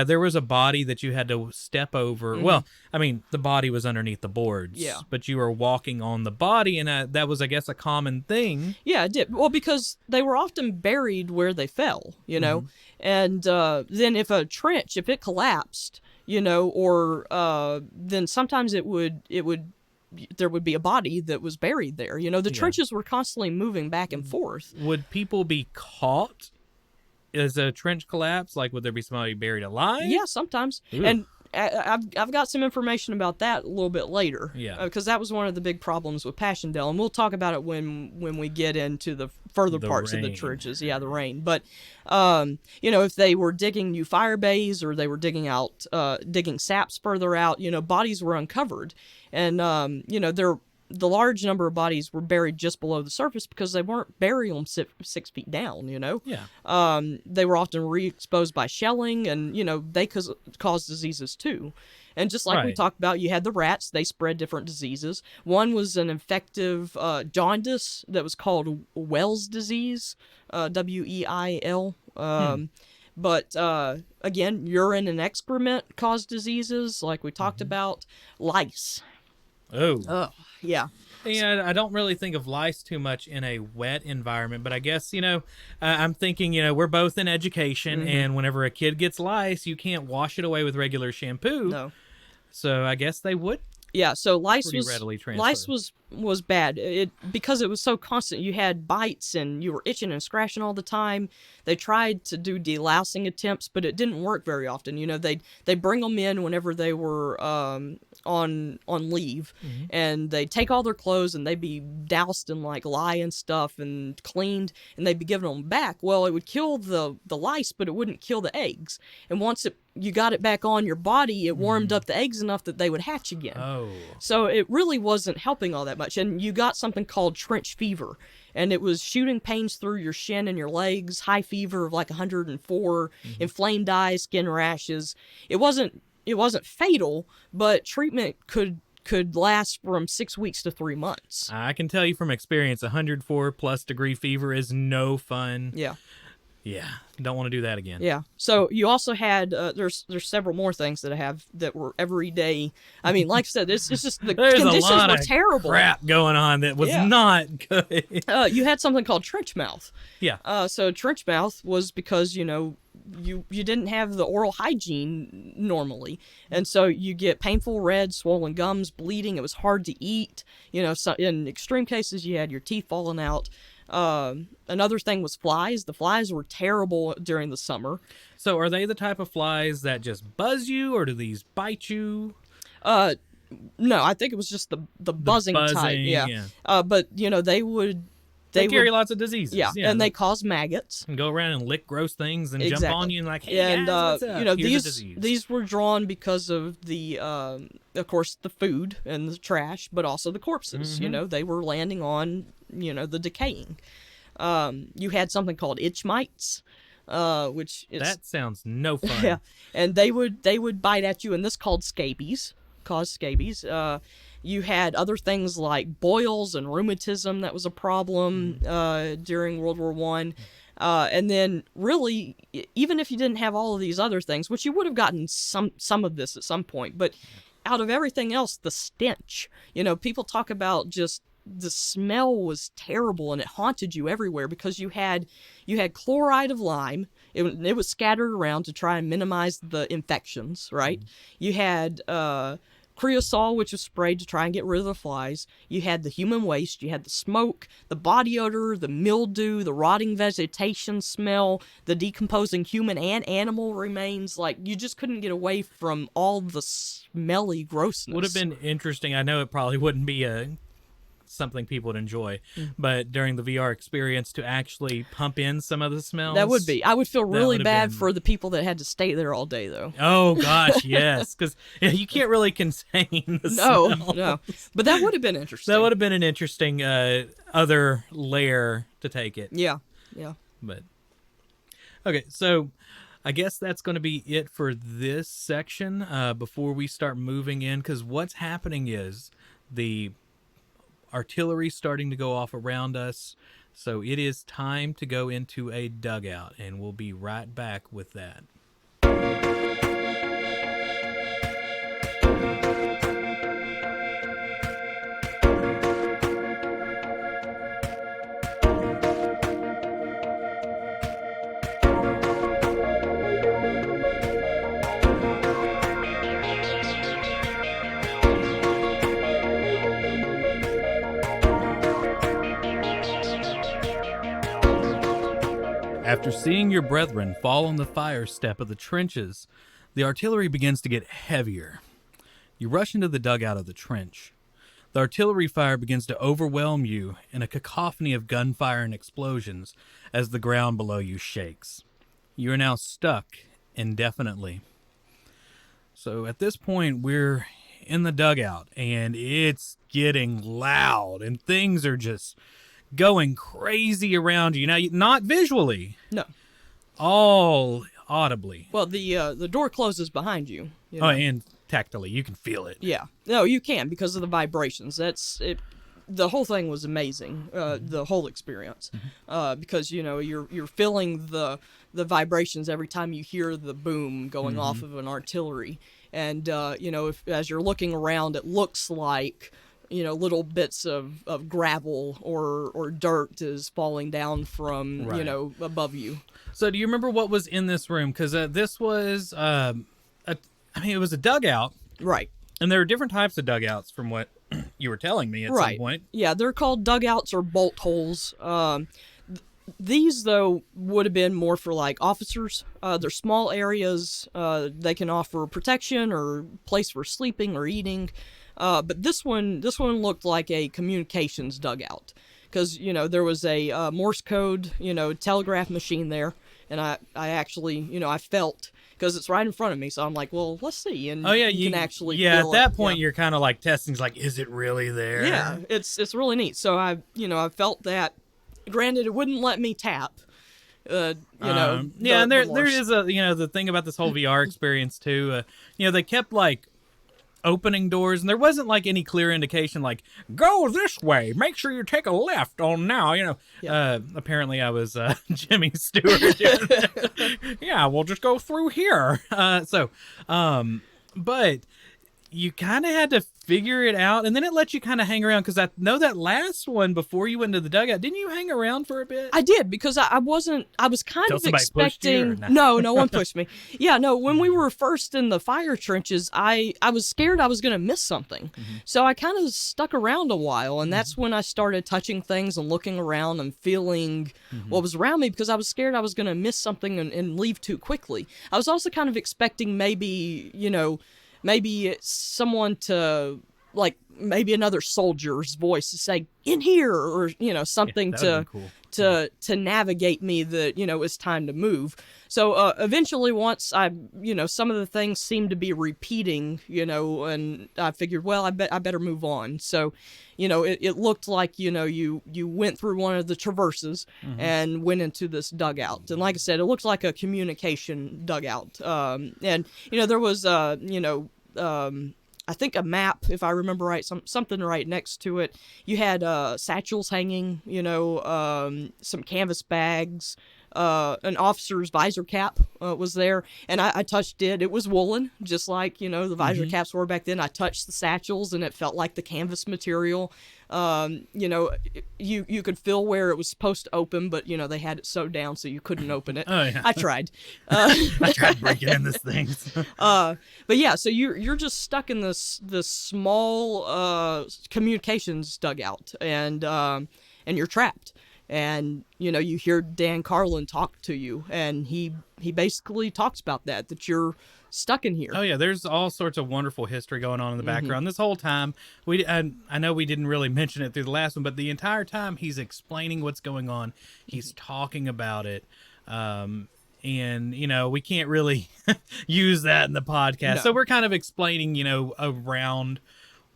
there was a body that you had to step over. Well, I mean, the body was underneath the boards. Yeah. But you were walking on the body, and that was, I guess, a common thing. Yeah, it did. Well, because they were often buried where they fell, and then if a trench, if it collapsed, or then sometimes there would be a body that was buried there. The trenches were constantly moving back and forth. Would people be caught as a trench collapse? Like, would there be somebody buried alive? Yeah, sometimes. Ooh. And I've got some information about that a little bit later. Yeah. Because that was one of the big problems with Passchendaele, and we'll talk about it when we get into the further parts of the trenches. Yeah, the rain. But if they were digging new fire bays or they were digging saps further out, bodies were uncovered, and the large number of bodies were buried just below the surface because they weren't burying them 6 feet down, Yeah. They were often re-exposed by shelling, and, they cause diseases too. And just like we talked about, you had the rats, they spread different diseases. One was an infective jaundice that was called Wells disease, Weil. But, again, urine and excrement caused diseases, like we talked about. Lice. Oh, yeah. Yeah, I don't really think of lice too much in a wet environment, but I guess, I'm thinking, we're both in education, and whenever a kid gets lice, you can't wash it away with regular shampoo. No. So I guess they would. Yeah, so lice was bad. Because it was so constant. You had bites and you were itching and scratching all the time. They tried to do delousing attempts, but it didn't work very often. They'd bring them in whenever they were on leave, and they'd take all their clothes and they'd be doused in like lye and stuff and cleaned, and they'd be giving them back. Well, it would kill the lice, but it wouldn't kill the eggs. And once you got it back on your body, it warmed up the eggs enough that they would hatch again. Oh. So it really wasn't helping all that much. And you got something called trench fever. And it was shooting pains through your shin and your legs, high fever of like 104, inflamed eyes, skin rashes. It wasn't fatal, but treatment could last from 6 weeks to 3 months. I can tell you from experience, 104 plus degree fever is no fun. Yeah. Yeah, don't want to do that again. Yeah. So you also had there's several more things that I have that were every day. I mean, like I said, it's just the conditions were terrible. Crap going on that was not good. You had something called trench mouth. Yeah. So trench mouth was because you didn't have the oral hygiene normally, and so you get painful red, swollen gums, bleeding. It was hard to eat. So in extreme cases, you had your teeth falling out. Another thing was flies. The flies were terrible during the summer. So are they the type of flies that just buzz you, or do these bite you? No, I think it was just the buzzing type. Yeah. But they would. They carry lots of diseases. Yeah, and they cause maggots. And go around and lick gross things and jump on you and like, hey, and guys, what's up? Here's a disease. These were drawn because of the, of course, the food and the trash, but also the corpses. They were landing on, the decaying. You had something called itch mites, which is... That sounds no fun. Yeah, and they would bite at you, and this called scabies, caused scabies. You had other things like boils and rheumatism that was a problem during World War I. And then really, even if you didn't have all of these other things, which you would have gotten some of this at some point, but out of everything else, the stench. People talk about just the smell was terrible and it haunted you everywhere because you had chloride of lime. It was scattered around to try and minimize the infections, right? You had... creosol, which was sprayed to try and get rid of the flies. You had the human waste, you had the smoke, the body odor, the mildew, the rotting vegetation smell, the decomposing human and animal remains. Like, you just couldn't get away from all the smelly grossness. Would have been interesting. I know it probably wouldn't be something people would enjoy, but during the VR experience to actually pump in some of the smells. That would be. I would feel really bad for the people that had to stay there all day, though. Oh, gosh, yes, because you can't really contain the smell. No. But that would have been interesting. That would have been an interesting other layer to take it. Yeah. But, okay, so I guess that's going to be it for this section before we start moving in, because what's happening is the artillery starting to go off around us, so it is time to go into a dugout, and we'll be right back with that. After seeing your brethren fall on the fire step of the trenches, the artillery begins to get heavier. You rush into the dugout of the trench. The artillery fire begins to overwhelm you in a cacophony of gunfire and explosions as the ground below you shakes. You are now stuck indefinitely. So at this point, we're in the dugout, and it's getting loud, and things are just going crazy around you. Now, not visually. No. All audibly. Well, the door closes behind you. Oh, and tactily. You can feel it. Yeah. No, you can because of the vibrations. That's it. The whole thing was amazing. The whole experience. Because, you're feeling the vibrations every time you hear the boom going off of an artillery. And, as you're looking around, it looks like little bits of gravel or dirt is falling down from, above you. So do you remember what was in this room? Because this was, it was a dugout. Right. And there are different types of dugouts from what you were telling me at some point. Yeah, they're called dugouts or bolt holes. These, though, would have been more for, like, officers. They're small areas. They can offer protection or place for sleeping or eating. But this one looked like a communications dugout because, there was a Morse code, telegraph machine there. And I actually, I felt, because it's right in front of me. So I'm like, well, let's see. And you can actually feel at that point, you're kind of like testing, like, is it really there? Yeah, it's really neat. So I felt that. Granted, it wouldn't let me tap. And there is the thing about this whole VR experience too. They kept like opening doors, and there wasn't like any clear indication like go this way, make sure you take a left on now. Apparently I was Jimmy Stewart. Yeah, we'll just go through here. But you kind of had to figure it out, and then it let you kind of hang around, because I know that last one before you went into the dugout, didn't you hang around for a bit? I did, because I was kind Till of somebody pushed you, or expecting. no? No one pushed me. Yeah, no. When we were first in the fire trenches, I was scared I was going to miss something, so I kind of stuck around a while, and that's when I started touching things and looking around and feeling what was around me, because I was scared I was going to miss something and leave too quickly. I was also kind of expecting maybe it's someone to, like, maybe another soldier's voice to say, "In here," or something cool. to navigate me that it's time to move. So eventually, once I some of the things seemed to be repeating, and I figured, well, I better move on. So it looked like you went through one of the traverses and went into this dugout, and like I said, it looked like a communication dugout, and there was I think a map, if I remember right, something right next to it. You had satchels hanging, some canvas bags, an officer's visor cap was there, and I touched it. It was woolen, just like the visor caps were back then. I touched the satchels, and it felt like the canvas material. You could feel where it was supposed to open, but they had it sewed down so you couldn't open it. Oh, yeah. I tried. I tried breaking in this thing. But yeah, so you're just stuck in this small communications dugout, and you're trapped. And you hear Dan Carlin talk to you, and he basically talks about that you're stuck in here. Oh yeah, there's all sorts of wonderful history going on in the background. This whole time, I know we didn't really mention it through the last one, but the entire time he's explaining what's going on, he's talking about it, and we can't really use that in the podcast. No. So we're kind of explaining, around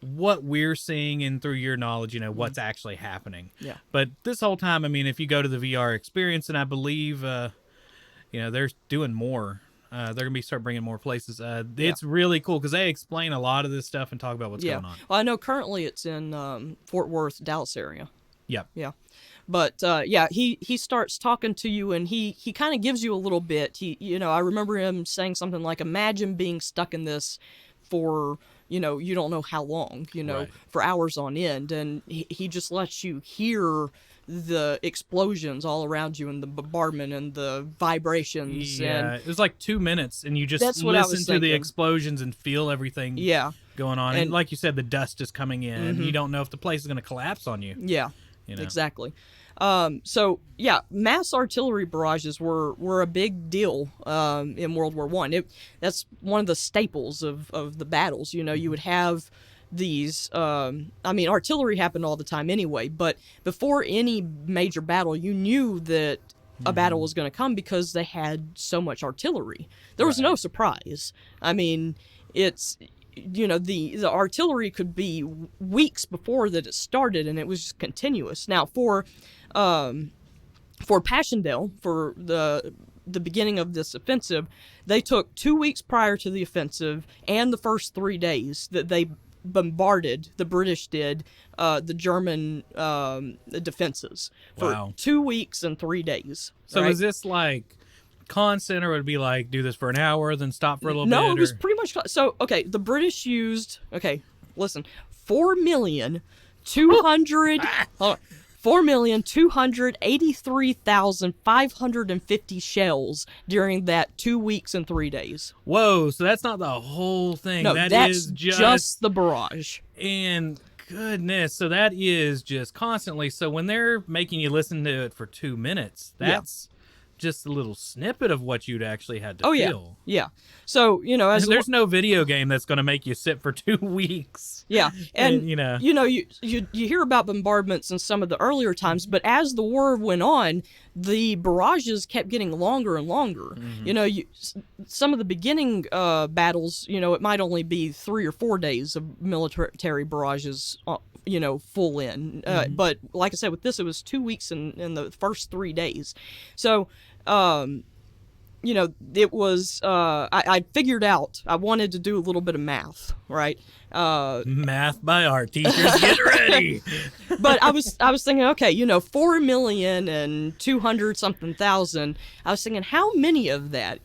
what we're seeing and through your knowledge, what's actually happening. Yeah. But this whole time, I mean, if you go to the VR experience, and I believe, they're doing more. They're going to start bringing more places. It's really cool because they explain a lot of this stuff and talk about what's going on. Well, I know currently it's in Fort Worth, Dallas area. Yep. Yeah. But he starts talking to you, and he kind of gives you a little bit. I remember him saying something like, "Imagine being stuck in this for you don't know how long, Right. for hours on end," and he just lets you hear the explosions all around you, and the bombardment and the vibrations. Yeah, and it was like 2 minutes, and you just That's what I was listen to the thinking. explosions and feel everything going on. And like you said, the dust is coming in. And you don't know if the place is going to collapse on you. Yeah, exactly. Mass artillery barrages were a big deal in World War I. That's one of the staples of the battles. You would have these. Artillery happened all the time anyway, but before any major battle, you knew that a battle was going to come because they had so much artillery. There was no surprise. I mean, it's. The artillery could be weeks before that it started, and it was just continuous. Now, for Passchendaele, for the beginning of this offensive, they took 2 weeks prior to the offensive and the first 3 days that they bombarded, the British did, the German defenses for 2 weeks and 3 days. So right? is this like constant, or would it be like do this for an hour, then stop for a little bit? No, it was pretty much so. Okay, the British used 4,283,550 shells during that 2 weeks and 3 days. Whoa! So that's not the whole thing. No, that's is just the barrage. And goodness, so that is just constantly. So when they're making you listen to it for 2 minutes, that's just a little snippet of what you'd actually had to feel. Yeah. So, there's no video game that's going to make you sit for 2 weeks. Yeah. And you hear about bombardments in some of the earlier times, but as the war went on, the barrages kept getting longer and longer. Some of the beginning battles, it might only be 3 or 4 days of military barrages full in. But like I said, with this, it was 2 weeks in the first 3 days. So, it was, I figured out, I wanted to do a little bit of math, right? Math by art teachers, get ready. But I was thinking, okay, 4,200,000 something thousand. I was thinking, how many of that?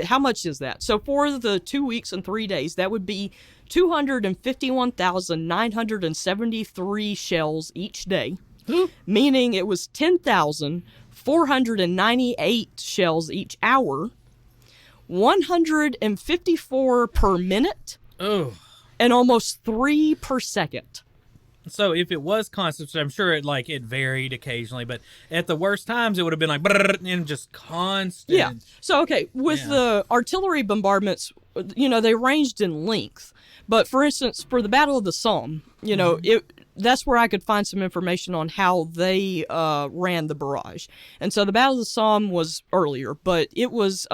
How much is that? So for the 2 weeks and 3 days, that would be 251,973 shells each day, meaning it was 10,498 shells each hour, 154 per minute. Oh. And almost 3 per second. So if it was constant, I'm sure it varied occasionally, but at the worst times it would have been like brrr, and just constant. Yeah. So okay, with the artillery bombardments, they ranged in length. But for instance, for the Battle of the Somme, that's where I could find some information on how they ran the barrage. And so the Battle of the Somme was earlier, but it was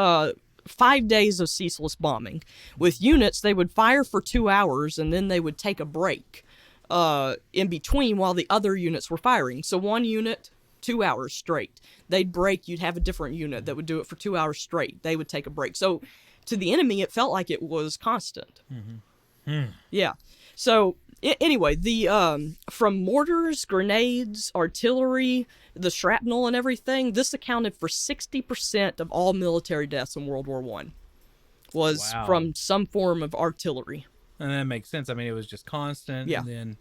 5 days of ceaseless bombing. With units, they would fire for 2 hours and then they would take a break in between while the other units were firing. So one unit, 2 hours straight. They'd break, you'd have a different unit that would do it for 2 hours straight. They would take a break. So to the enemy, it felt like it was constant. Yeah. So anyway, the from mortars, grenades, artillery, the shrapnel and everything, this accounted for 60% of all military deaths in World War I was from some form of artillery. And that makes sense. I mean, it was just constant. Yeah. And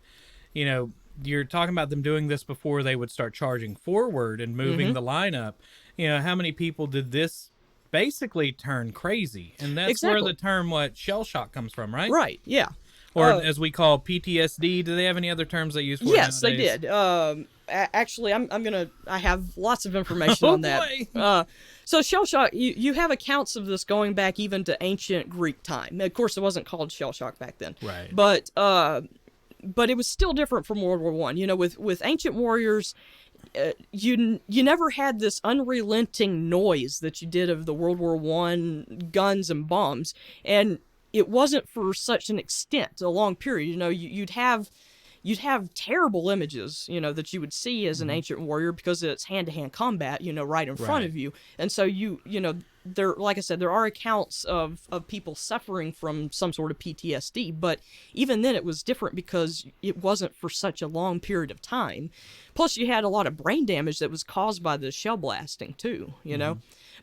then, you're talking about them doing this before they would start charging forward and moving the line up. How many people did this basically turn crazy? And that's where the term shell shock comes from, right? Right, yeah. Or as we call PTSD. Do they have any other terms they use for it Yes, nowadays? they did. Actually, I have lots of information on that. Boy. So shell shock, you have accounts of this going back even to ancient Greek time. Of course, it wasn't called shell shock back then. Right. But it was still different from World War I. With ancient warriors, you never had this unrelenting noise that you did of the World War I guns and bombs, and it wasn't for such an extent, a long period. You'd have terrible images, that you would see as an ancient warrior because it's hand-to-hand combat, right in front of you. And so there, like I said, there are accounts of people suffering from some sort of PTSD, but even then it was different because it wasn't for such a long period of time. Plus you had a lot of brain damage that was caused by the shell blasting too,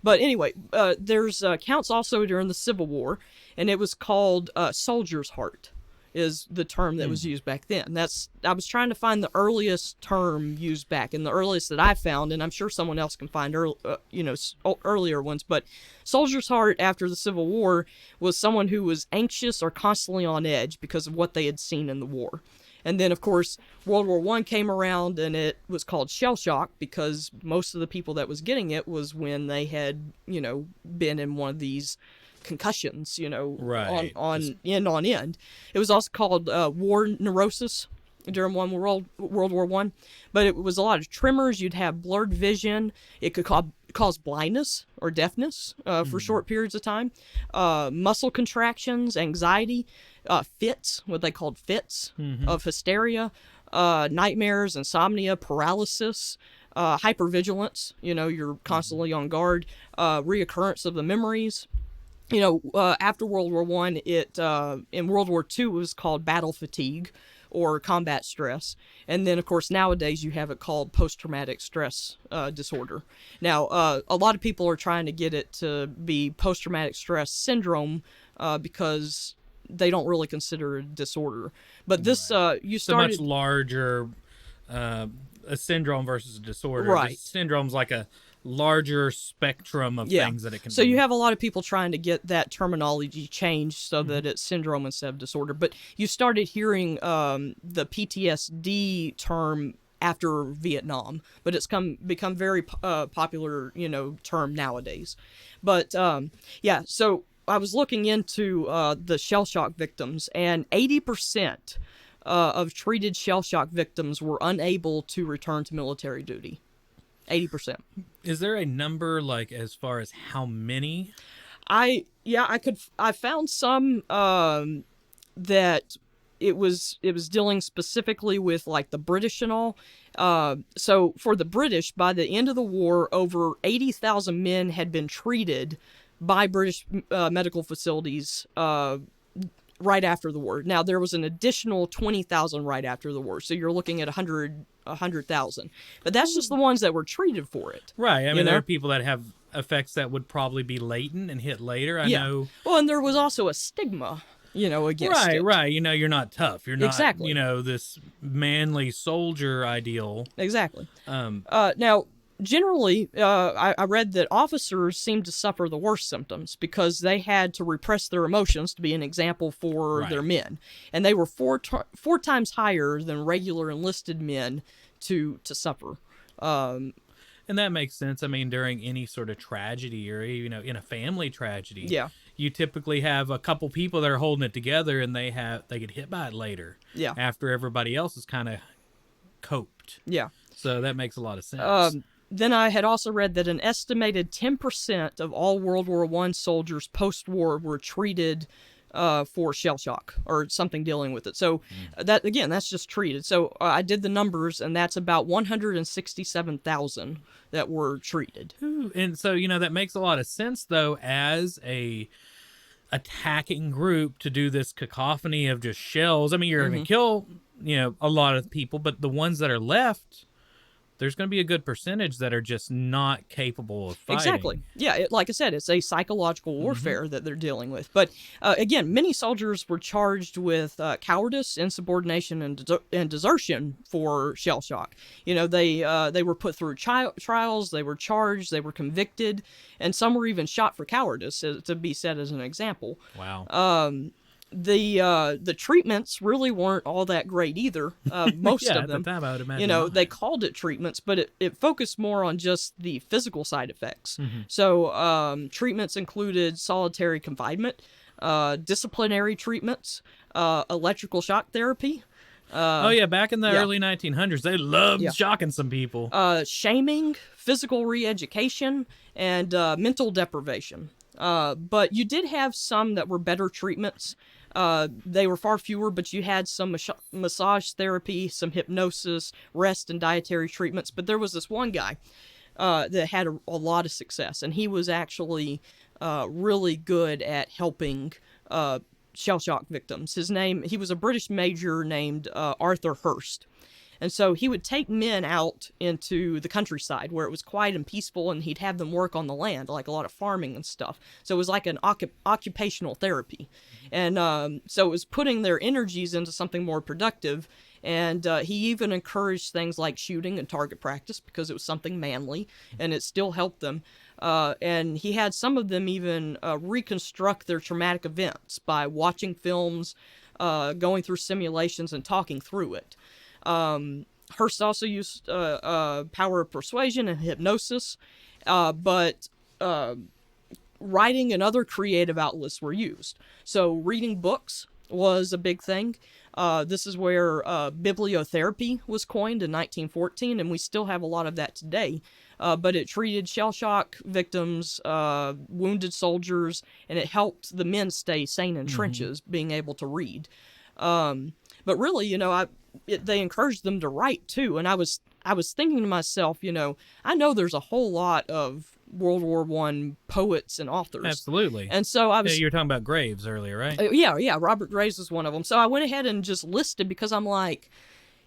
But anyway, there's accounts also during the Civil War, and it was called soldier's heart is the term that was used back then. I was trying to find the earliest term used back, and the earliest that I found, and I'm sure someone else can find earlier ones, but soldier's heart after the Civil War was someone who was anxious or constantly on edge because of what they had seen in the war. And then, of course, World War I came around, and it was called shell shock because most of the people that was getting it was when they had, been in one of these concussions, right. on end. It was also called war neurosis during World War I, but it was a lot of tremors. You'd have blurred vision. It could cause blindness or deafness for short periods of time. Muscle contractions, anxiety, fits, what they called fits of hysteria, nightmares, insomnia, paralysis, hypervigilance. You're constantly on guard. Reoccurrence of the memories. After World War I, in World War II, it was called battle fatigue or combat stress. And then, of course, nowadays you have it called post-traumatic stress disorder. Now, a lot of people are trying to get it to be post-traumatic stress syndrome because they don't really consider it a disorder. But this, you started... It's a much larger a syndrome versus a disorder. Right. The syndrome's like a larger spectrum of things that it can So be. you have a lot of people trying to get that terminology changed so that it's syndrome instead of disorder. But you started hearing the PTSD term after Vietnam, but it's become very popular, term nowadays. But so I was looking into the shell shock victims, and 80% of treated shell shock victims were unable to return to military duty. 80%. Is there a number as far as how many? I found some that it was dealing specifically with the British and all. So for the British, by the end of the war, over 80,000 men had been treated by British medical facilities right after the war. Now, there was an additional 20,000 right after the war, so you're looking at 100,000. But that's just the ones that were treated for it. Right. I mean, there are people that have effects that would probably be latent and hit later. I know. Well, and there was also a stigma, against it. Right. You're not tough. You're not, exactly. This manly soldier ideal. Exactly. Now, generally, I read that officers seemed to suffer the worst symptoms because they had to repress their emotions to be an example for their men. And they were four times higher than regular enlisted men to suffer. And that makes sense. I mean, during any sort of tragedy or, in a family tragedy, you typically have a couple people that are holding it together and they get hit by it later. Yeah. After everybody else has kind of coped. Yeah. So that makes a lot of sense. Then I had also read that an estimated 10% of all World War I soldiers post-war were treated for shell shock or something dealing with it. So that's just treated. So I did the numbers, and that's about 167,000 that were treated. Ooh, and so, that makes a lot of sense, though, as a attacking group to do this cacophony of just shells. I mean, you're going to kill, a lot of people, but the ones that are left, there's going to be a good percentage that are just not capable of fighting. Exactly. Yeah, like I said, it's a psychological warfare that they're dealing with. But again, many soldiers were charged with cowardice, insubordination, and desertion for shell shock. They were put through trials, they were charged, they were convicted, and some were even shot for cowardice, to be set as an example. Wow. The treatments really weren't all that great either. Most of them, at the time, I would imagine they called it treatments, but it focused more on just the physical side effects. So treatments included solitary confinement, disciplinary treatments, electrical shock therapy. Back in the early 1900s, they loved shocking some people. Shaming, physical re-education, and mental deprivation. But you did have some that were better treatments. They were far fewer, but you had some massage therapy, some hypnosis, rest, and dietary treatments. But there was this one guy that had a lot of success, and he was actually really good at helping shell shock victims. He was a British major named Arthur Hurst. And so he would take men out into the countryside where it was quiet and peaceful, and he'd have them work on the land, like a lot of farming and stuff. So it was like an occupational therapy. And so it was putting their energies into something more productive. And he even encouraged things like shooting and target practice because it was something manly, and it still helped them. And he had some of them even reconstruct their traumatic events by watching films, going through simulations, and talking through it. Hurst also used power of persuasion and hypnosis, but writing and other creative outlets were used. So reading books was a big thing. This is where bibliotherapy was coined in 1914, and we still have a lot of that today. But it treated shell shock victims, wounded soldiers, and it helped the men stay sane in trenches, being able to read. But really, they encouraged them to write too. And I was thinking to myself, I know there's a whole lot of World War I poets and authors. Absolutely. And so I was... you were talking about Graves earlier, right? Yeah. Robert Graves was one of them. So I went ahead and just listed because I'm like,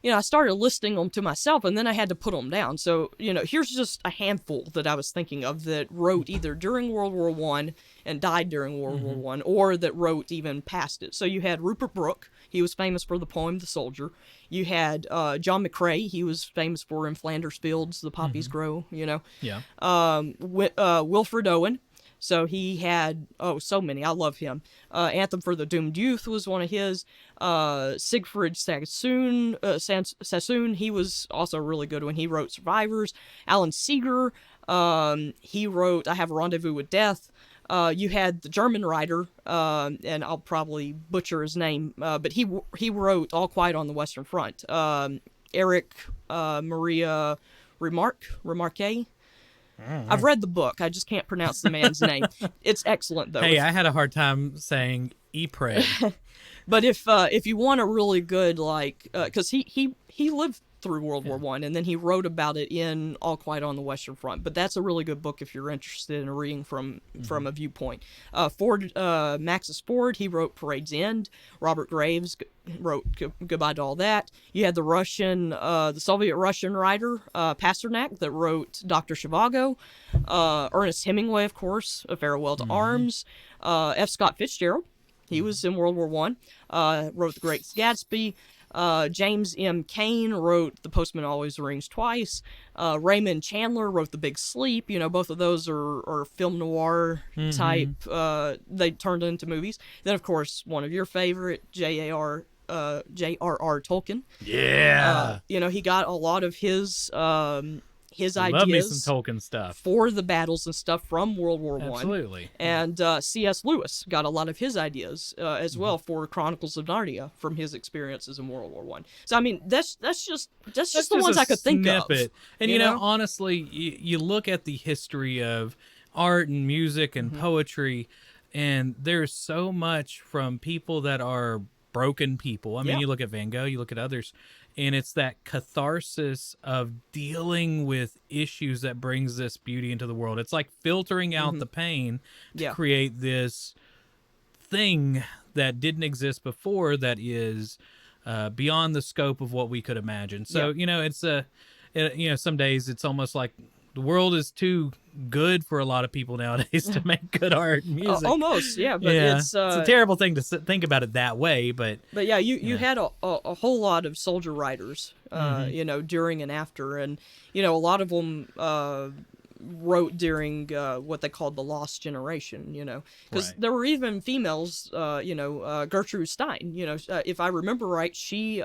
I started listing them to myself, and then I had to put them down. So, here's just a handful that I was thinking of that wrote either during World War I and died during World War I, or that wrote even past it. So you had Rupert Brooke. He was famous for the poem The Soldier. You had John McCrae. He was famous for In Flanders Fields, The Poppies Grow, Yeah. Wilfred Owen. So he had, so many. I love him. Anthem for the Doomed Youth was one of his. Siegfried Sassoon, he was also a really good one. He wrote Survivors. Alan Seeger, he wrote I Have a Rendezvous with Death. You had the German writer, and I'll probably butcher his name, but he wrote All Quiet on the Western Front. Eric Maria Remarque. I've read the book. I just can't pronounce the man's name. It's excellent, though. Hey, I had a hard time saying Ypres. But if you want a really good, because he lived through World War One, and then he wrote about it in All Quiet on the Western Front. But that's a really good book if you're interested in reading from a viewpoint. Maxis Ford, he wrote Parade's End. Robert Graves wrote Goodbye to All That. You had the Soviet Russian writer Pasternak that wrote Dr. Zhivago. Ernest Hemingway, of course, A Farewell to Arms. F. Scott Fitzgerald, he was in World War One. Wrote The Great Gatsby. James M. Cain wrote The Postman Always Rings Twice. Raymond Chandler wrote The Big Sleep. Both of those are film noir type. They turned into movies. Then, of course, one of your favorite, J.R.R. Tolkien. Yeah. He got a lot of his ideas. Love me some Tolkien stuff for the battles and stuff from World War One. Absolutely. And C.S. Lewis got a lot of his ideas as well for Chronicles of Narnia from his experiences in World War One. So I mean, that's just the ones I could think of. And honestly, you look at the history of art and music and poetry, and there's so much from people that are broken people. I mean, you look at Van Gogh, you look at others, and it's that catharsis of dealing with issues that brings this beauty into the world. It's like filtering out the pain to create this thing that didn't exist before that is beyond the scope of what we could imagine. So, it's some days it's almost like the world is too good for a lot of people nowadays to make good art and music. Almost, yeah. But it's a terrible thing to think about it that way. But yeah, you had a whole lot of soldier writers, during and after, and a lot of them wrote during what they called the Lost Generation. Because there were even females. Gertrude Stein. If I remember right, she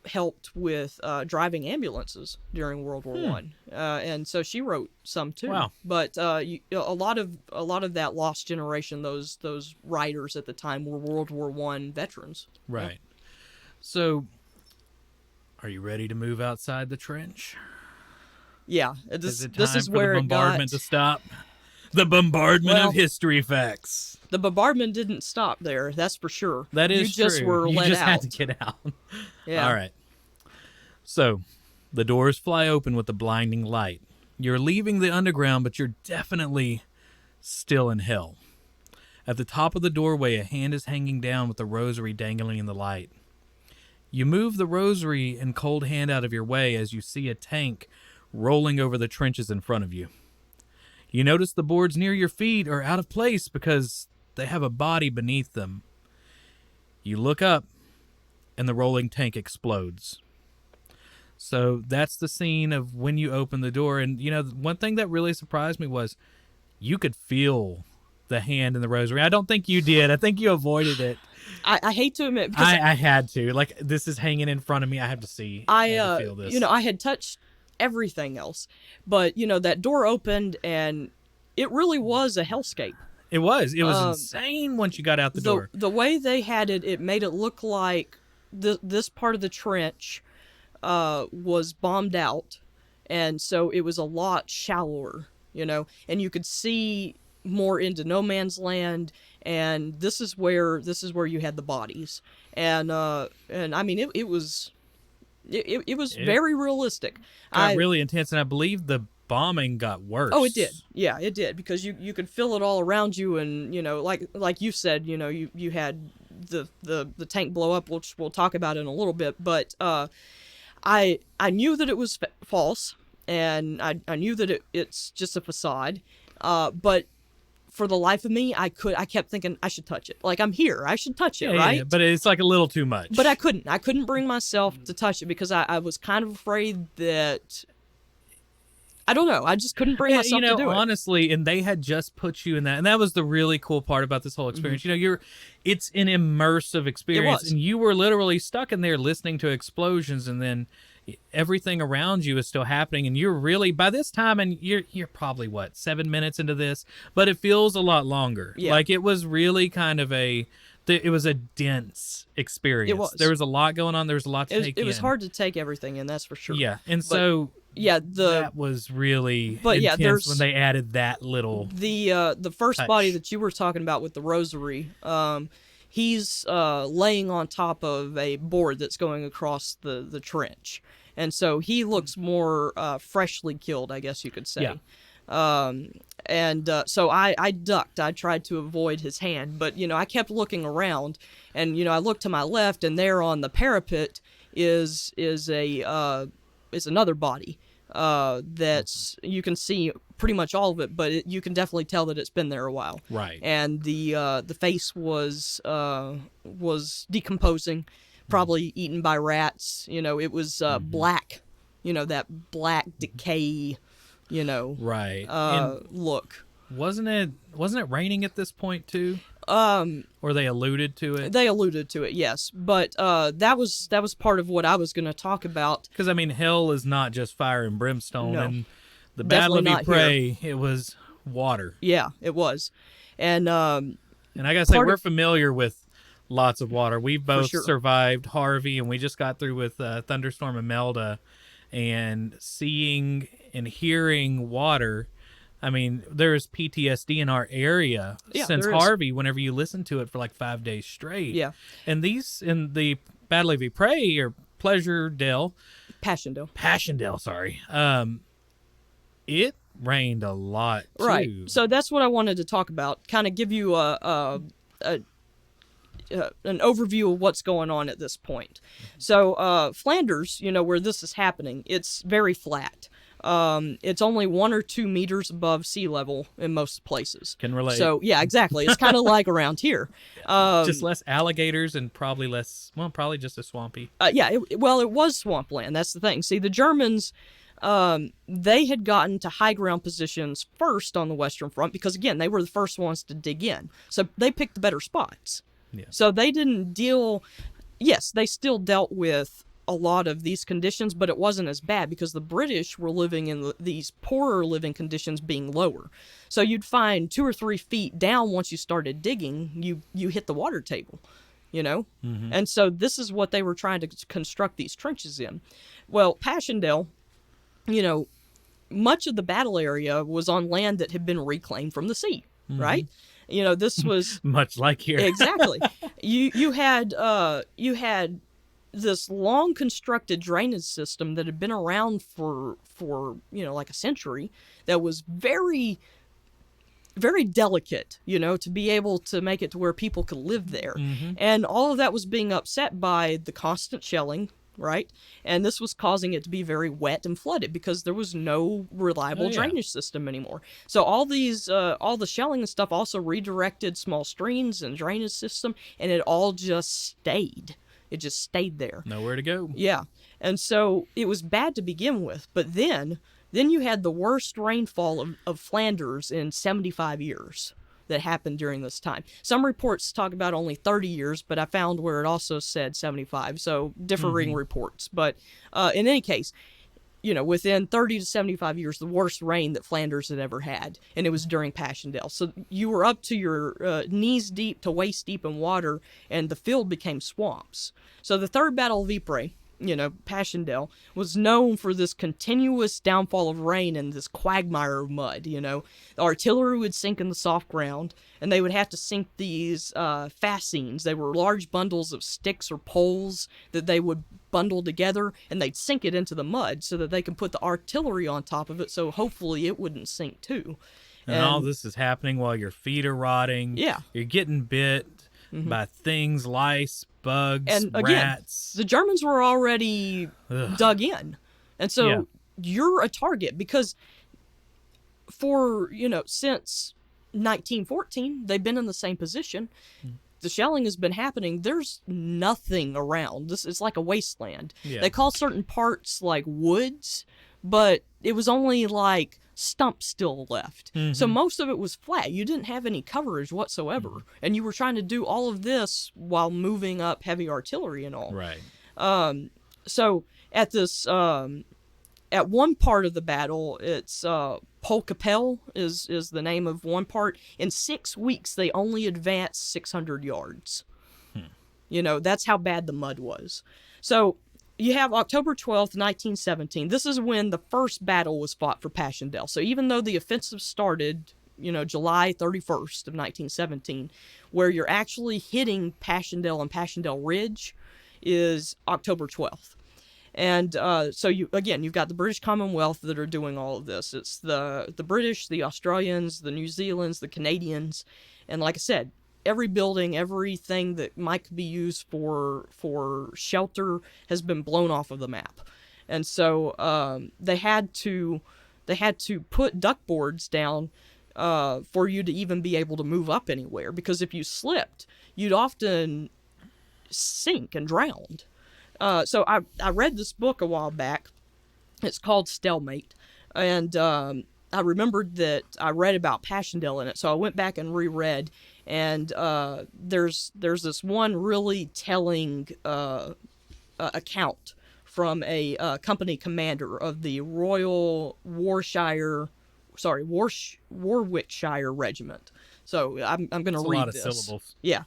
helped with driving ambulances during World War One, and so she wrote some too. Wow! But a lot of that lost generation, those writers at the time were World War One veterans. Right. So, are you ready to move outside the trench? Yeah. This is where the bombardment to stop. The bombardment of history facts. The bombardment didn't stop there, that's for sure. That is true. You just were let out. You just had to get out. Yeah. All right. So, the doors fly open with the blinding light. You're leaving the underground, but you're definitely still in hell. At the top of the doorway, a hand is hanging down with the rosary dangling in the light. You move the rosary and cold hand out of your way as you see a tank rolling over the trenches in front of you. You notice the boards near your feet are out of place because they have a body beneath them. You look up, and the rolling tank explodes. So that's the scene of when you open the door. And, one thing that really surprised me was you could feel the hand in the rosary. I don't think you did. I think you avoided it. I hate to admit. Because I had to. Like, this is hanging in front of me. I have to see. I have to feel this. I had touched everything else. But, that door opened, and it really was a hellscape. It was insane once you got out the door. The way they had it made it look like this part of the trench was bombed out, and so it was a lot shallower, and you could see more into no man's land, and this is where you had the bodies, and I mean it was very realistic. Got really intense, and I believe the bombing got worse. Oh, it did. Yeah, it did, because you could feel it all around you, and like you said, you had the tank blow up, which we'll talk about in a little bit. But I knew that it was false, and I knew that it's just a facade. But for the life of me, I kept thinking I should touch it. Like, I'm here, I should touch it, right? Yeah, but it's like a little too much. But I couldn't bring myself to touch it because I was kind of afraid that. I don't know. I just couldn't bring myself to do it. Honestly, and they had just put you in that, and that was the really cool part about this whole experience. It's an immersive experience, and you were literally stuck in there listening to explosions, and then everything around you is still happening, and you're really, by this time, and you're probably 7 minutes into this, but it feels a lot longer. Yeah. Like, it was really kind of it was a dense experience. It was. There was a lot going on. There was a lot to take in. It was hard to take everything in, that's for sure. Yeah, and so. Yeah, that was really intense when they added that little the first body that you were talking about with the rosary. he's laying on top of a board that's going across the trench. And so he looks more freshly killed, I guess you could say. Yeah. So I ducked. I tried to avoid his hand, but, I kept looking around, and, I looked to my left, and there on the parapet is another body. That's, you can see pretty much all of it, but you can definitely tell that it's been there a while. Right. And the face was decomposing, probably eaten by rats. It was black, that black decay, right. look. Wasn't it raining at this point too? Or they alluded to it? They alluded to it, yes. But that was part of what I was going to talk about. Because, hell is not just fire and brimstone. No, and the Battle of definitely not Ypres, it was water. Yeah, it was. And I gotta say, we're familiar with lots of water. We've both survived Harvey, and we just got through with Thunderstorm Imelda. And seeing and hearing water, there's PTSD in our area since Harvey, whenever you listen to it for like 5 days straight. Yeah. And these, in the Battle of Ypres, or Passchendaele, sorry. It rained a lot, too. Right. So that's what I wanted to talk about, kind of give you an overview of what's going on at this point. So Flanders, where this is happening, it's very flat. It's only 1 or 2 meters above sea level in most places. Can relate. So yeah, exactly. It's kind of like around here. Just less alligators and probably probably just as swampy. It was swampland. That's the thing. See, the Germans, they had gotten to high ground positions first on the Western Front because, again, they were the first ones to dig in. So they picked the better spots. Yeah. So they didn't deal... Yes, they still dealt with a lot of these conditions, but it wasn't as bad because the British were living in these poorer living conditions being lower. So you'd find 2 or 3 feet down once you started digging, you hit the water table, Mm-hmm. And so this is what they were trying to construct these trenches in. Well, Passchendaele, much of the battle area was on land that had been reclaimed from the sea, right? This was much like here. Exactly. You had this long constructed drainage system that had been around for like a century, that was very, very delicate, to be able to make it to where people could live there. Mm-hmm. And all of that was being upset by the constant shelling, right? And this was causing it to be very wet and flooded because there was no reliable drainage system anymore. So all the shelling and stuff also redirected small streams and drainage system, and it all just stayed. It just stayed there. Nowhere to go. Yeah. And so it was bad to begin with. But then you had the worst rainfall of Flanders in 75 years that happened during this time. Some reports talk about only 30 years, but I found where it also said 75. So differing reports. But in any case, within 30 to 75 years, the worst rain that Flanders had ever had. And it was during Passchendaele. So you were up to your knees deep to waist deep in water, and the field became swamps. So the Third Battle of Ypres, Passchendaele, was known for this continuous downfall of rain and this quagmire of mud, The artillery would sink in the soft ground, and they would have to sink these fascines. They were large bundles of sticks or poles that they would bundle together, and they'd sink it into the mud so that they could put the artillery on top of it, so hopefully it wouldn't sink too. And all this is happening while your feet are rotting. Yeah. You're getting bit by things, lice, bugs, and again, rats. The Germans were already dug in. And so you're a target because since 1914, they've been in the same position. The shelling has been happening. There's nothing around. This is like a wasteland. Yeah. They call certain parts like woods, but it was only like stumps still left. So most of it was flat. You didn't have any coverage whatsoever. And you were trying to do all of this while moving up heavy artillery and all. Right. So at this, at one part of the battle, it's Polkapelle is the name of one part. In 6 weeks, they only advanced 600 yards. That's how bad the mud was. So you have October 12th, 1917. This is when the first battle was fought for Passchendaele. So even though the offensive started July 31st of 1917. Where you're actually hitting Passchendaele and Passchendaele Ridge is October 12th. And so you've got the British Commonwealth that are doing all of this. It's the British, the Australians, the New Zealanders, the Canadians, and like I said, every building, everything that might be used for shelter has been blown off of the map. And so they had to put duck boards down for you to even be able to move up anywhere, because if you slipped, you'd often sink and drown. So I read this book a while back. It's called Stalemate, and I remembered that I read about Passchendaele in it, so I went back and reread. And there's this one really telling account from a company commander of the Royal Warwickshire Regiment. So I'm going to read a lot of this. syllables. Yeah.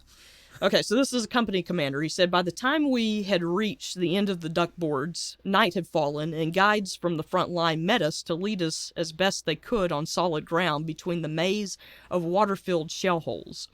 Okay, so this is a company commander. He said, by the time we had reached the end of the duck boards, night had fallen, and guides from the front line met us to lead us as best they could on solid ground between the maze of water-filled shell holes.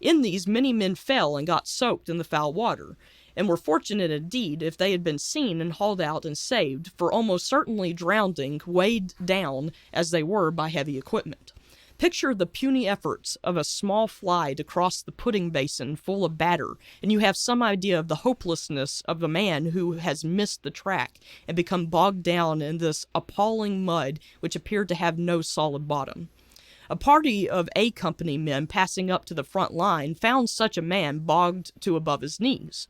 In these, many men fell and got soaked in the foul water, and were fortunate indeed if they had been seen and hauled out and saved, for almost certainly drowning, weighed down as they were by heavy equipment. Picture the puny efforts of a small fly to cross the pudding basin full of batter, and you have some idea of the hopelessness of a man who has missed the track and become bogged down in this appalling mud which appeared to have no solid bottom. A party of A Company men passing up to the front line found such a man bogged to above his knees.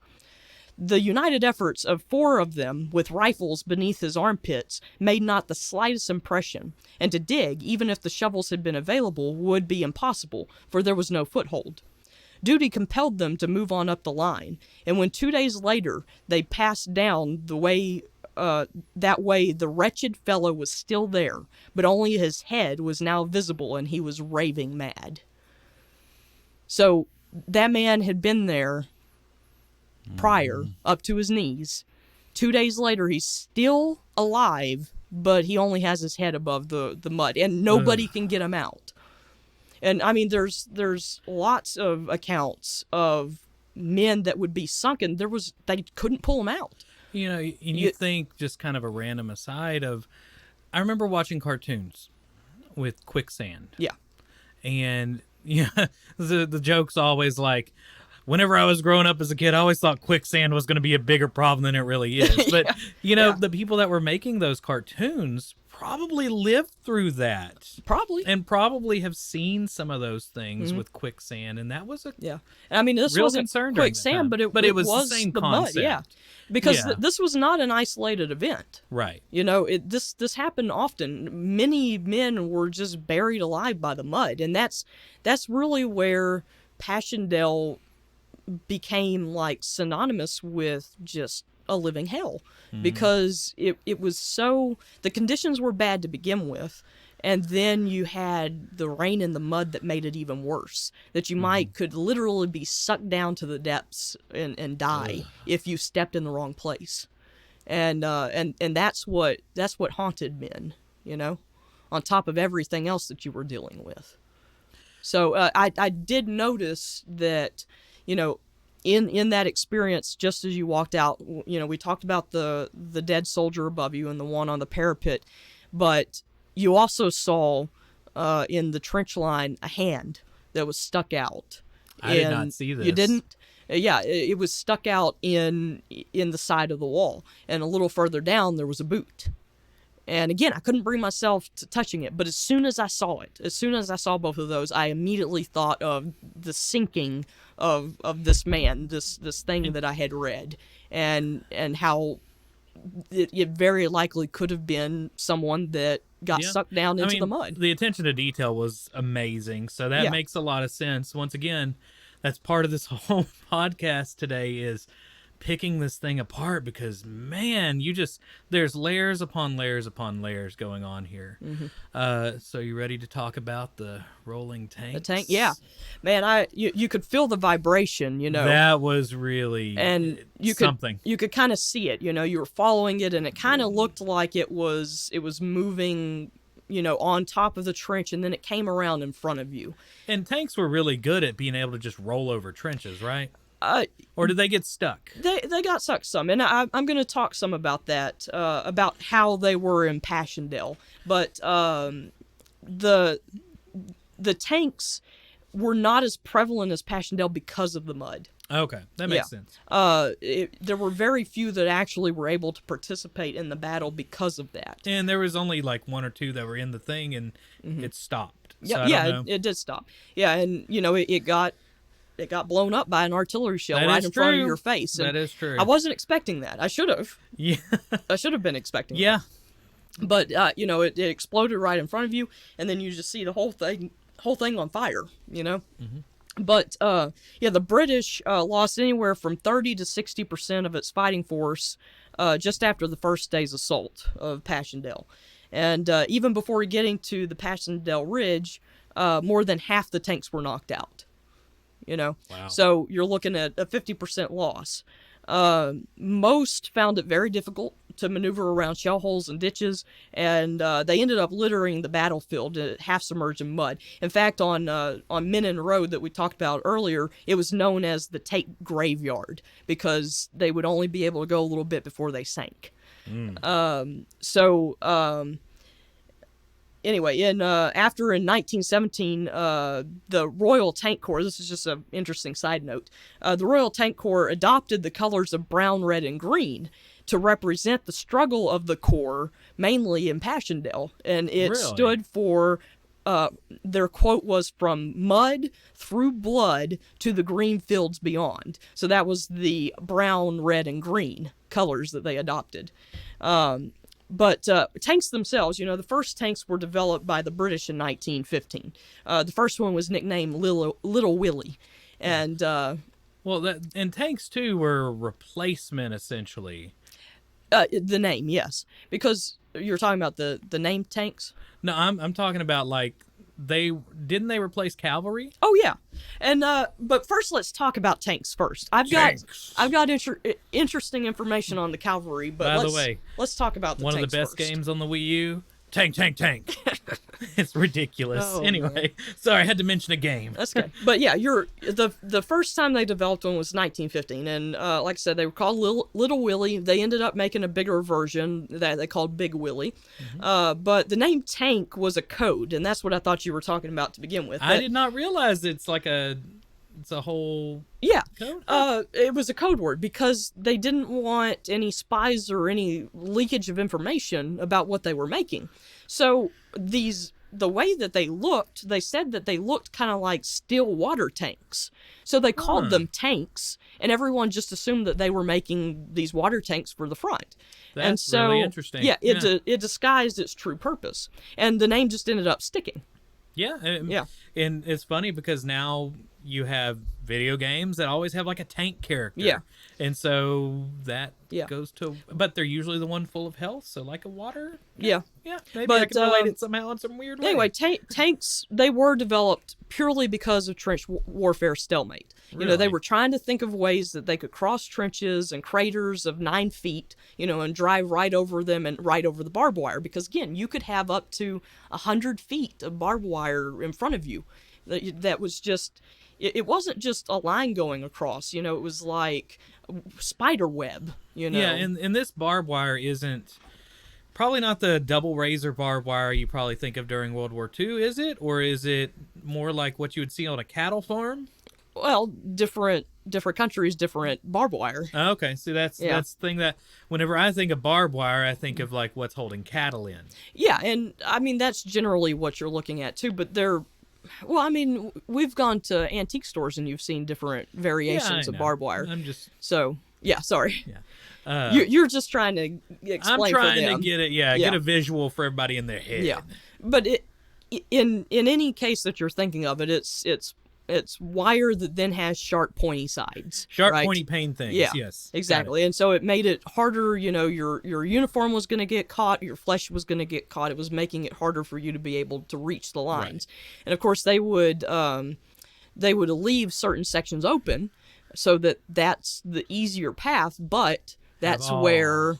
The united efforts of 4 of them, with rifles beneath his armpits, made not the slightest impression, and to dig, even if the shovels had been available, would be impossible, for there was no foothold. Duty compelled them to move on up the line, and when 2 days later they passed down the way, the wretched fellow was still there, but only his head was now visible, and he was raving mad. So that man had been there prior, up to his knees. 2 days later, he's still alive, but he only has his head above the mud, and nobody can get him out. And I mean, there's lots of accounts of men that would be sunken. They couldn't pull them out. And you think, just kind of a random aside of, I remember watching cartoons with quicksand. Yeah. And the joke's always like, whenever I was growing up as a kid, I always thought quicksand was going to be a bigger problem than it really is. But, the people that were making those cartoons probably lived through that. Probably. And probably have seen some of those things with quicksand. And that was Yeah. I mean, this real wasn't concern quicksand, but it was the same concept. mud, yeah. Because this was not an isolated event. Right. This happened often. Many men were just buried alive by the mud. And that's really where Passchendaele became like synonymous with just a living hell, because it was so, the conditions were bad to begin with, and then you had the rain and the mud that made it even worse, that you could literally be sucked down to the depths and die if you stepped in the wrong place. And that's what haunted men, on top of everything else that you were dealing with. So I did notice that, in that experience, just as you walked out, we talked about the dead soldier above you and the one on the parapet, but you also saw in the trench line a hand that was stuck out. I did not see this. You didn't? Yeah, it was stuck out in the side of the wall, and a little further down there was a boot. And again, I couldn't bring myself to touching it, but as soon as I saw both of those, I immediately thought of the sinking of this man, this thing that I had read, and how it very likely could have been someone that got sucked down into the mud. The attention to detail was amazing, so that makes a lot of sense. Once again, that's part of this whole podcast today, is picking this thing apart, because man, there's layers upon layers upon layers going on here. So you ready to talk about the rolling tanks? The tank, yeah, man. You could feel the vibration, That was really something. You could kind of see it, you were following it, and it kind of looked like it was moving on top of the trench, and then it came around in front of you. And tanks were really good at being able to just roll over trenches, right? Or did they get stuck? They got stuck some, and I'm going to talk some about that, about how they were in Passchendaele. But the tanks were not as prevalent as Passchendaele because of the mud. Okay, that makes sense. There were very few that actually were able to participate in the battle because of that. And there was only like one or two that were in the thing, and it stopped. So It did stop. Yeah, and it got blown up by an artillery shell that right in front of your face. And that is true. I wasn't expecting that. I should have. Yeah. I should have been expecting yeah. that. But, it exploded right in front of you, and then you just see the whole thing on fire, But, the British lost anywhere from 30 to 60% of its fighting force just after the first day's assault of Passchendaele. And even before getting to the Passchendaele Ridge, more than half the tanks were knocked out. Wow. So you're looking at a 50% loss. Most found it very difficult to maneuver around shell holes and ditches, and they ended up littering the battlefield, half submerged in mud. In fact, on Menin Road that we talked about earlier, it was known as the tank graveyard because they would only be able to go a little bit before they sank. Anyway, after in 1917, the Royal Tank Corps, this is just an interesting side note, the Royal Tank Corps adopted the colors of brown, red, and green to represent the struggle of the Corps, mainly in Passchendaele. And it stood for, their quote was, "From mud through blood to the green fields beyond." So that was the brown, red, and green colors that they adopted. But tanks themselves, the first tanks were developed by the British in 1915. The first one was nicknamed Little Willie. And and tanks too were a replacement essentially. The name, yes, because you're talking about the name tanks. No, I'm talking about like they replace cavalry? Oh yeah, and but first let's talk about tanks first. I've got interesting information on the cavalry, but by the way, let's talk about the one tanks of the best first. games on the Wii U. Tank. It's ridiculous. Oh, anyway, man. Sorry, I had to mention a game. That's good. But yeah, the first time they developed one was 1915, and like I said, they were called Little Willie. They ended up making a bigger version that they called Big Willie. But the name tank was a code, and that's what I thought you were talking about to begin with. I did not realize it's a whole code? It was a code word because they didn't want any spies or any leakage of information about what they were making. So the way that they said that they looked kind of like still water tanks. So they called them tanks, and everyone just assumed that they were making these water tanks for the front. That's really interesting. Yeah, it disguised its true purpose, and the name just ended up sticking. Yeah. And it's funny because now you have video games that always have like a tank character. Yeah. And so that goes to, but they're usually the one full of health. So like a water. Yeah. Yeah. Maybe I can relate it somehow in some weird way. Anyway, tanks, they were developed purely because of trench warfare stalemate. Really? They were trying to think of ways that they could cross trenches and craters of 9 feet, and drive right over them and right over the barbed wire. Because again, you could have up to 100 feet of barbed wire in front of you. That was just, it wasn't just a line going across, it was like spider web, Yeah, and this barbed wire isn't, probably not the double razor barbed wire you probably think of during World War II, is it? Or is it more like what you would see on a cattle farm? Well, different countries, different barbed wire. Okay, so that's the thing that whenever I think of barbed wire, I think of like what's holding cattle in. Yeah, and I mean that's generally what you're looking at too, but we've gone to antique stores and you've seen different variations of barbed wire. Sorry. Yeah. You're just trying to explain. I'm trying for them. to get it, get a visual for everybody in their head. Yeah, but in any case that you're thinking of it, it's wire that then has sharp, pointy sides. Pointy pain things. Yeah, yes, exactly. And so it made it harder. Your uniform was going to get caught. Your flesh was going to get caught. It was making it harder for you to be able to reach the lines. Right. And of course, they would leave certain sections open so that that's the easier path. But that's where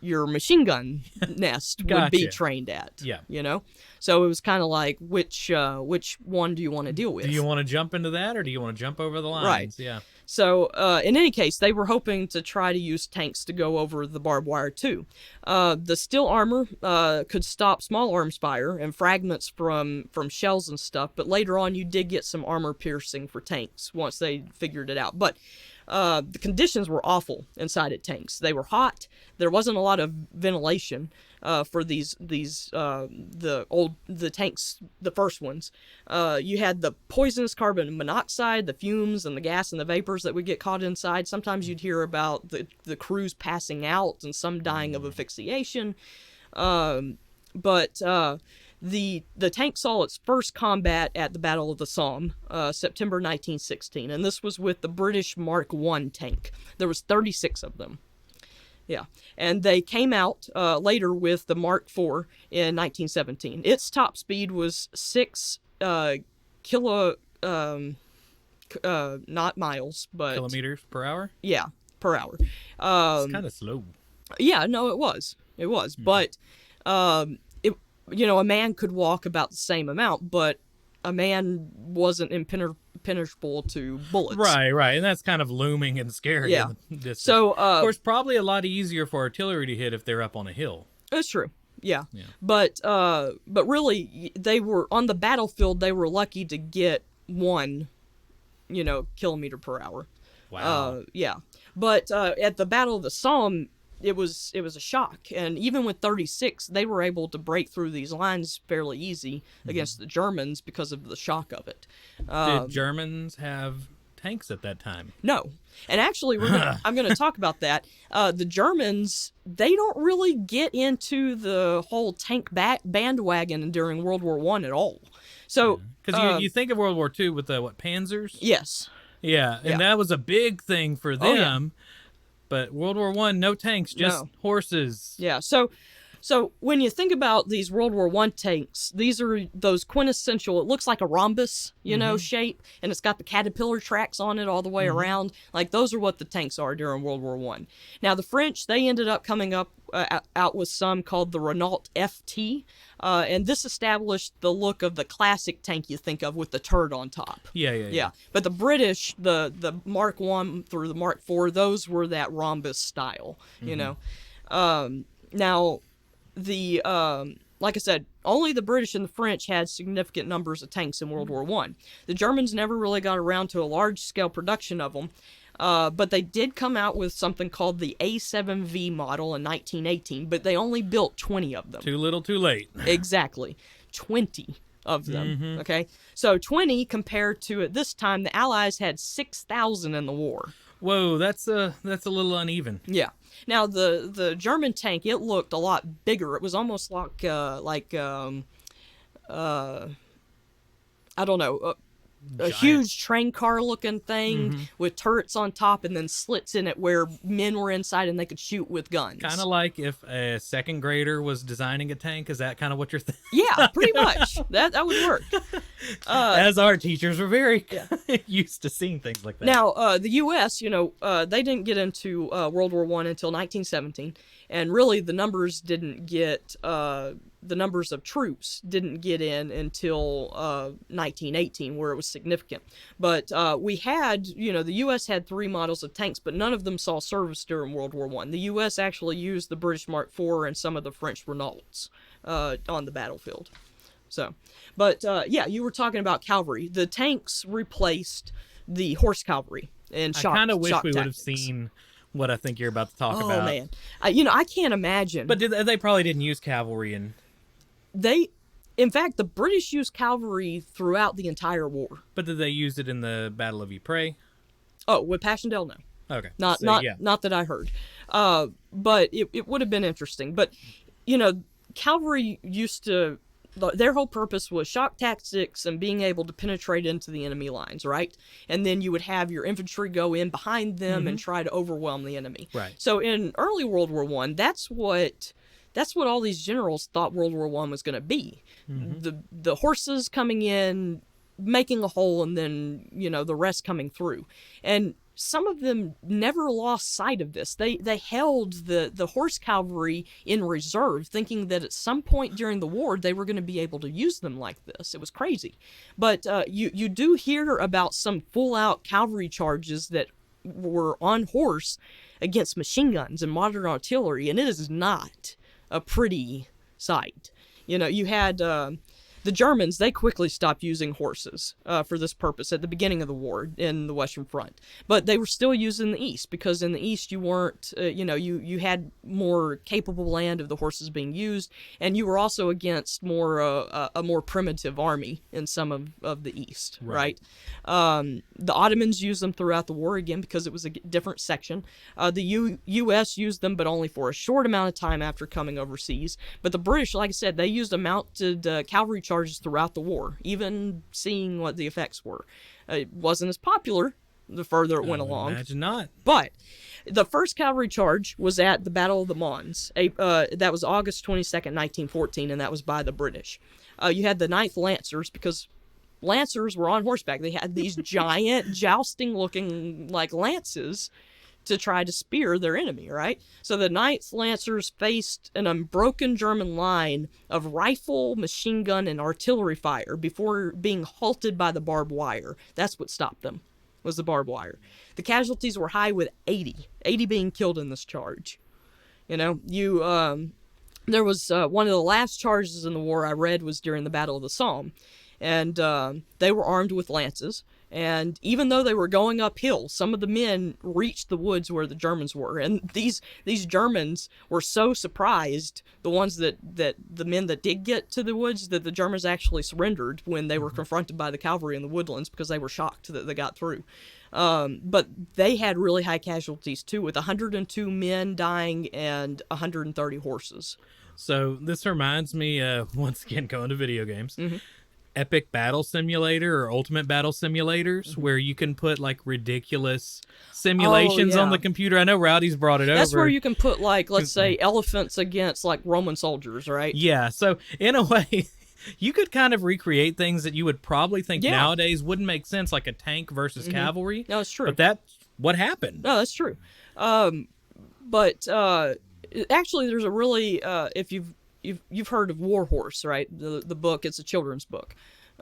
your machine gun nest would be Gotcha. trained at. Yeah. You know? So it was kind of like, which one do you want to deal with? Do you want to jump into that, or do you want to jump over the lines? Right. Yeah. So, in any case, they were hoping to try to use tanks to go over the barbed wire, too. The steel armor could stop small arms fire and fragments from shells and stuff, but later on you did get some armor piercing for tanks once they figured it out. But the conditions were awful inside of tanks. They were hot. There wasn't a lot of ventilation for the tanks, the first ones. You had the poisonous carbon monoxide, the fumes, and the gas and the vapors that would get caught inside. Sometimes you'd hear about the crews passing out and some dying of asphyxiation. But the tank saw its first combat at the Battle of the Somme, September 1916, and this was with the British Mark I tank. There was 36 of them. Yeah, and they came out later with the Mark IV in 1917. Its top speed was 6 not miles, but kilometers per hour. Yeah, per hour. It's kind of slow. Yeah, no, it was, but a man could walk about the same amount, but a man wasn't impenetrable to bullets. Right, and that's kind of looming and scary. Yeah. In the So, of course, probably a lot easier for artillery to hit if they're up on a hill. That's true. Yeah. But really, they were on the battlefield. They were lucky to get 1, kilometer per hour. Wow. Yeah. But at the Battle of the Somme, it was a shock, and even with 36, they were able to break through these lines fairly easy against the Germans because of the shock of it. Did Germans have tanks at that time? No, and actually, I'm gonna talk about that. The Germans, they don't really get into the whole tank bandwagon during World War I at all. So, because you think of World War II with the Panzers? Yes. Yeah, and that was a big thing for them. Oh, yeah. But World War I, no tanks, just horses. Yeah. So when you think about these World War I tanks, these are those quintessential. It looks like a rhombus, shape, and it's got the caterpillar tracks on it all the way around. Like those are what the tanks are during World War I. Now the French, they ended up coming up out with some called the Renault FT, and this established the look of the classic tank you think of with the turret on top. Yeah. But the British, the Mark I through the Mark IV, those were that rhombus style. Now, like I said, only the British and the French had significant numbers of tanks in World War I. The Germans never really got around to a large-scale production of them, but they did come out with something called the A7V model in 1918, but they only built 20 of them. Too little, too late. Exactly. 20 of them, okay? So 20 compared to, at this time, the Allies had 6,000 in the war. Whoa, that's a little uneven. Yeah. Now the German tank, it looked a lot bigger. It was almost like I don't know, a huge train car looking thing with turrets on top and then slits in it where men were inside and they could shoot with guns. Kind of like if a second grader was designing a tank. Is that kind of what you're thinking? Yeah, pretty much. That would work. As our teachers were very used to seeing things like that. Now, the U.S., they didn't get into World War I until 1917, and really the numbers didn't get the numbers of troops didn't get in until 1918, where it was significant. But we had, the U.S. had 3 models of tanks, but none of them saw service during World War I. The U.S. actually used the British Mark IV and some of the French Renaults on the battlefield. So, but you were talking about cavalry. The tanks replaced the horse cavalry and shock. I kind of wish we would have tactics. seen what I think you're about to talk about. Oh man, I can't imagine. But they probably didn't use cavalry in. In fact, the British used cavalry throughout the entire war. But did they use it in the Battle of Ypres? Oh, with Passchendaele, no. Okay. Not that I heard. But it would have been interesting. But, cavalry used to, their whole purpose was shock tactics and being able to penetrate into the enemy lines, right? And then you would have your infantry go in behind them and try to overwhelm the enemy. Right. So in early World War I, that's what all these generals thought World War I was going to be. The horses coming in, making a hole, and then, the rest coming through. And some of them never lost sight of this. They held the horse cavalry in reserve, thinking that at some point during the war they were going to be able to use them like this. It was crazy. But you do hear about some full-out cavalry charges that were on horse against machine guns and modern artillery, and it is not a pretty sight. You know, you had the Germans, they quickly stopped using horses for this purpose at the beginning of the war in the Western Front. But they were still used in the East, because in the East you weren't, you had more capable land of the horses being used, and you were also against a more primitive army in some of the East, right? The Ottomans used them throughout the war, again, because it was a different section. The U.S. used them, but only for a short amount of time after coming overseas. But the British, like I said, they used a mounted cavalry charges throughout the war, even seeing what the effects were. It wasn't as popular the further it went along. Imagine not. But the first cavalry charge was at the Battle of the Mons. That was August 22nd, 1914, and that was by the British. You had the 9th Lancers, because Lancers were on horseback. They had these giant, jousting-looking, like, lances to try to spear their enemy, right? So the 9th Lancers faced an unbroken German line of rifle, machine gun, and artillery fire before being halted by the barbed wire. That's what stopped them, was the barbed wire. The casualties were high, with 80 being killed in this charge. You know, there was one of the last charges in the war I read was during the Battle of the Somme, and they were armed with lances. And even though they were going uphill, some of the men reached the woods where the Germans were. And these Germans were so surprised, the ones the men that did get to the woods, that the Germans actually surrendered when they were confronted by the cavalry in the woodlands, because they were shocked that they got through. But they had really high casualties too, with 102 men dying and 130 horses. So this reminds me, once again, going to video games. Epic Battle Simulator or Ultimate Battle Simulators, where you can put like ridiculous simulations on the computer. I know Rowdy's brought it over. That's where you can put, like, let's say elephants against like Roman soldiers, right? Yeah. So in a way, you could kind of recreate things that you would probably think nowadays wouldn't make sense, like a tank versus cavalry. No, it's true. But that's what happened. No, that's true. But actually, there's a really if you've heard of War Horse, right? The book, it's a children's book.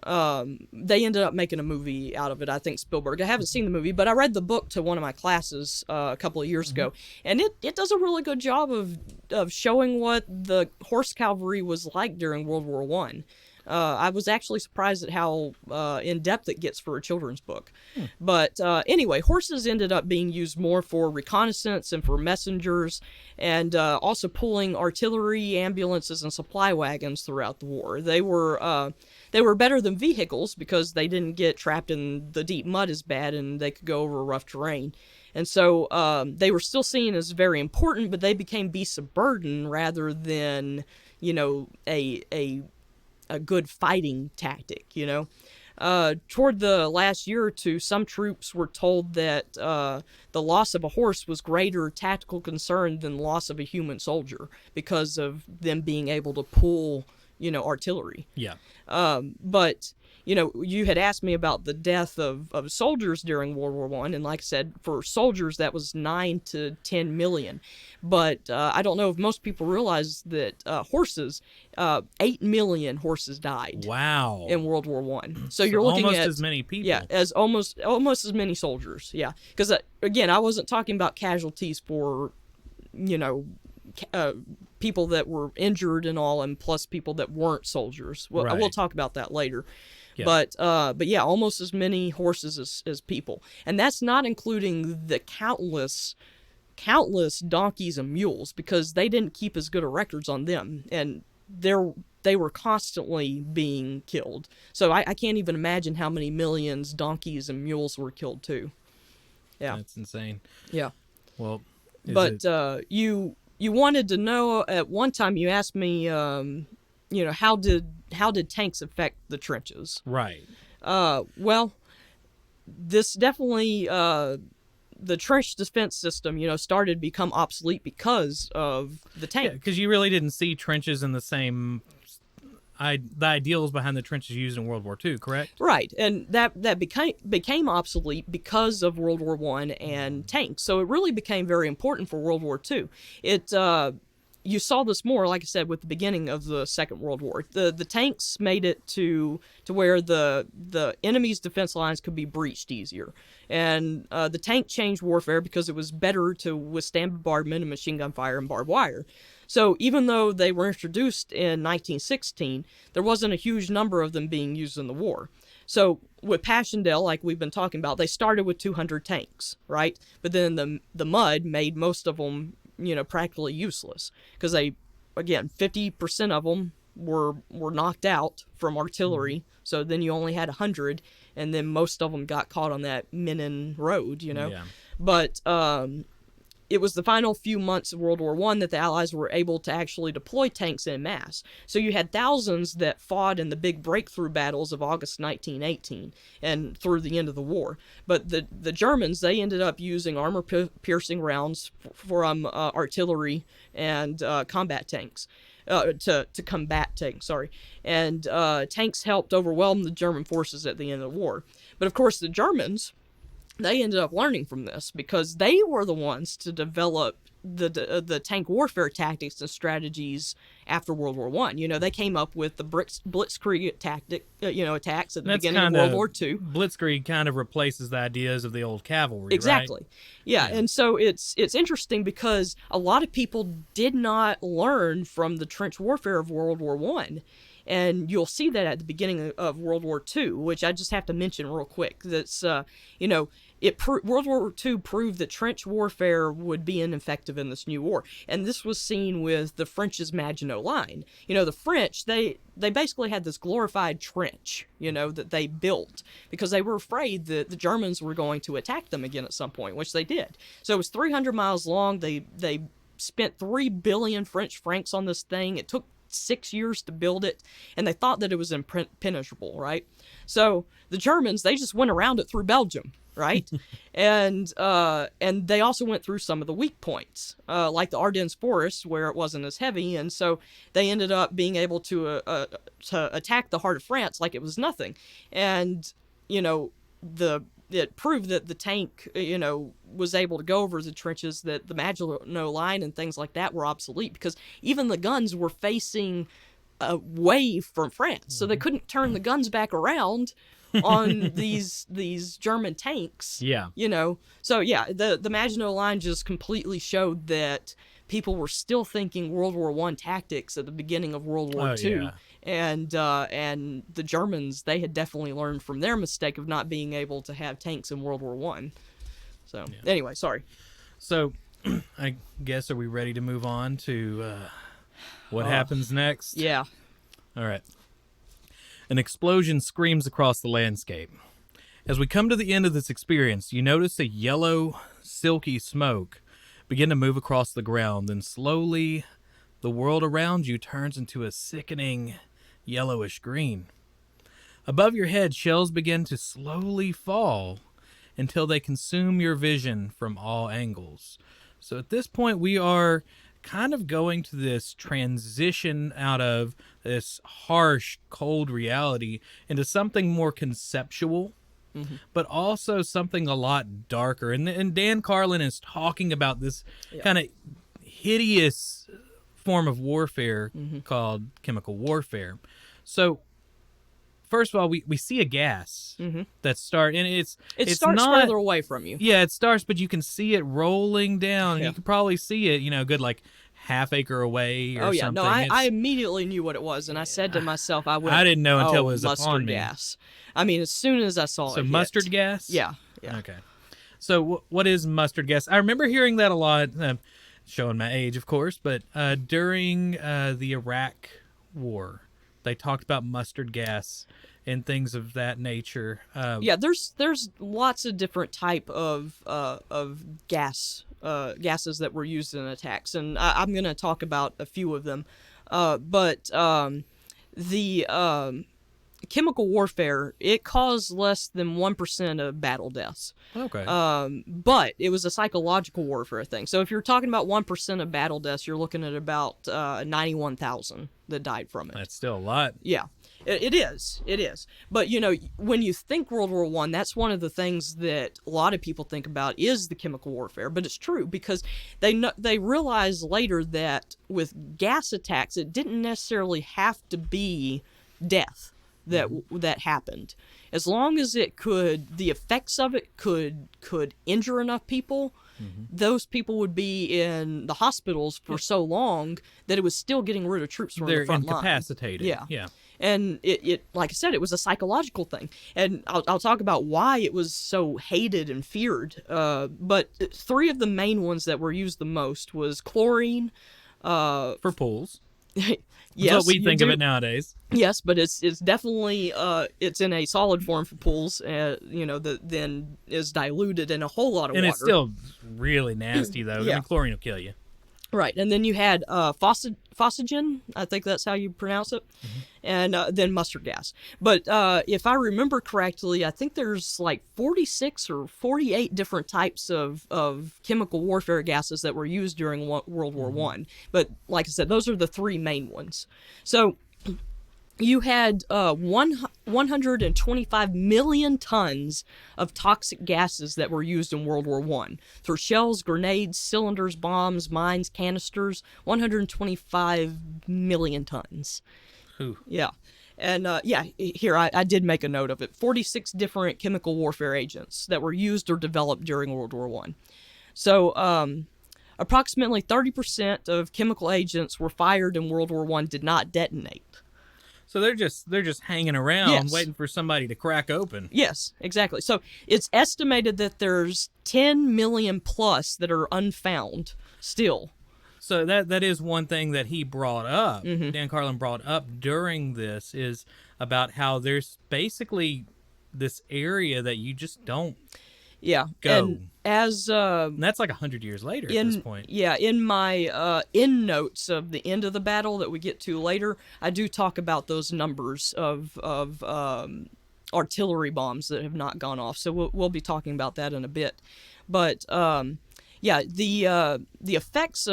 They ended up making a movie out of it, I think Spielberg. I haven't seen the movie, but I read the book to one of my classes a couple of years ago, and it does a really good job of showing what the horse cavalry was like during World War I. I was actually surprised at how in-depth it gets for a children's book. But anyway, horses ended up being used more for reconnaissance and for messengers, and also pulling artillery, ambulances, and supply wagons throughout the war. They were better than vehicles because they didn't get trapped in the deep mud as bad, and they could go over rough terrain. And so they were still seen as very important, but they became beasts of burden rather than, a good fighting tactic, Toward the last year or two, some troops were told that the loss of a horse was greater tactical concern than the loss of a human soldier, because of them being able to pull, artillery. Yeah. But, you had asked me about the death of soldiers during World War I, and like I said, for soldiers, that was 9 to 10 million. But I don't know if most people realize that horses, 8 million horses died. Wow. In World War I. So you're looking almost at as many people. Yeah, as almost as many soldiers. Yeah, because again, I wasn't talking about casualties for, people that were injured and all, and plus people that weren't soldiers. Well, right. We'll talk about that later. Yeah. But yeah, almost as many horses as people, and that's not including the countless donkeys and mules, because they didn't keep as good of records on them, and they were constantly being killed. So I can't even imagine how many millions donkeys and mules were killed too. Yeah, that's insane. Yeah. Well, you wanted to know, at one time you asked me, how did tanks affect the trenches? Right. Well, this definitely, the trench defense system, started to become obsolete because of the tank. Yeah, because you really didn't see trenches in the same the ideals behind the trenches used in World War II, correct? Right, and that became obsolete because of World War I and tanks. So it really became very important for World War II. It you saw this more, like I said, with the beginning of the Second World War. The tanks made it to where the enemy's defense lines could be breached easier, and the tank changed warfare because it was better to withstand bombardment and machine gun fire and barbed wire. So even though they were introduced in 1916, there wasn't a huge number of them being used in the war. So with Passchendaele, like we've been talking about, they started with 200 tanks, right? But then the mud made most of them, practically useless because 50% of them were knocked out from artillery. So then you only had 100, and then most of them got caught on that Menin Road, Yeah. But it was the final few months of World War I that the Allies were able to actually deploy tanks en masse. So you had thousands that fought in the big breakthrough battles of August 1918 and through the end of the war. But the Germans, they ended up using armor-piercing rounds from artillery and combat tanks. To combat tanks, sorry. And tanks helped overwhelm the German forces at the end of the war. But of course the Germans, they ended up learning from this because they were the ones to develop the tank warfare tactics and strategies after World War I. They came up with the blitzkrieg attacks at the beginning of World War II. Blitzkrieg kind of replaces the ideas of the old cavalry, exactly. Right? Yeah, and so it's interesting because a lot of people did not learn from the trench warfare of World War I. And you'll see that at the beginning of World War II, which I just have to mention real quick. That's, World War II proved that trench warfare would be ineffective in this new war. And this was seen with the French's Maginot Line. The French, they basically had this glorified trench, that they built because they were afraid that the Germans were going to attack them again at some point, which they did. So it was 300 miles long. They spent 3 billion French francs on this thing. It took 6 years to build it, and they thought that it was impenetrable, right? So the Germans, they just went around it through Belgium, right? and they also went through some of the weak points, like the Ardennes Forest, where it wasn't as heavy, and so they ended up being able to attack the heart of France like it was nothing. And it proved that the tank, was able to go over the trenches, that the Maginot Line and things like that were obsolete because even the guns were facing away from France, so they couldn't turn the guns back around on these German tanks. Yeah. So yeah, the Maginot Line just completely showed that people were still thinking World War I tactics at the beginning of World War II. Yeah. And the Germans, they had definitely learned from their mistake of not being able to have tanks in World War I. So anyway, sorry. So I guess, are we ready to move on to what happens next? Yeah. All right. An explosion screams across the landscape. As we come to the end of this experience, you notice a yellow, silky smoke begin to move across the ground, then slowly the world around you turns into a sickening yellowish green. Above your head, shells begin to slowly fall until they consume your vision from all angles. So at this point, we are kind of going to this transition out of this harsh, cold reality into something more conceptual, but also something a lot darker. And Dan Carlin is talking about this kind of hideous form of warfare called chemical warfare. So first of all, we see a gas that starts, and it starts not further away from you. Yeah, it starts, but you can see it rolling down, and you can probably see it, good like half acre away or something. No, I immediately knew what it was, and I said to myself, I didn't know until it was mustard upon me. gas. I mean, as soon as I saw it. So mustard gas? Yeah. Okay. So what is mustard gas? I remember hearing that a lot, showing my age, of course, but during the Iraq War, they talked about mustard gas and things of that nature. There's lots of different type of gases that were used in attacks, and I'm going to talk about a few of them. chemical warfare, it caused less than 1% of battle deaths. Okay. But it was a psychological warfare thing. So if you're talking about 1% of battle deaths, you're looking at about 91,000 that died from it. That's still a lot. Yeah, it is. It is. But, when you think World War I, that's one of the things that a lot of people think about is the chemical warfare. But it's true because they realized later that with gas attacks, it didn't necessarily have to be death that happened. As long as the effects of it could injure enough people, those people would be in the hospitals for so long that it was still getting rid of troops from the front line. They're incapacitated. Yeah. And it, like I said, it was a psychological thing. And I'll talk about why it was so hated and feared. But 3 of the main ones that were used the most was chlorine. For pools. Yes, That's what we think of it nowadays. Yes, but it's definitely it's in a solid form for pools, that then is diluted in a whole lot of water. And it's still really nasty, though. Yeah. I mean, chlorine will kill you. Right, and then you had phosphagen, I think that's how you pronounce it, and then mustard gas. But if I remember correctly, I think there's like 46 or 48 different types of chemical warfare gases that were used during World War I. But like I said, those are the 3 main ones. So you had 125 million tons of toxic gases that were used in World War I through shells, grenades, cylinders, bombs, mines, canisters. 125 million tons. Ooh. Yeah. And here I did make a note of it. 46 different chemical warfare agents that were used or developed during World War I. So approximately 30% of chemical agents were fired in World War I did not detonate. So they're just hanging around, Yes. waiting for somebody to crack open. Yes, exactly. So it's estimated that there's 10 million plus that are unfound still. So that is one thing that he brought up. Dan Carlin brought up during this is about how there's basically this area that you just don't go. And as And that's like 100 years later at this point. Yeah, in my end notes of the end of the battle that we get to later, I do talk about those numbers of artillery bombs that have not gone off. So we'll be talking about that in a bit. But the effects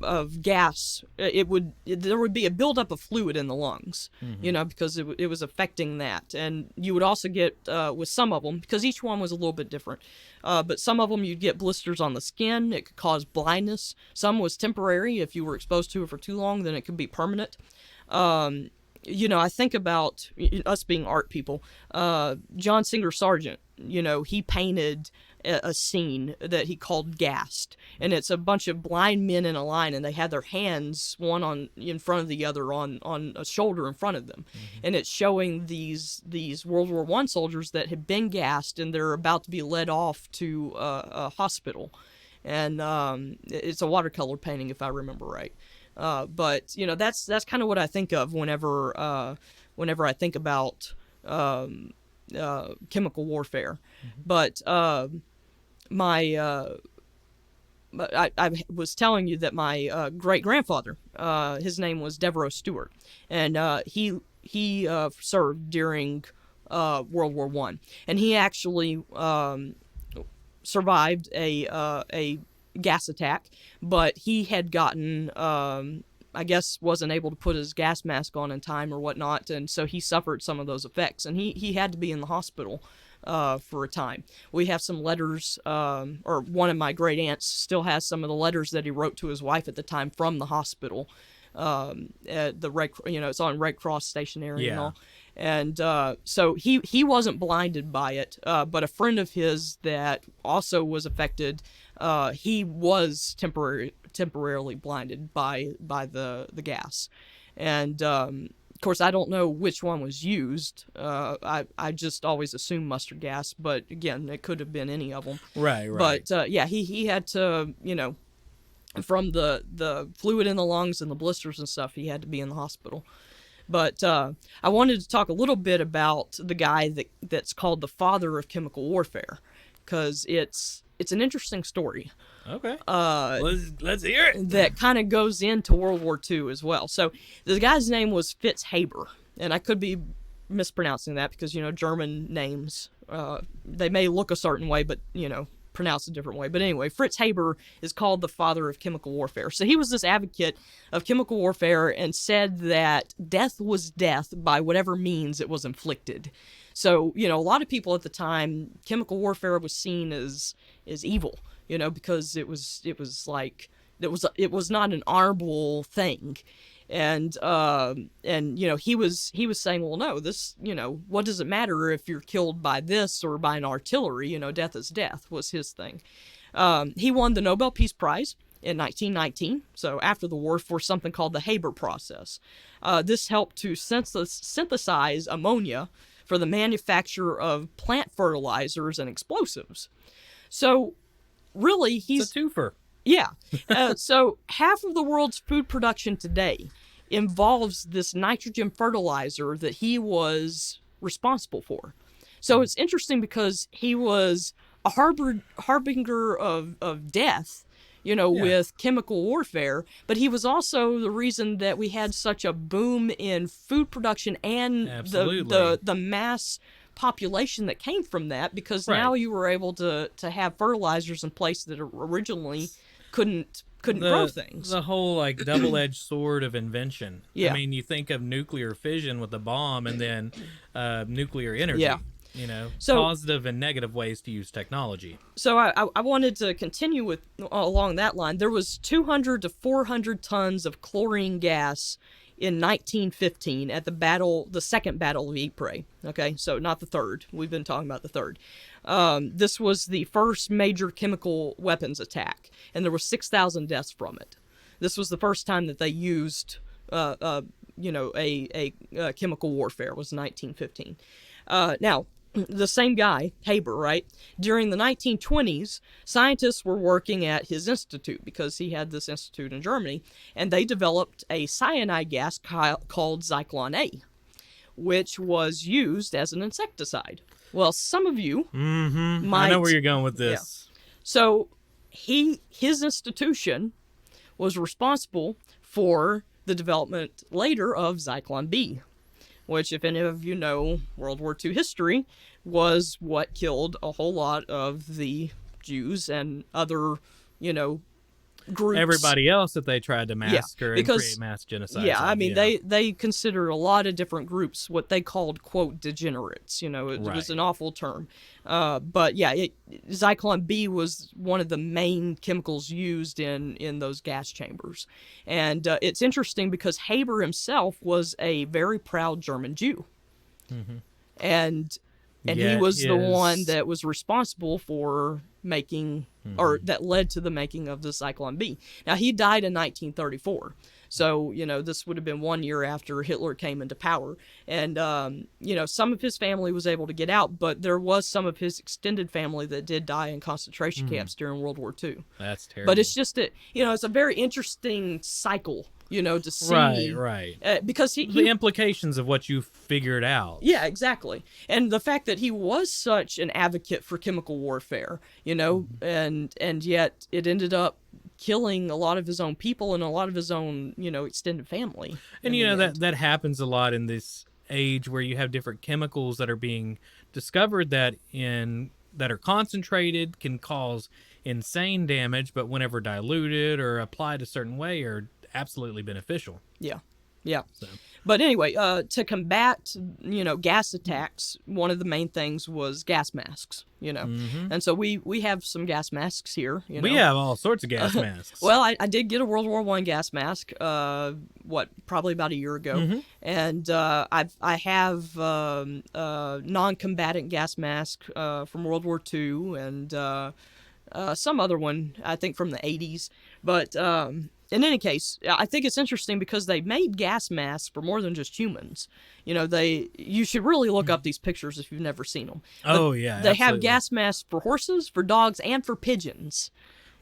of gas, there would be a buildup of fluid in the lungs, because it was affecting that. And you would also get, with some of them, because each one was a little bit different, but some of them you'd get blisters on the skin. It could cause blindness. Some was temporary. If you were exposed to it for too long, then it could be permanent. I think about us being art people. John Singer Sargent, he painted a scene that he called Gassed, and it's a bunch of blind men in a line, and they had their hands one in front of the other on a shoulder in front of them, and it's showing these World War I soldiers that had been gassed, and they're about to be led off to a hospital, and it's a watercolor painting if I remember right. But that's kind of what I think of whenever I think about chemical warfare. But I was telling you that my great grandfather, his name was Devereux Stewart, and he served during World War I, and he actually survived a gas attack, but he had gotten I guess wasn't able to put his gas mask on in time or whatnot, and so he suffered some of those effects, and he had to be in the hospital for a time. We have some letters, or one of my great aunts still has some of the letters that he wrote to his wife at the time from the hospital. At the Red, it's on Red Cross stationery and all. And so he wasn't blinded by it, but a friend of his that also was affected, he was temporarily blinded by the gas. And of course, I don't know which one was used. I just always assume mustard gas, but again, it could have been any of them. Right. But he had to, from the fluid in the lungs and the blisters and stuff, he had to be in the hospital. But I wanted to talk a little bit about the guy that's called the father of chemical warfare, because it's an interesting story. Okay. Let's hear it. That kind of goes into World War II as well. So the guy's name was Fitz Haber, and I could be mispronouncing that because, German names, they may look a certain way, but, pronounced a different way. But anyway, Fritz Haber is called the father of chemical warfare. So he was this advocate of chemical warfare and said that death was death by whatever means it was inflicted. So, a lot of people at the time, chemical warfare was seen as evil, because it was not an honorable thing. And he was saying, well, no, this, what does it matter if you're killed by this or by an artillery? Death is death was his thing. He won the Nobel Peace Prize in 1919, so after the war, for something called the Haber process. This helped to synthesize ammonia for the manufacture of plant fertilizers and explosives. So really, he's a twofer. Yeah. So half of the world's food production today involves this nitrogen fertilizer that he was responsible for. So it's interesting because he was a harbinger of death, with chemical warfare, but he was also the reason that we had such a boom in food production and the mass population that came from that, because now you were able to have fertilizers in place that originally couldn't grow things. The whole double-edged sword of invention. Yeah. I mean, you think of nuclear fission with the bomb and then nuclear energy. Yeah. So, positive and negative ways to use technology. So I wanted to continue along that line. There was 200 to 400 tons of chlorine gas in 1915 at the Second Battle of Ypres. Okay, so not the third. We've been talking about the third. This was the first major chemical weapons attack, and there were 6,000 deaths from it. This was the first time that they used, a chemical warfare. Was 1915. Now, the same guy, Haber, right? During the 1920s, scientists were working at his institute, because he had this institute in Germany, and they developed a cyanide gas called Zyklon A, which was used as an insecticide. Well, some of you might... I know where you're going with this. Yeah. So his institution was responsible for the development later of Zyklon B, which, if any of you know World War II history, was what killed a whole lot of the Jews and other, groups. Everybody else that they tried to massacre and create mass genocide. Yeah, I mean, they considered a lot of different groups what they called, quote, degenerates. It was an awful term. But yeah, Zyklon B was one of the main chemicals used in those gas chambers. And it's interesting because Haber himself was a very proud German Jew. Mm-hmm. And he was the one that was responsible for making, or that led to the making of the Zyklon B. Now, he died in 1934. So, this would have been 1 year after Hitler came into power. And, some of his family was able to get out, but there was some of his extended family that did die in concentration camps during World War II. That's terrible. But it's just that, it's a very interesting cycle, to see. Right. Because the implications of what you figured out. Yeah, exactly. And the fact that he was such an advocate for chemical warfare, and yet it ended up killing a lot of his own people and a lot of his own, extended family. And that happens a lot in this age where you have different chemicals that are being discovered that are concentrated, can cause insane damage, but whenever diluted or applied a certain way are absolutely beneficial. Yeah. So. But anyway, to combat, gas attacks, one of the main things was gas masks, And so we have some gas masks here, We have all sorts of gas masks. Well, I did get a World War I gas mask, probably about a year ago. And I have non-combatant gas mask from World War II and some other one, I think, from the 80s. But in any case, I think it's interesting because they made gas masks for more than just humans. You should really look up these pictures if you've never seen them. Oh, yeah. They have gas masks for horses, for dogs, and for pigeons.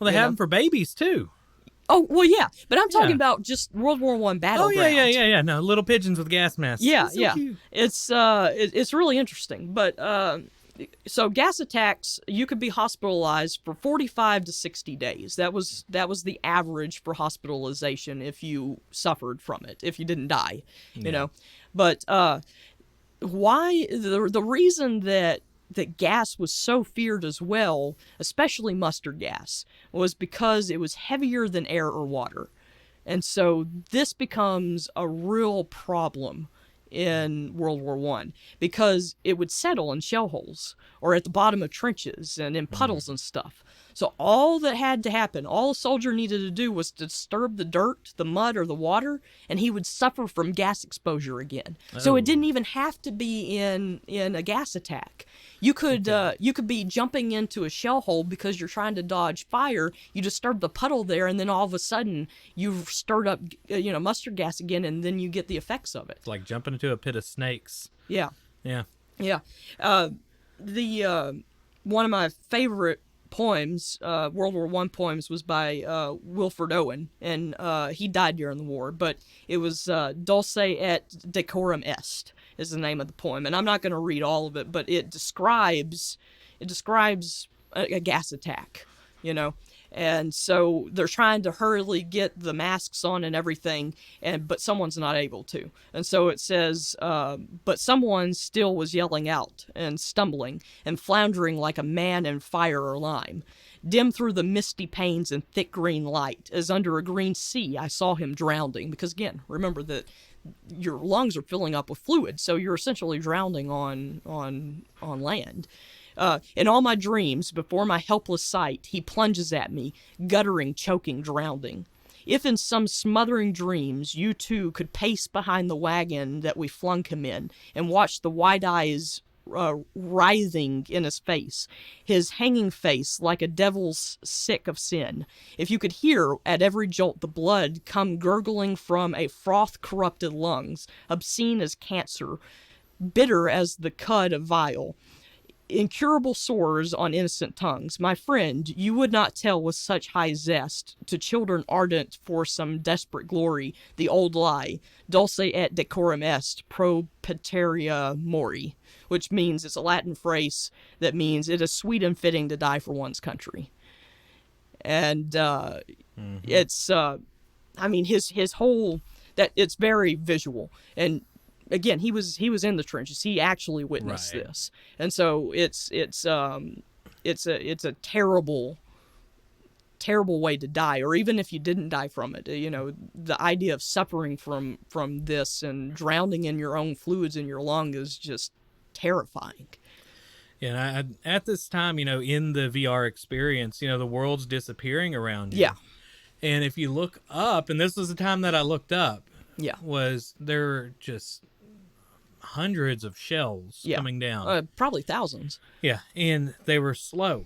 Well, they have them for babies, too. Oh, well, yeah. But I'm talking about just World War I battleground. Oh, yeah. No, little pigeons with gas masks. Yeah, so cute. It's really interesting. But so gas attacks, you could be hospitalized for 45 to 60 days. That was the average for hospitalization if you suffered from it, if you didn't die, But why the reason that gas was so feared as well, especially mustard gas, was because it was heavier than air or water. And so this becomes a real problem in World War One, because it would settle in shell holes or at the bottom of trenches and in puddles and stuff. So all that had to happen, all a soldier needed to do, was to disturb the dirt, the mud, or the water, and he would suffer from gas exposure again. So it didn't even have to be in a gas attack. You could be jumping into a shell hole because you're trying to dodge fire. You disturb the puddle there, and then all of a sudden you've stirred up mustard gas again, and then you get the effects of it. It's like jumping into a pit of snakes. Yeah. Yeah. Yeah. One of my favorite poems, World War One poems, was by Wilfred Owen, and he died during the war. But it was "Dulce et decorum est" is the name of the poem, and I'm not going to read all of it, but it describes a gas attack, And so they're trying to hurriedly get the masks on and everything, but someone's not able to. And so it says, but someone still was yelling out and stumbling and floundering like a man in fire or lime. Dim through the misty panes and thick green light, as under a green sea I saw him drowning. Because again, remember that your lungs are filling up with fluid, so you're essentially drowning on land. In all my dreams, before my helpless sight, he plunges at me, guttering, choking, drowning. If in some smothering dreams you too could pace behind the wagon that we flung him in, and watch the wide eyes writhing in his face, his hanging face like a devil's sick of sin. If you could hear at every jolt the blood come gurgling from a froth-corrupted lungs, obscene as cancer, bitter as the cud of vile, incurable sores on innocent tongues, my friend, you would not tell with such high zest to children ardent for some desperate glory the old lie, dulce et decorum est pro pateria mori, which means, it's a Latin phrase that means it is sweet and fitting to die for one's country. And it's his whole, that it's very visual. And again, he was in the trenches. He actually witnessed this, and so it's a terrible way to die. Or even if you didn't die from it, the idea of suffering from this and drowning in your own fluids in your lung is just terrifying. Yeah, and at this time, in the VR experience, the world's disappearing around you. Yeah. And if you look up, and this was the time that I looked up, yeah, was there just hundreds of shells coming down. Probably thousands. Yeah, and they were slow.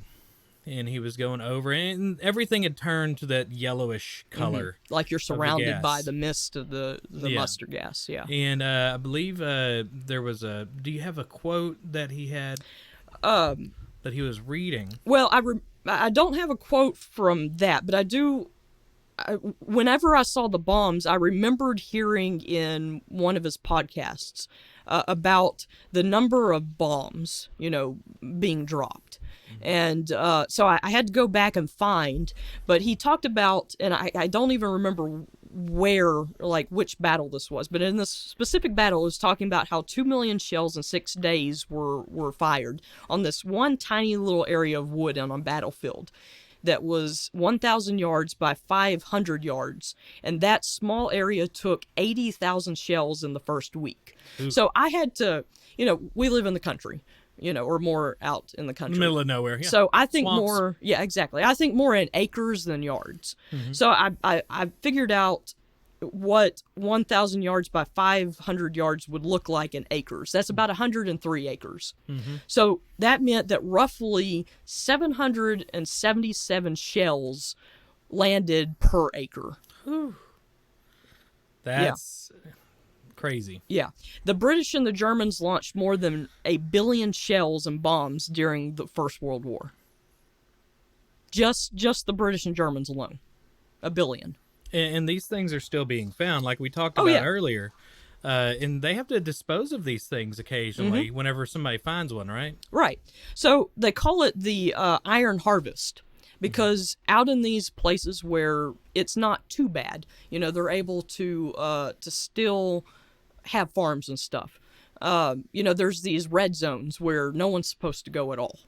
And he was going over, and everything had turned to that yellowish color. Like you're surrounded by the mist of the mustard gas, yeah. And I believe there was do you have a quote that he had that he was reading? Well, I don't have a quote from that, but I do. Whenever I saw the bombs, I remembered hearing in one of his podcasts about the number of bombs, being dropped. And so I had to go back and find, but he talked about, and I don't even remember which battle this was, but in this specific battle, it was talking about how 2 million shells in 6 days were fired on this one tiny little area of wood on a battlefield that was 1,000 yards by 500 yards, and that small area took 80,000 shells in the first week. Ooh. So I had to, we live in the country, or more out in the country. Middle of nowhere, yeah. So I think Swamps. more, yeah, exactly. I think more in acres than yards. Mm-hmm. So I figured out what 1,000 yards by 500 yards would look like in acres. That's about 103 acres. Mm-hmm. So that meant that roughly 777 shells landed per acre. Whew. That's crazy. Yeah. The British and the Germans launched more than 1 billion shells and bombs during the First World War. Just the British and Germans alone. 1 billion. And these things are still being found, like we talked about earlier. And they have to dispose of these things occasionally whenever somebody finds one, right? Right. So they call it the iron harvest because out in these places where it's not too bad, they're able to still have farms and stuff. There's these red zones where no one's supposed to go at all.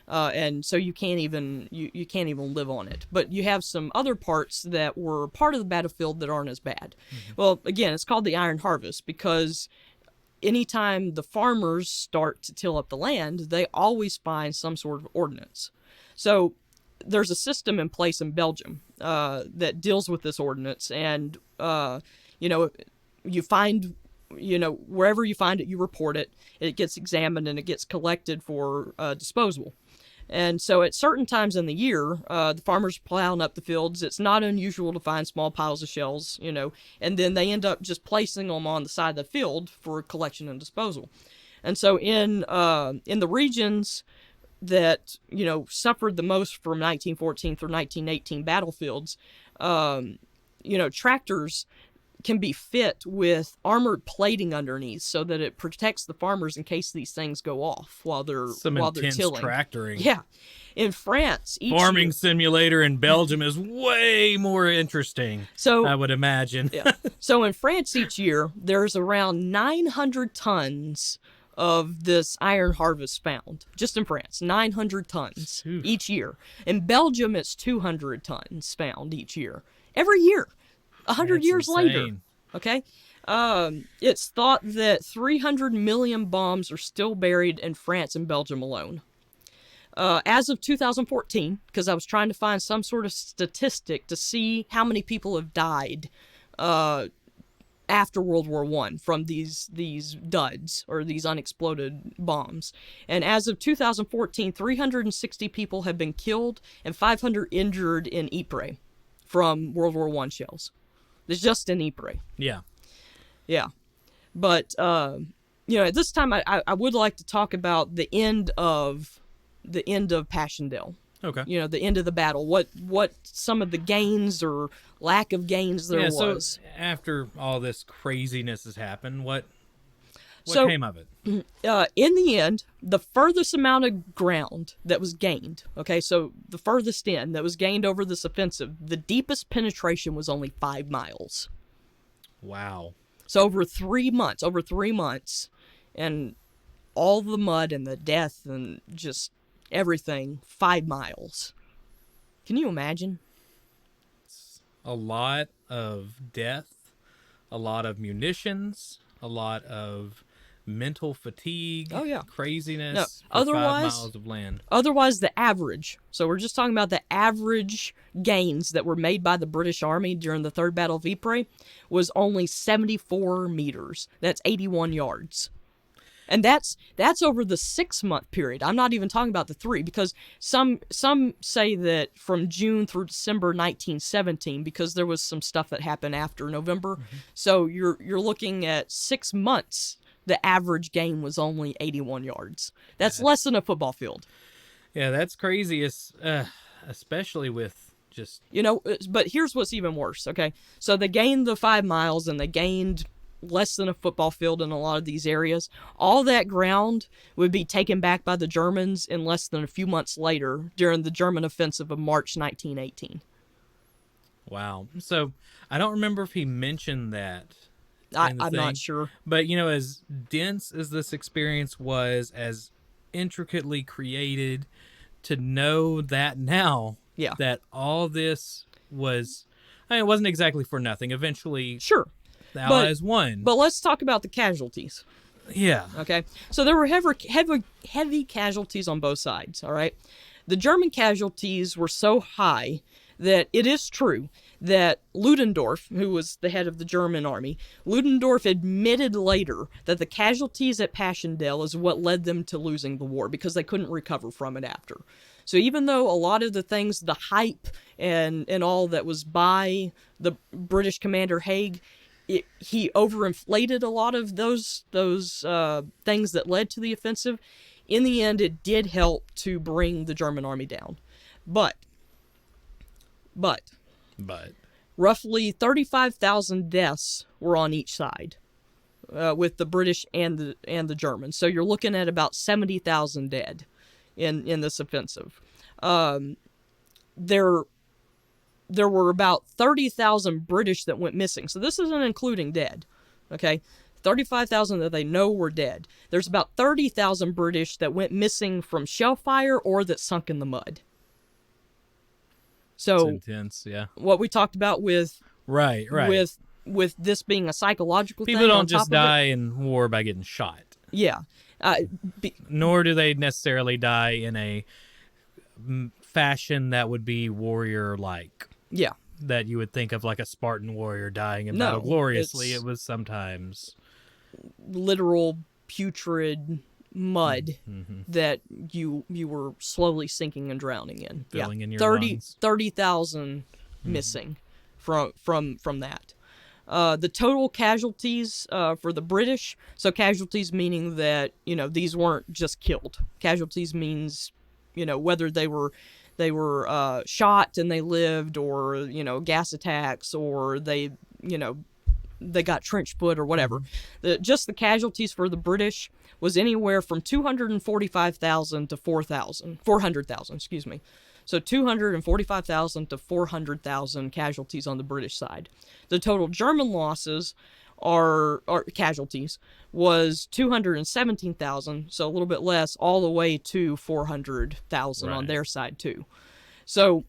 And so you can't even live on it. But you have some other parts that were part of the battlefield that aren't as bad. Mm-hmm. Well, again, it's called the Iron Harvest because anytime the farmers start to till up the land, they always find some sort of ordnance. So there's a system in place in Belgium that deals with this ordnance, and you find, wherever you find it, you report it. It gets examined and it gets collected for disposal. And so at certain times in the year, the farmers plowing up the fields. It's not unusual to find small piles of shells, and then they end up just placing them on the side of the field for collection and disposal. And so in the regions that, suffered the most from 1914 through 1918 battlefields, tractors can be fit with armored plating underneath so that it protects the farmers in case these things go off while they're tilling. Tractoring. Yeah. In France, farming simulator in Belgium is way more interesting. So I would imagine. Yeah. So in France each year, there's around 900 tons of this iron harvest found. Just in France, 900 tons each year. In Belgium, it's 200 tons found each year. Every year. 100 years later. Okay? It's thought that 300 million bombs are still buried in France and Belgium alone. As of 2014, because I was trying to find some sort of statistic to see how many people have died after World War I from these duds, or these unexploded bombs. And as of 2014, 360 people have been killed and 500 injured in Ypres from World War I shells. It's just in Ypres. Yeah. Yeah. But, at this time, I would like to talk about the end of Passchendaele. Okay. The end of the battle. What some of the gains or lack of gains there was. So after all this craziness has happened, what came of it? In the end, the furthest amount of ground that was gained, okay, so the furthest end that was gained over this offensive, the deepest penetration was only 5 miles. Wow. So over 3 months, and all the mud and the death and just everything, 5 miles. Can you imagine? A lot of death, a lot of munitions, a lot of mental fatigue, craziness, for 5 miles of land. Otherwise, the average. So we're just talking about the average gains that were made by the British Army during the Third Battle of Ypres was only 74 meters. That's 81 yards. And that's over the 6-month period. I'm not even talking about the 3, because some say that from June through December 1917, because there was some stuff that happened after November. Mm-hmm. So you're looking at 6 months. The average gain was only 81 yards. That's less than a football field. Yeah, that's crazy. Especially with just... But here's what's even worse, okay? So they gained the 5 miles, and they gained less than a football field in a lot of these areas. All that ground would be taken back by the Germans in less than a few months later during the German offensive of March 1918. Wow. So I don't remember if he mentioned that. I'm not sure. But, as dense as this experience was, as intricately created, to know that now, that all this was... it wasn't exactly for nothing. Eventually, sure, the Allies won. But let's talk about the casualties. Yeah. Okay? So there were heavy casualties on both sides, all right? The German casualties were so high that it is true that Ludendorff, who was the head of the German army, Ludendorff admitted later that the casualties at Passchendaele is what led them to losing the war, because they couldn't recover from it after. So even though a lot of the things, the hype and all that was by the British commander Haig, he overinflated a lot of those things that led to the offensive. In the end, it did help to bring the German army down. But roughly 35,000 deaths were on each side, with the British and the Germans. So you're looking at about 70,000 dead in this offensive. There were about 30,000 British that went missing. So this isn't including dead. Okay, 35,000 that they know were dead. There's about 30,000 British that went missing from shell fire or that sunk in the mud. So it's intense, yeah. what we talked about with Right. with this being a psychological People thing, don't just die in war by getting shot. Yeah. Nor do they necessarily die in a fashion that would be warrior-like. Yeah. That you would think of like a Spartan warrior dying in battle gloriously. It was sometimes literal putrid mud that you were slowly sinking and drowning in. Filling in your 30,000 missing from that. The total casualties for the British, so casualties meaning that, these weren't just killed. Casualties means, whether they were shot and they lived, or, gas attacks, or they got trench foot or whatever. Just the casualties for the British was anywhere from 245,000 to 400,000, excuse me. So 245,000 to 400,000 casualties on the British side. The total German losses are casualties was 217,000, so a little bit less, all the way to 400,000 on their side too. So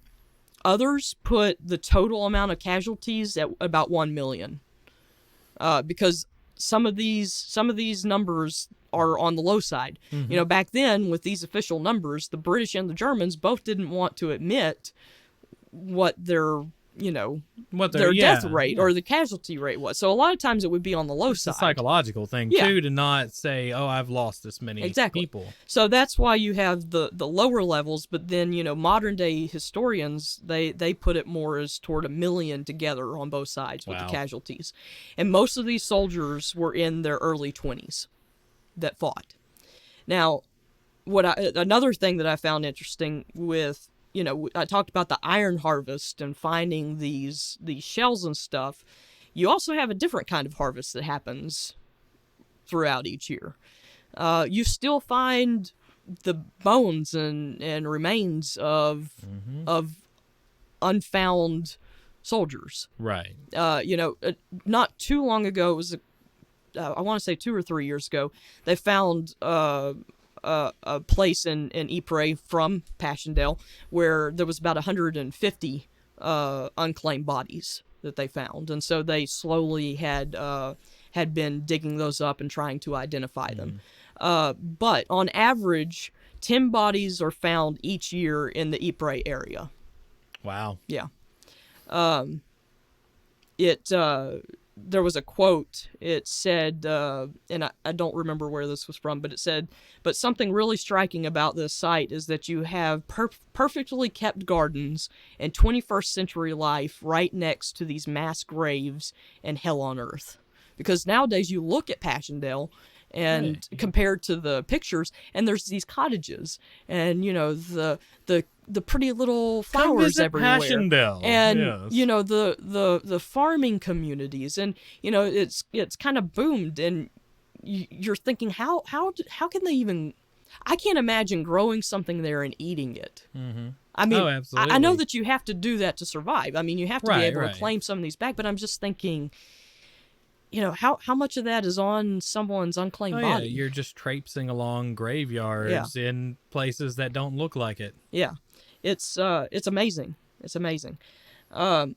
others put the total amount of casualties at about 1 million, because some of these numbers are on the low side. Back then with these official numbers, the British and the Germans both didn't want to admit what their death rate or the casualty rate was. So a lot of times it would be on the low side. It's a psychological thing too, to not say, "Oh, I've lost this many people." So that's why you have the lower levels, but then modern day historians they put it more as toward 1 million together on both sides with the casualties, and most of these soldiers were in their early 20s that fought. Now, another thing that I found interesting with I talked about the iron harvest and finding these shells and stuff. You also have a different kind of harvest that happens throughout each year. You still find the bones and remains of unfound soldiers. Right. Not too long ago, it was I want to say 2 or 3 years ago, they found a place in Ypres from Passchendaele where there was about 150 unclaimed bodies that they found, and so they slowly had been digging those up and trying to identify them. But on average, 10 bodies are found each year in the Ypres area. Wow. Yeah. There was a quote. It said, and I don't remember where this was from, but it said, but something really striking about this site is that you have perfectly kept gardens and 21st century life right next to these mass graves and hell on earth. Because nowadays you look at Passchendaele and compared to the pictures, and there's these cottages and the pretty little flowers everywhere, Passchendaele. And the farming communities, and it's kind of boomed, and you're thinking how can they even? I can't imagine growing something there and eating it. I mean, absolutely. I know that you have to do that to survive. I mean, you have to be able to claim some of these back, but I'm just thinking, how much of that is on someone's unclaimed body? Yeah, you're just traipsing along graveyards in places that don't look like it. Yeah, it's amazing. It's amazing.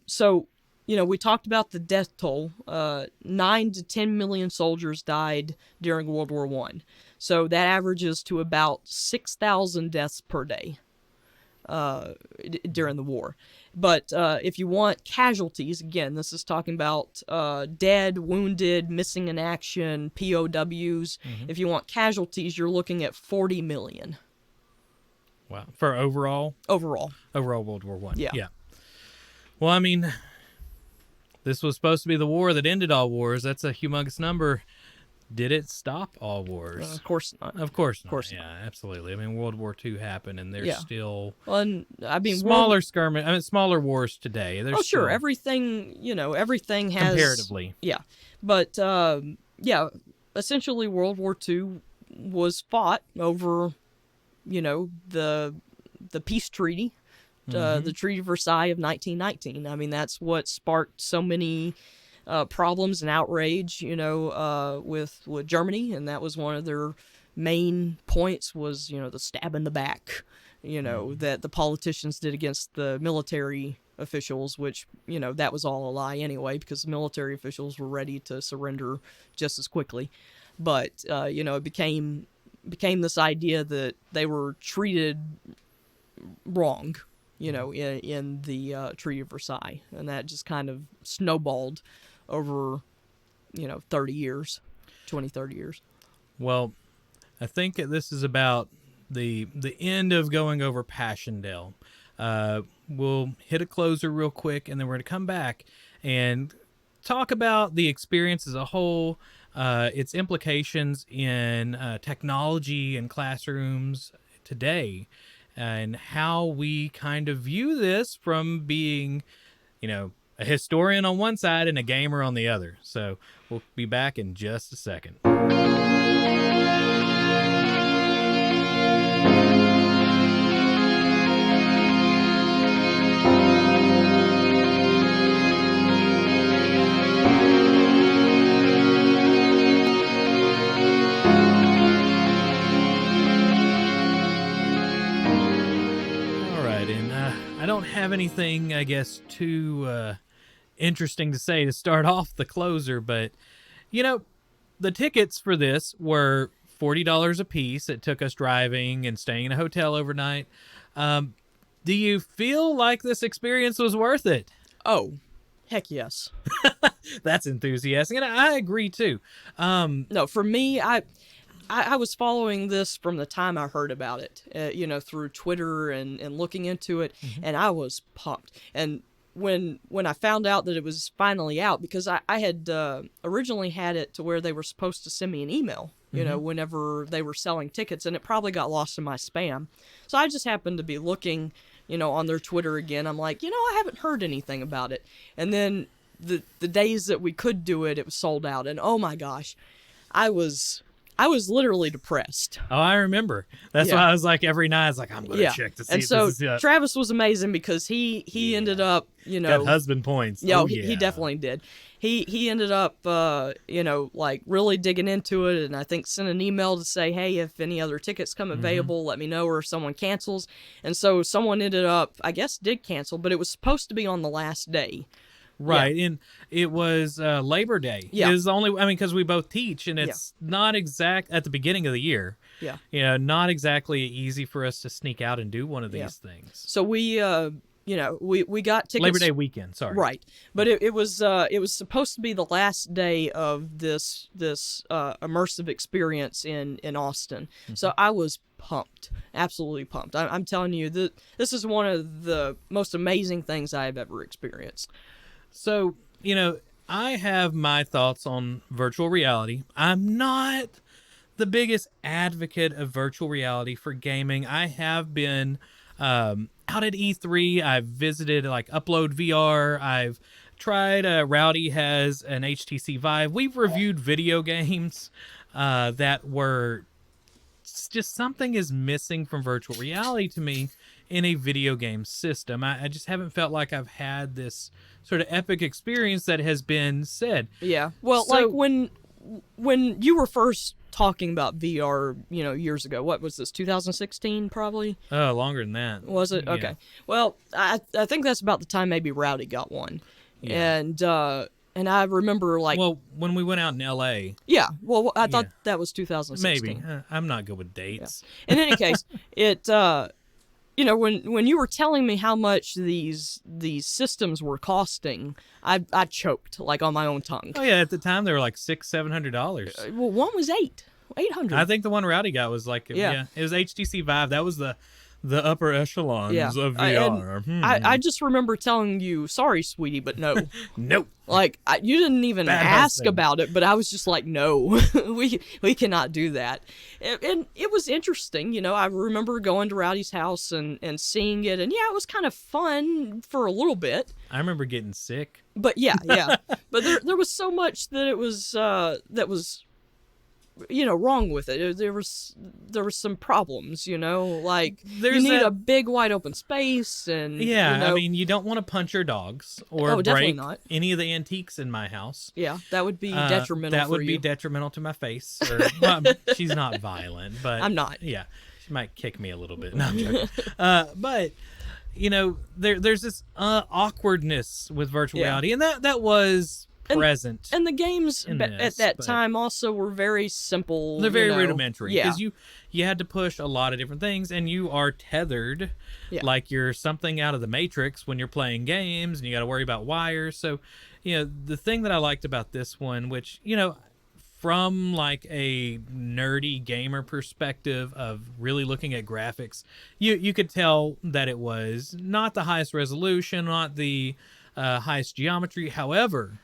So, we talked about the death toll. 9 to 10 million soldiers died during World War I. So that averages to about 6,000 deaths per day during the war. But if you want casualties, again, this is talking about dead, wounded, missing in action, POWs. If you want casualties, you're looking at 40 million. Wow. For overall? Overall World War I. Yeah. Well, I mean, this was supposed to be the war that ended all wars. That's a humongous number. Did it stop all wars? Of course not. Of course not. Yeah, absolutely. I mean, World War II happened, and there's still smaller skirmish. I mean, smaller wars today. There's sure. Everything has comparatively. Yeah, but essentially, World War II was fought over, the peace treaty, the Treaty of Versailles of 1919. I mean, that's what sparked so many problems and outrage, with Germany, and that was one of their main points was, the stab in the back, that the politicians did against the military officials, which, that was all a lie anyway, because the military officials were ready to surrender just as quickly. But, it became this idea that they were treated wrong, in the Treaty of Versailles. And that just kind of snowballed over, 30 years. Well, I think this is about the end of going over Passchendaele. We'll hit a closer real quick, and then we're going to come back and talk about the experience as a whole, its implications in technology and classrooms today, and how we kind of view this from being, a historian on one side and a gamer on the other. So we'll be back in just a second. I don't have anything, I guess, too interesting to say to start off the closer, but, the tickets for this were $40 a piece. It took us driving and staying in a hotel overnight. Do you feel like this experience was worth it? Oh, heck yes. That's enthusiastic, and I agree, too. No, for me, I was following this from the time I heard about it, through Twitter and looking into it, and I was pumped. And when I found out that it was finally out, because I had originally had it to where they were supposed to send me an email, whenever they were selling tickets, and it probably got lost in my spam. So I just happened to be looking, on their Twitter again. I'm like, I haven't heard anything about it. And then the days that we could do it, it was sold out. And oh my gosh, I was literally depressed. Oh, I remember. That's why I was like, every night I was like, I'm going to check to see and if so this is Travis was amazing because he ended up, got husband points. Yeah, he definitely did. He ended up, really digging into it, and I think sent an email to say, hey, if any other tickets come available, let me know, or if someone cancels. And so someone ended up, I guess, did cancel, but it was supposed to be on the last day. Right, and it was Labor Day. Yeah. It was the only, because we both teach, and it's not exact at the beginning of the year. Yeah. Not exactly easy for us to sneak out and do one of these things. So we got tickets. Labor Day weekend, sorry. Right, but it was supposed to be the last day of this immersive experience in Austin. So I was pumped, absolutely pumped. I'm telling you that this is one of the most amazing things I have ever experienced. So, I have my thoughts on virtual reality. I'm not the biggest advocate of virtual reality for gaming. I have been out at E3. I've visited Upload VR. I've tried, Rowdy has an HTC Vive. We've reviewed video games that were just something is missing from virtual reality to me in a video game system. I just haven't felt like I've had this sort of epic experience that has been said. Yeah. Well, so, when you were first talking about VR, years ago, what was this, 2016 probably? Oh, longer than that. Was it? Okay. Yeah. Well, I think that's about the time maybe Rowdy got one. Yeah. And I remember when we went out in LA. Yeah. Well, I thought that was 2016. Maybe. I'm not good with dates. Yeah. In any case, it when you were telling me how much these systems were costing, I choked on my own tongue. Oh yeah, at the time they were like $600-$700. Well, one was $800. I think the one Rowdy got was it was HTC Vive. That was the upper echelons of VR. I just remember telling you, sorry, sweetie, but no. Nope. You didn't even ask about it, but I was just like, no, we cannot do that. And it was interesting. I remember going to Rowdy's house and seeing it, and it was kind of fun for a little bit. I remember getting sick. But yeah. But there was so much that it was, that was wrong with it. There was some problems, like There's you need that- a big wide open space, and Yeah, I mean, you don't want to punch your dogs or definitely break not. any of the antiques in my house. Yeah, that would be detrimental. That for would be you. detrimental to my face. Or, well, she's not violent, but I'm not. Yeah, she might kick me a little bit. No, I'm joking. But there's this awkwardness with virtual reality, and that was present. And the games in at this, that but- time also were very simple. They're very rudimentary Yeah. because you had to push a lot of different things, and you are tethered like you're something out of the Matrix when you're playing games, and you got to worry about wires. So, the thing that I liked about this one, which from like a nerdy gamer perspective of really looking at graphics, you could tell that it was not the highest resolution, not the highest geometry. However,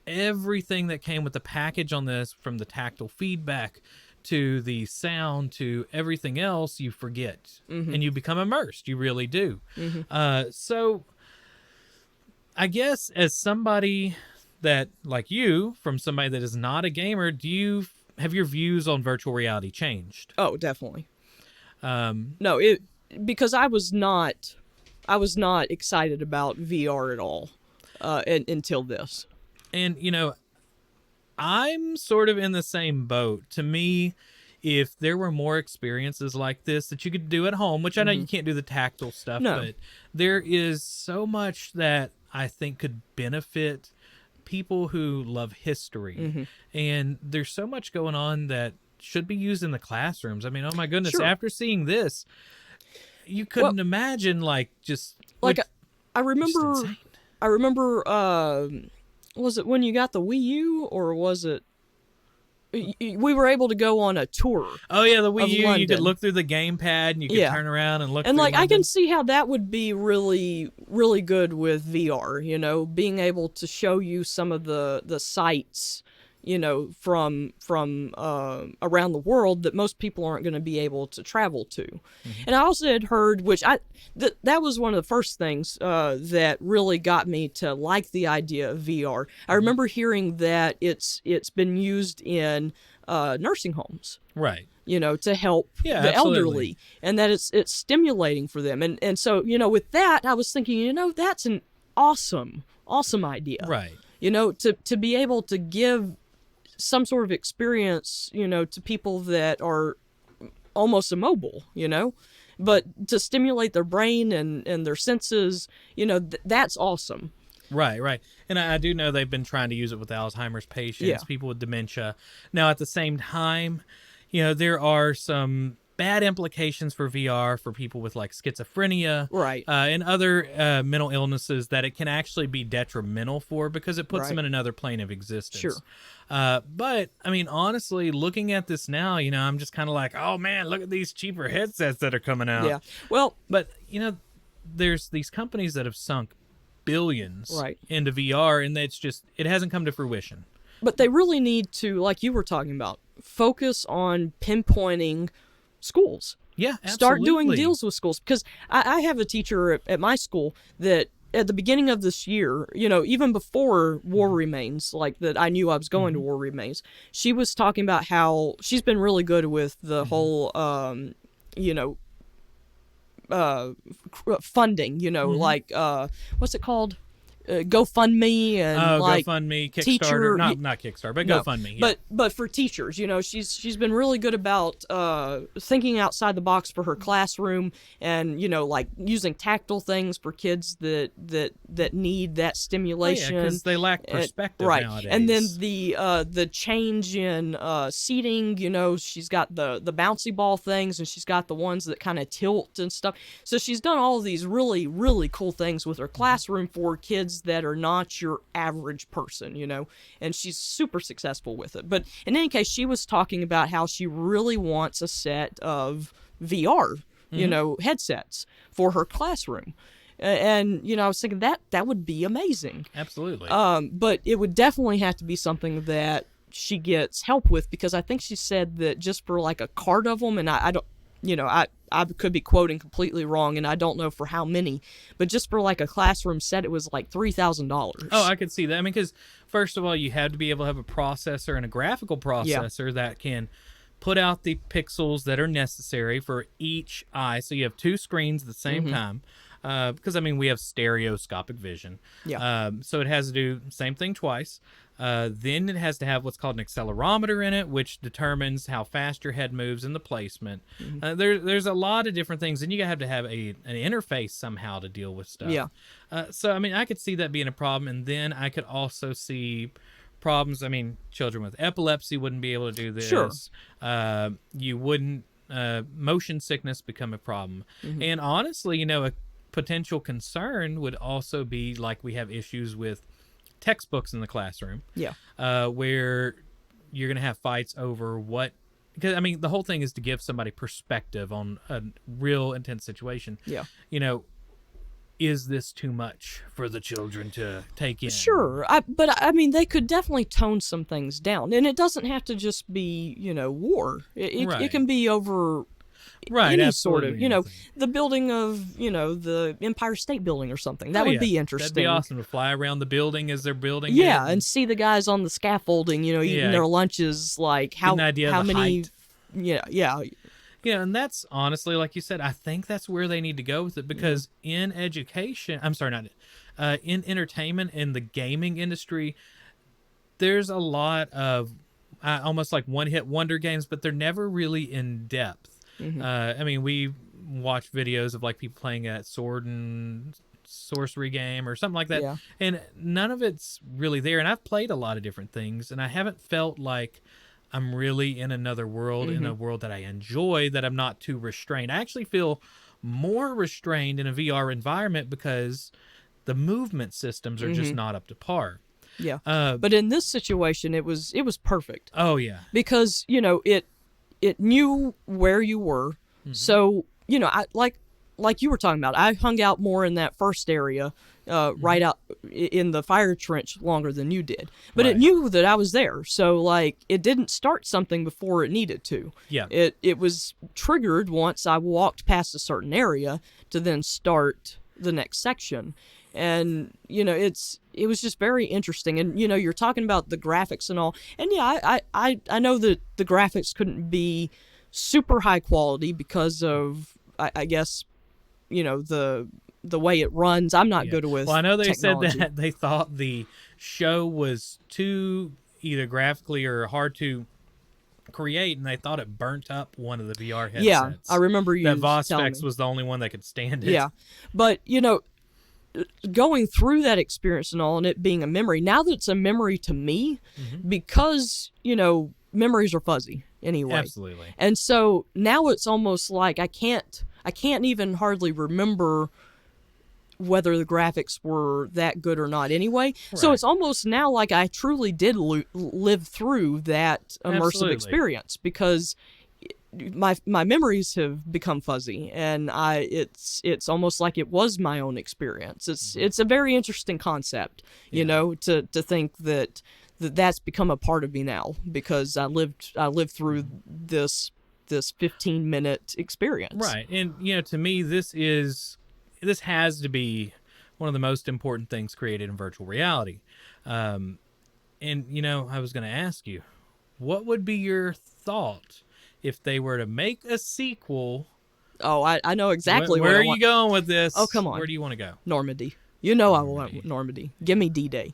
everything that came with the package on this, from the tactile feedback to the sound to everything else, you forget and you become immersed. You really do. So I guess as somebody that, like you, from somebody that is not a gamer, have your views on virtual reality changed? Oh, definitely. No, because I was not excited about VR at all until this. And, I'm sort of in the same boat. To me, if there were more experiences like this that you could do at home, which I know you can't do the tactile stuff, but there is so much that I think could benefit people who love history. And there's so much going on that should be used in the classrooms. I mean, oh my goodness, Sure. after seeing this, you couldn't imagine I remember, insane. Was it when you got the Wii U, or was it? We were able to go on a tour. Oh yeah, the Wii of U. You London. could look through the gamepad and you could turn around and look. And through I London. can see how that would be really, really good with VR. Being able to show you some of the sights, from around the world that most people aren't going to be able to travel to. And I also had heard, which that was one of the first things that really got me to like the idea of VR. I remember hearing that it's been used in nursing homes. Right. To help the absolutely. elderly, and that it's stimulating for them. And so, with that, I was thinking, that's an awesome idea. Right. To be able to give some sort of experience, to people that are almost immobile, but to stimulate their brain and their senses, that's awesome. Right. And I do know they've been trying to use it with Alzheimer's patients, people with dementia. Now, at the same time, there are some bad implications for VR for people with like schizophrenia, Right. And other mental illnesses that it can actually be detrimental for, because it puts them in another plane of existence. Sure. But I mean, honestly, looking at this now, I'm just kind of like, oh man, look at these cheaper headsets that are coming out. Yeah. Well, But there's these companies that have sunk billions Right. into VR, and it hasn't come to fruition. but they really need to, like you were talking about, focus on pinpointing schools. Yeah, Start doing absolutely. deals with schools, because I have a teacher at my school that at the beginning of this year, even before War Remains, like that I knew I was going to War Remains, she was talking about how she's been really good with the whole, funding, like, what's it called? GoFundMe and GoFundMe, Kickstarter, teacher- not Kickstarter, but No, GoFundMe. Yeah. But for teachers, she's been really good about thinking outside the box for her classroom, and like using tactile things for kids that need that stimulation. because they lack perspective right. nowadays. And then the change in seating, she's got the bouncy ball things, and she's got the ones that kind of tilt and stuff. So she's done all of these really, really cool things with her classroom for kids that are not your average person, and she's super successful with it. But in any case, she was talking about how she really wants a set of VR, headsets for her classroom. And, I was thinking that would be amazing. Absolutely. But it would definitely have to be something that she gets help with, because I think she said that just for like a cart of them, and I don't I could be quoting completely wrong, and I don't know for how many, but just for like a classroom set, it was like $3,000. Oh, I could see that. I mean, because first of all, you have to be able to have a processor and a graphical processor that can put out the pixels that are necessary for each eye. So you have two screens at the same time. Because, I mean, we have stereoscopic vision. Yeah. So it has to do the same thing twice. Then it has to have what's called an accelerometer in it, which determines how fast your head moves in the placement. There's a lot of different things, and you have to have an interface somehow to deal with stuff. Yeah. So, I mean, I could see that being a problem, and then I could also see problems. I mean, children with epilepsy wouldn't be able to do this. Sure. You wouldn't. Motion sickness become a problem. And honestly, a potential concern would also be like we have issues with textbooks in the classroom. Yeah. Where you're going to have fights over what, because I mean, the whole thing is to give somebody perspective on a real intense situation. Yeah. Is this too much for the children to take in? Sure. But I mean, they could definitely tone some things down, and it doesn't have to just be, war. It can be over any sort of, the building of, the Empire State Building or something. That would be interesting. That'd be awesome to fly around the building as they're building it. Yeah, and see the guys on the scaffolding, eating their lunches, like how many height. Yeah. Yeah, and that's honestly, like you said, I think that's where they need to go with it, because in education, in entertainment, in the gaming industry, there's a lot of almost like one-hit wonder games, but they're never really in depth. I mean, we watch videos of like people playing a sword and sorcery game or something like that, and none of it's really there. And I've played a lot of different things, and I haven't felt like I'm really in another world, in a world that I enjoy, that I'm not too restrained. I actually feel more restrained in a VR environment because the movement systems are just not up to par. Yeah. But in this situation, it was perfect. Oh yeah. Because, it knew where you were. So, I like you were talking about, I hung out more in that first area, right out in the fire trench longer than you did. But it knew that I was there. So, like, it didn't start something before it needed to. Yeah. It was triggered once I walked past a certain area to then start the next section. And, it was just very interesting. And, you're talking about the graphics and all. And, yeah, I know that the graphics couldn't be super high quality because of, I guess, the way it runs. I'm not good with Well, I know they technology. said that they thought the show was too either graphically or hard to create, and they thought it burnt up one of the VR headsets. Yeah, I remember you that telling Vospex me. was the only one that could stand it. Yeah, but, going through that experience and all, and it being a memory, now that it's a memory to me, because, memories are fuzzy anyway. Absolutely. And so now it's almost like I can't even hardly remember whether the graphics were that good or not anyway. Right. So it's almost now like I truly did live through that immersive experience, because my memories have become fuzzy, and it's almost like it was my own experience. It's a very interesting concept, to think that's become a part of me now, because I lived through this 15-minute experience. Right. And to me, this has to be one of the most important things created in virtual reality. And I was going to ask you, what would be your thought if they were to make a sequel? Oh, I know exactly where where are you going with this? Oh, come on. Where do you want to go? Normandy. I want Normandy. Give me D-Day.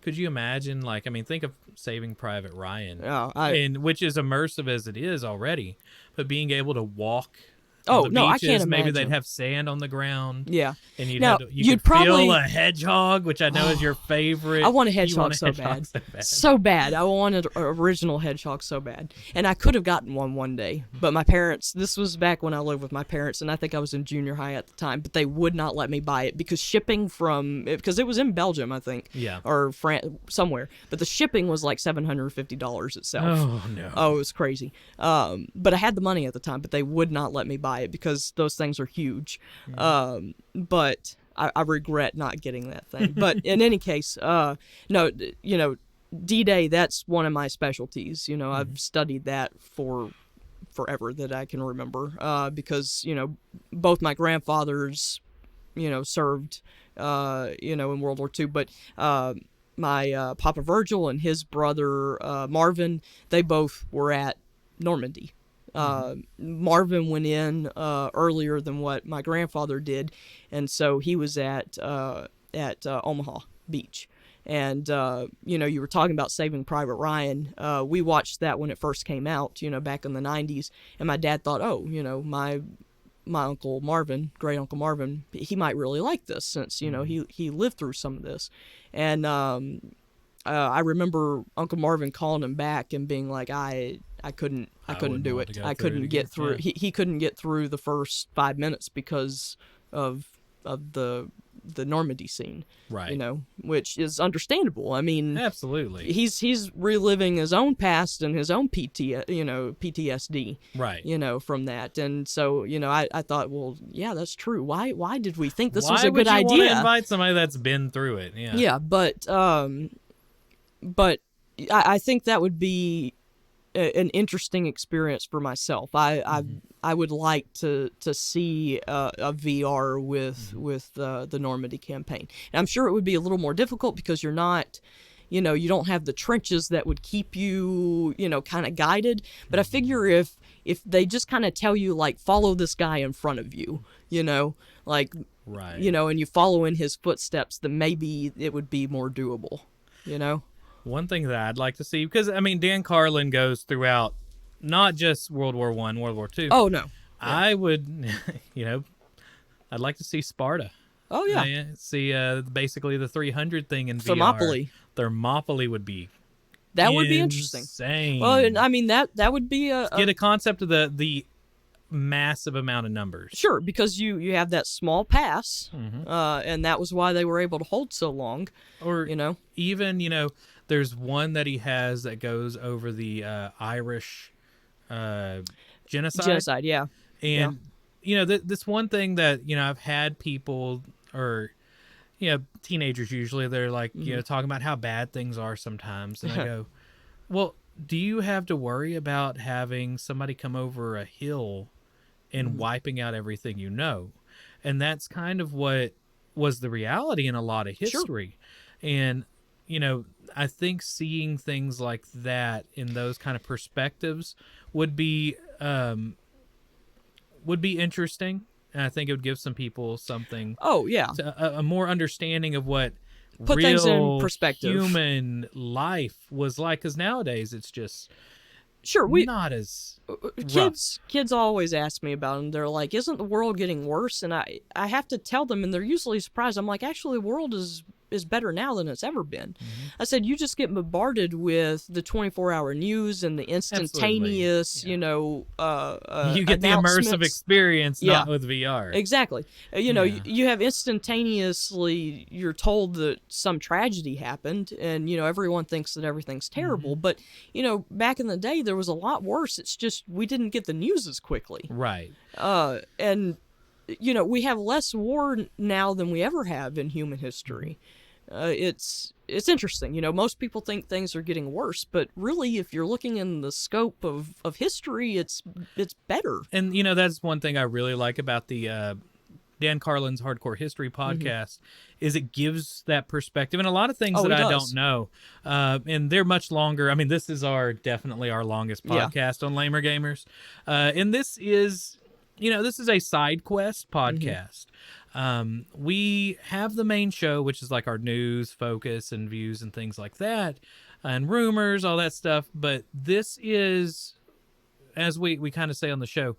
Could you imagine, think of Saving Private Ryan, which is immersive as it is already, but being able to walk on the beaches, I can't imagine. Maybe they'd have sand on the ground. Yeah. And you'd could probably feel a hedgehog, which I know is your favorite. I want a hedgehog so bad. So bad. I wanted an original hedgehog so bad. And I could have gotten one day, but my parents, this was back when I lived with my parents, and I think I was in junior high at the time, but they would not let me buy it because because it was in Belgium, I think. Yeah. Or France, somewhere. But the shipping was like $750 itself. Oh, no. Oh, it was crazy. But I had the money at the time, but they would not let me buy it because those things are huge. But I regret not getting that thing. But in any case, no, D-Day, that's one of my specialties. I've studied that for forever that I can remember, because both my grandfathers served in World War II, but my Papa Virgil and his brother Marvin, they both were at Normandy. Marvin went in earlier than what my grandfather did, and so he was at Omaha Beach. And you were talking about Saving Private Ryan. We watched that when it first came out, back in the 90s, and my dad thought, my Uncle Marvin, great Uncle Marvin, he might really like this since he lived through some of this. And I remember Uncle Marvin calling him back and being like, I couldn't do it. I couldn't get through. Yeah. He couldn't get through the first 5 minutes because of the Normandy scene, right? Which is understandable. I mean, absolutely. He's reliving his own past and his own PTSD, right? From that, and so I thought, well, yeah, that's true. Why did we think this was a good idea? Why would you want to invite somebody that's been through it? Yeah, yeah, but I think that would be an interesting experience for myself. I would like to see a VR with the Normandy campaign. And I'm sure it would be a little more difficult because you're not, you don't have the trenches that would keep you, kind of guided. But I figure if they just kind of tell you, like, follow this guy in front of you, like, right, and you follow in his footsteps, then maybe it would be more doable, One thing that I'd like to see, because I mean, Dan Carlin goes throughout not just World War I, World War II. Oh no, yeah. I would, I'd like to see Sparta. Oh yeah, see basically the 300 thing in Thermopylae. VR. Thermopylae would be would be interesting. Insane. Well, I mean that would be get a concept of the massive amount of numbers. Sure, because you have that small pass, and that was why they were able to hold so long. Or even there's one that he has that goes over the Irish genocide. Genocide, yeah. And this one thing that I've had people or teenagers usually, they're like talking about how bad things are sometimes, and I go, well, do you have to worry about having somebody come over a hill and wiping out everything and that's kind of what was the reality in a lot of history. Sure. And I think seeing things like that in those kind of perspectives would be interesting, and I think it would give some people something. Oh yeah, a more understanding of what put real things in perspective. Human life was like. Because nowadays it's just not as kids always ask me about them. They're like, "Isn't the world getting worse?" And I have to tell them, and they're usually surprised. I'm like, "Actually, the world is better now than it's ever been." I said, you just get bombarded with the 24-hour news and the instantaneous, you get the immersive experience, not with VR. Exactly. You have instantaneously, you're told that some tragedy happened, and everyone thinks that everything's terrible. But back in the day, there was a lot worse. It's just we didn't get the news as quickly. Right. And we have less war now than we ever have in human history. It's interesting. Most people think things are getting worse, but really, if you're looking in the scope of history, it's better. And that's one thing I really like about the Dan Carlin's Hardcore History podcast is it gives that perspective and a lot of things that I don't know. And they're much longer. I mean, this is definitely our longest podcast on Lamer Gamers. And this is this is a Sidequest podcast. We have the main show, which is like our news focus and views and things like that, and rumors, all that stuff. But this is, as we kind of say on the show,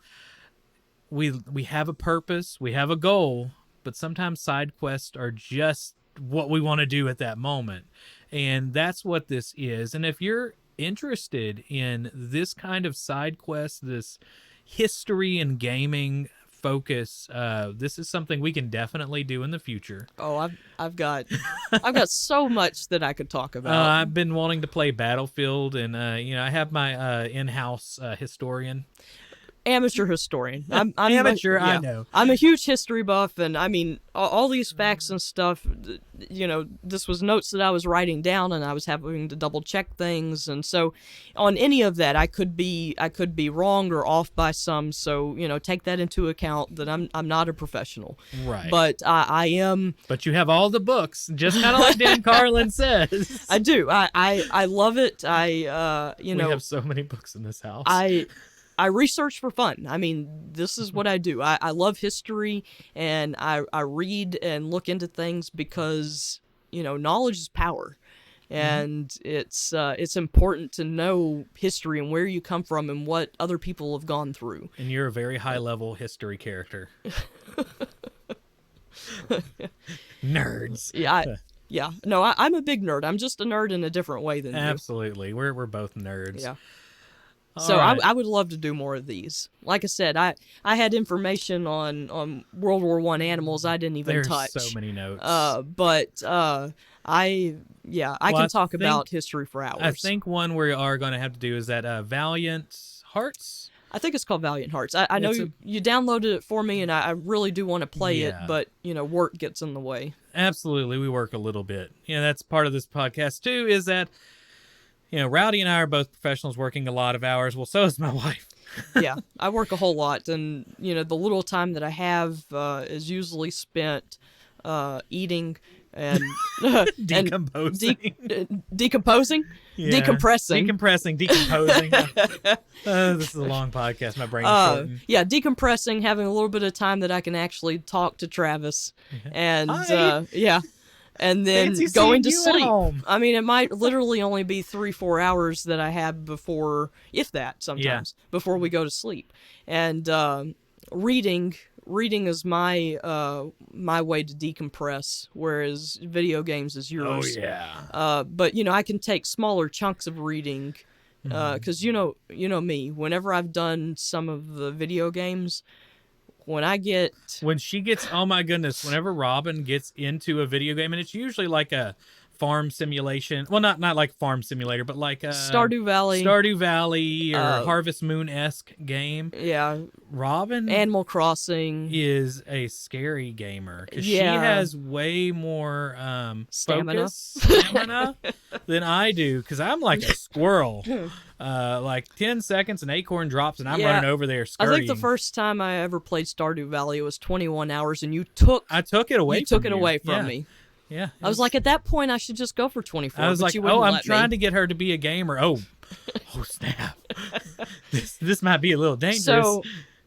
we have a purpose, we have a goal, but sometimes side quests are just what we want to do at that moment. And that's what this is. And if you're interested in this kind of side quest, this history and gaming focus, this is something we can definitely do in the future. I've got so much that I could talk about. I've been wanting to play Battlefield, and I have my in-house historian. amateur historian. I'm Amateur, I know. I'm a huge history buff, and I mean, all these facts and stuff, this was notes that I was writing down, and I was having to double check things, and so on any of that, I could be wrong or off by some, so, take that into account, that I'm not a professional. Right. But I am. But you have all the books, just kind of like Dan Carlin says. I do. I love it. We have so many books in this house. I research for fun. I mean, this is what I do. I love history, and I read and look into things because, knowledge is power. And it's important to know history and where you come from and what other people have gone through. And you're a very high-level history character. Nerds. Yeah. No, I'm a big nerd. I'm just a nerd in a different way than you. Absolutely. We're both nerds. Yeah. All So right. I would love to do more of these. Like I said, I had information on World War I animals I didn't even touch. There's so many notes. But I can talk about history for hours. I think one we are going to have to do is that Valiant Hearts. I think it's called Valiant Hearts. I know you downloaded it for me, and I really do want to play it, but work gets in the way. Absolutely, we work a little bit. That's part of this podcast too. Is that Rowdy and I are both professionals working a lot of hours. Well, so is my wife. Yeah, I work a whole lot, and the little time that I have is usually spent eating and decomposing. Decomposing? Yeah. Decompressing. Decomposing. This is a long podcast. My brain is shortened. Yeah, decompressing, having a little bit of time that I can actually talk to Travis. And and then Fancy going to seeing you at sleep. home. I mean, it might literally only be 3-4 hours that I have before, if that, sometimes, before we go to sleep. And reading is my my way to decompress, whereas video games is yours. Oh yeah. But I can take smaller chunks of reading, because you know me. Whenever I've done some of the video games, when she gets, oh my goodness, whenever Robin gets into a video game, and it's usually like a farm simulation, well, not like Farm Simulator, but like Stardew Valley or Harvest Moon-esque game. Yeah. Robin Animal Crossing is a scary gamer because she has way more stamina than I do, because I'm like a squirrel. Like 10 seconds, an acorn drops, and I'm running over there scurrying. I think the first time I ever played Stardew Valley, it was 21 hours, and I took it away from me. Yeah. I was like, at that point, I should just go for 24. I was like, I'm trying to get her to be a gamer. Oh snap. This might be a little dangerous.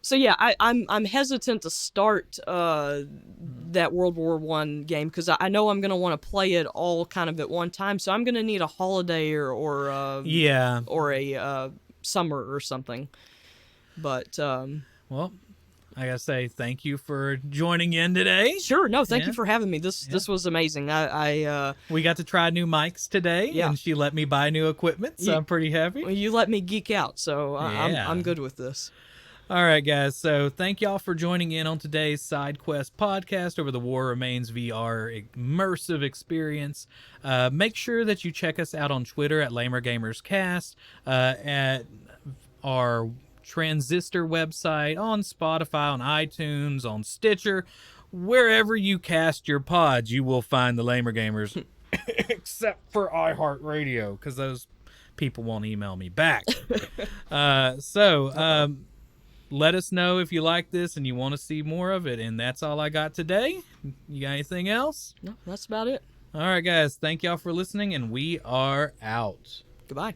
So yeah, I'm hesitant to start that World War I game, because I know I'm going to want to play it all kind of at one time. So I'm going to need a holiday or a summer or something. But well, I gotta say thank you for joining in today. Sure, no, thank you for having me. This was amazing. We got to try new mics today, and she let me buy new equipment, so I'm pretty happy. Well, you let me geek out, so I'm good with this. All right, guys. So thank y'all for joining in on today's Sidequest podcast over the War Remains VR immersive experience. Make sure that you check us out on Twitter at LamerGamersCast, at our Transistor website, on Spotify, on iTunes, on Stitcher. Wherever you cast your pods, you will find the Lamer Gamers, except for iHeartRadio, because those people won't email me back. Let us know if you like this and you want to see more of it. And that's all I got today. You got anything else? No, that's about it. All right, guys. Thank y'all for listening, and we are out. Goodbye.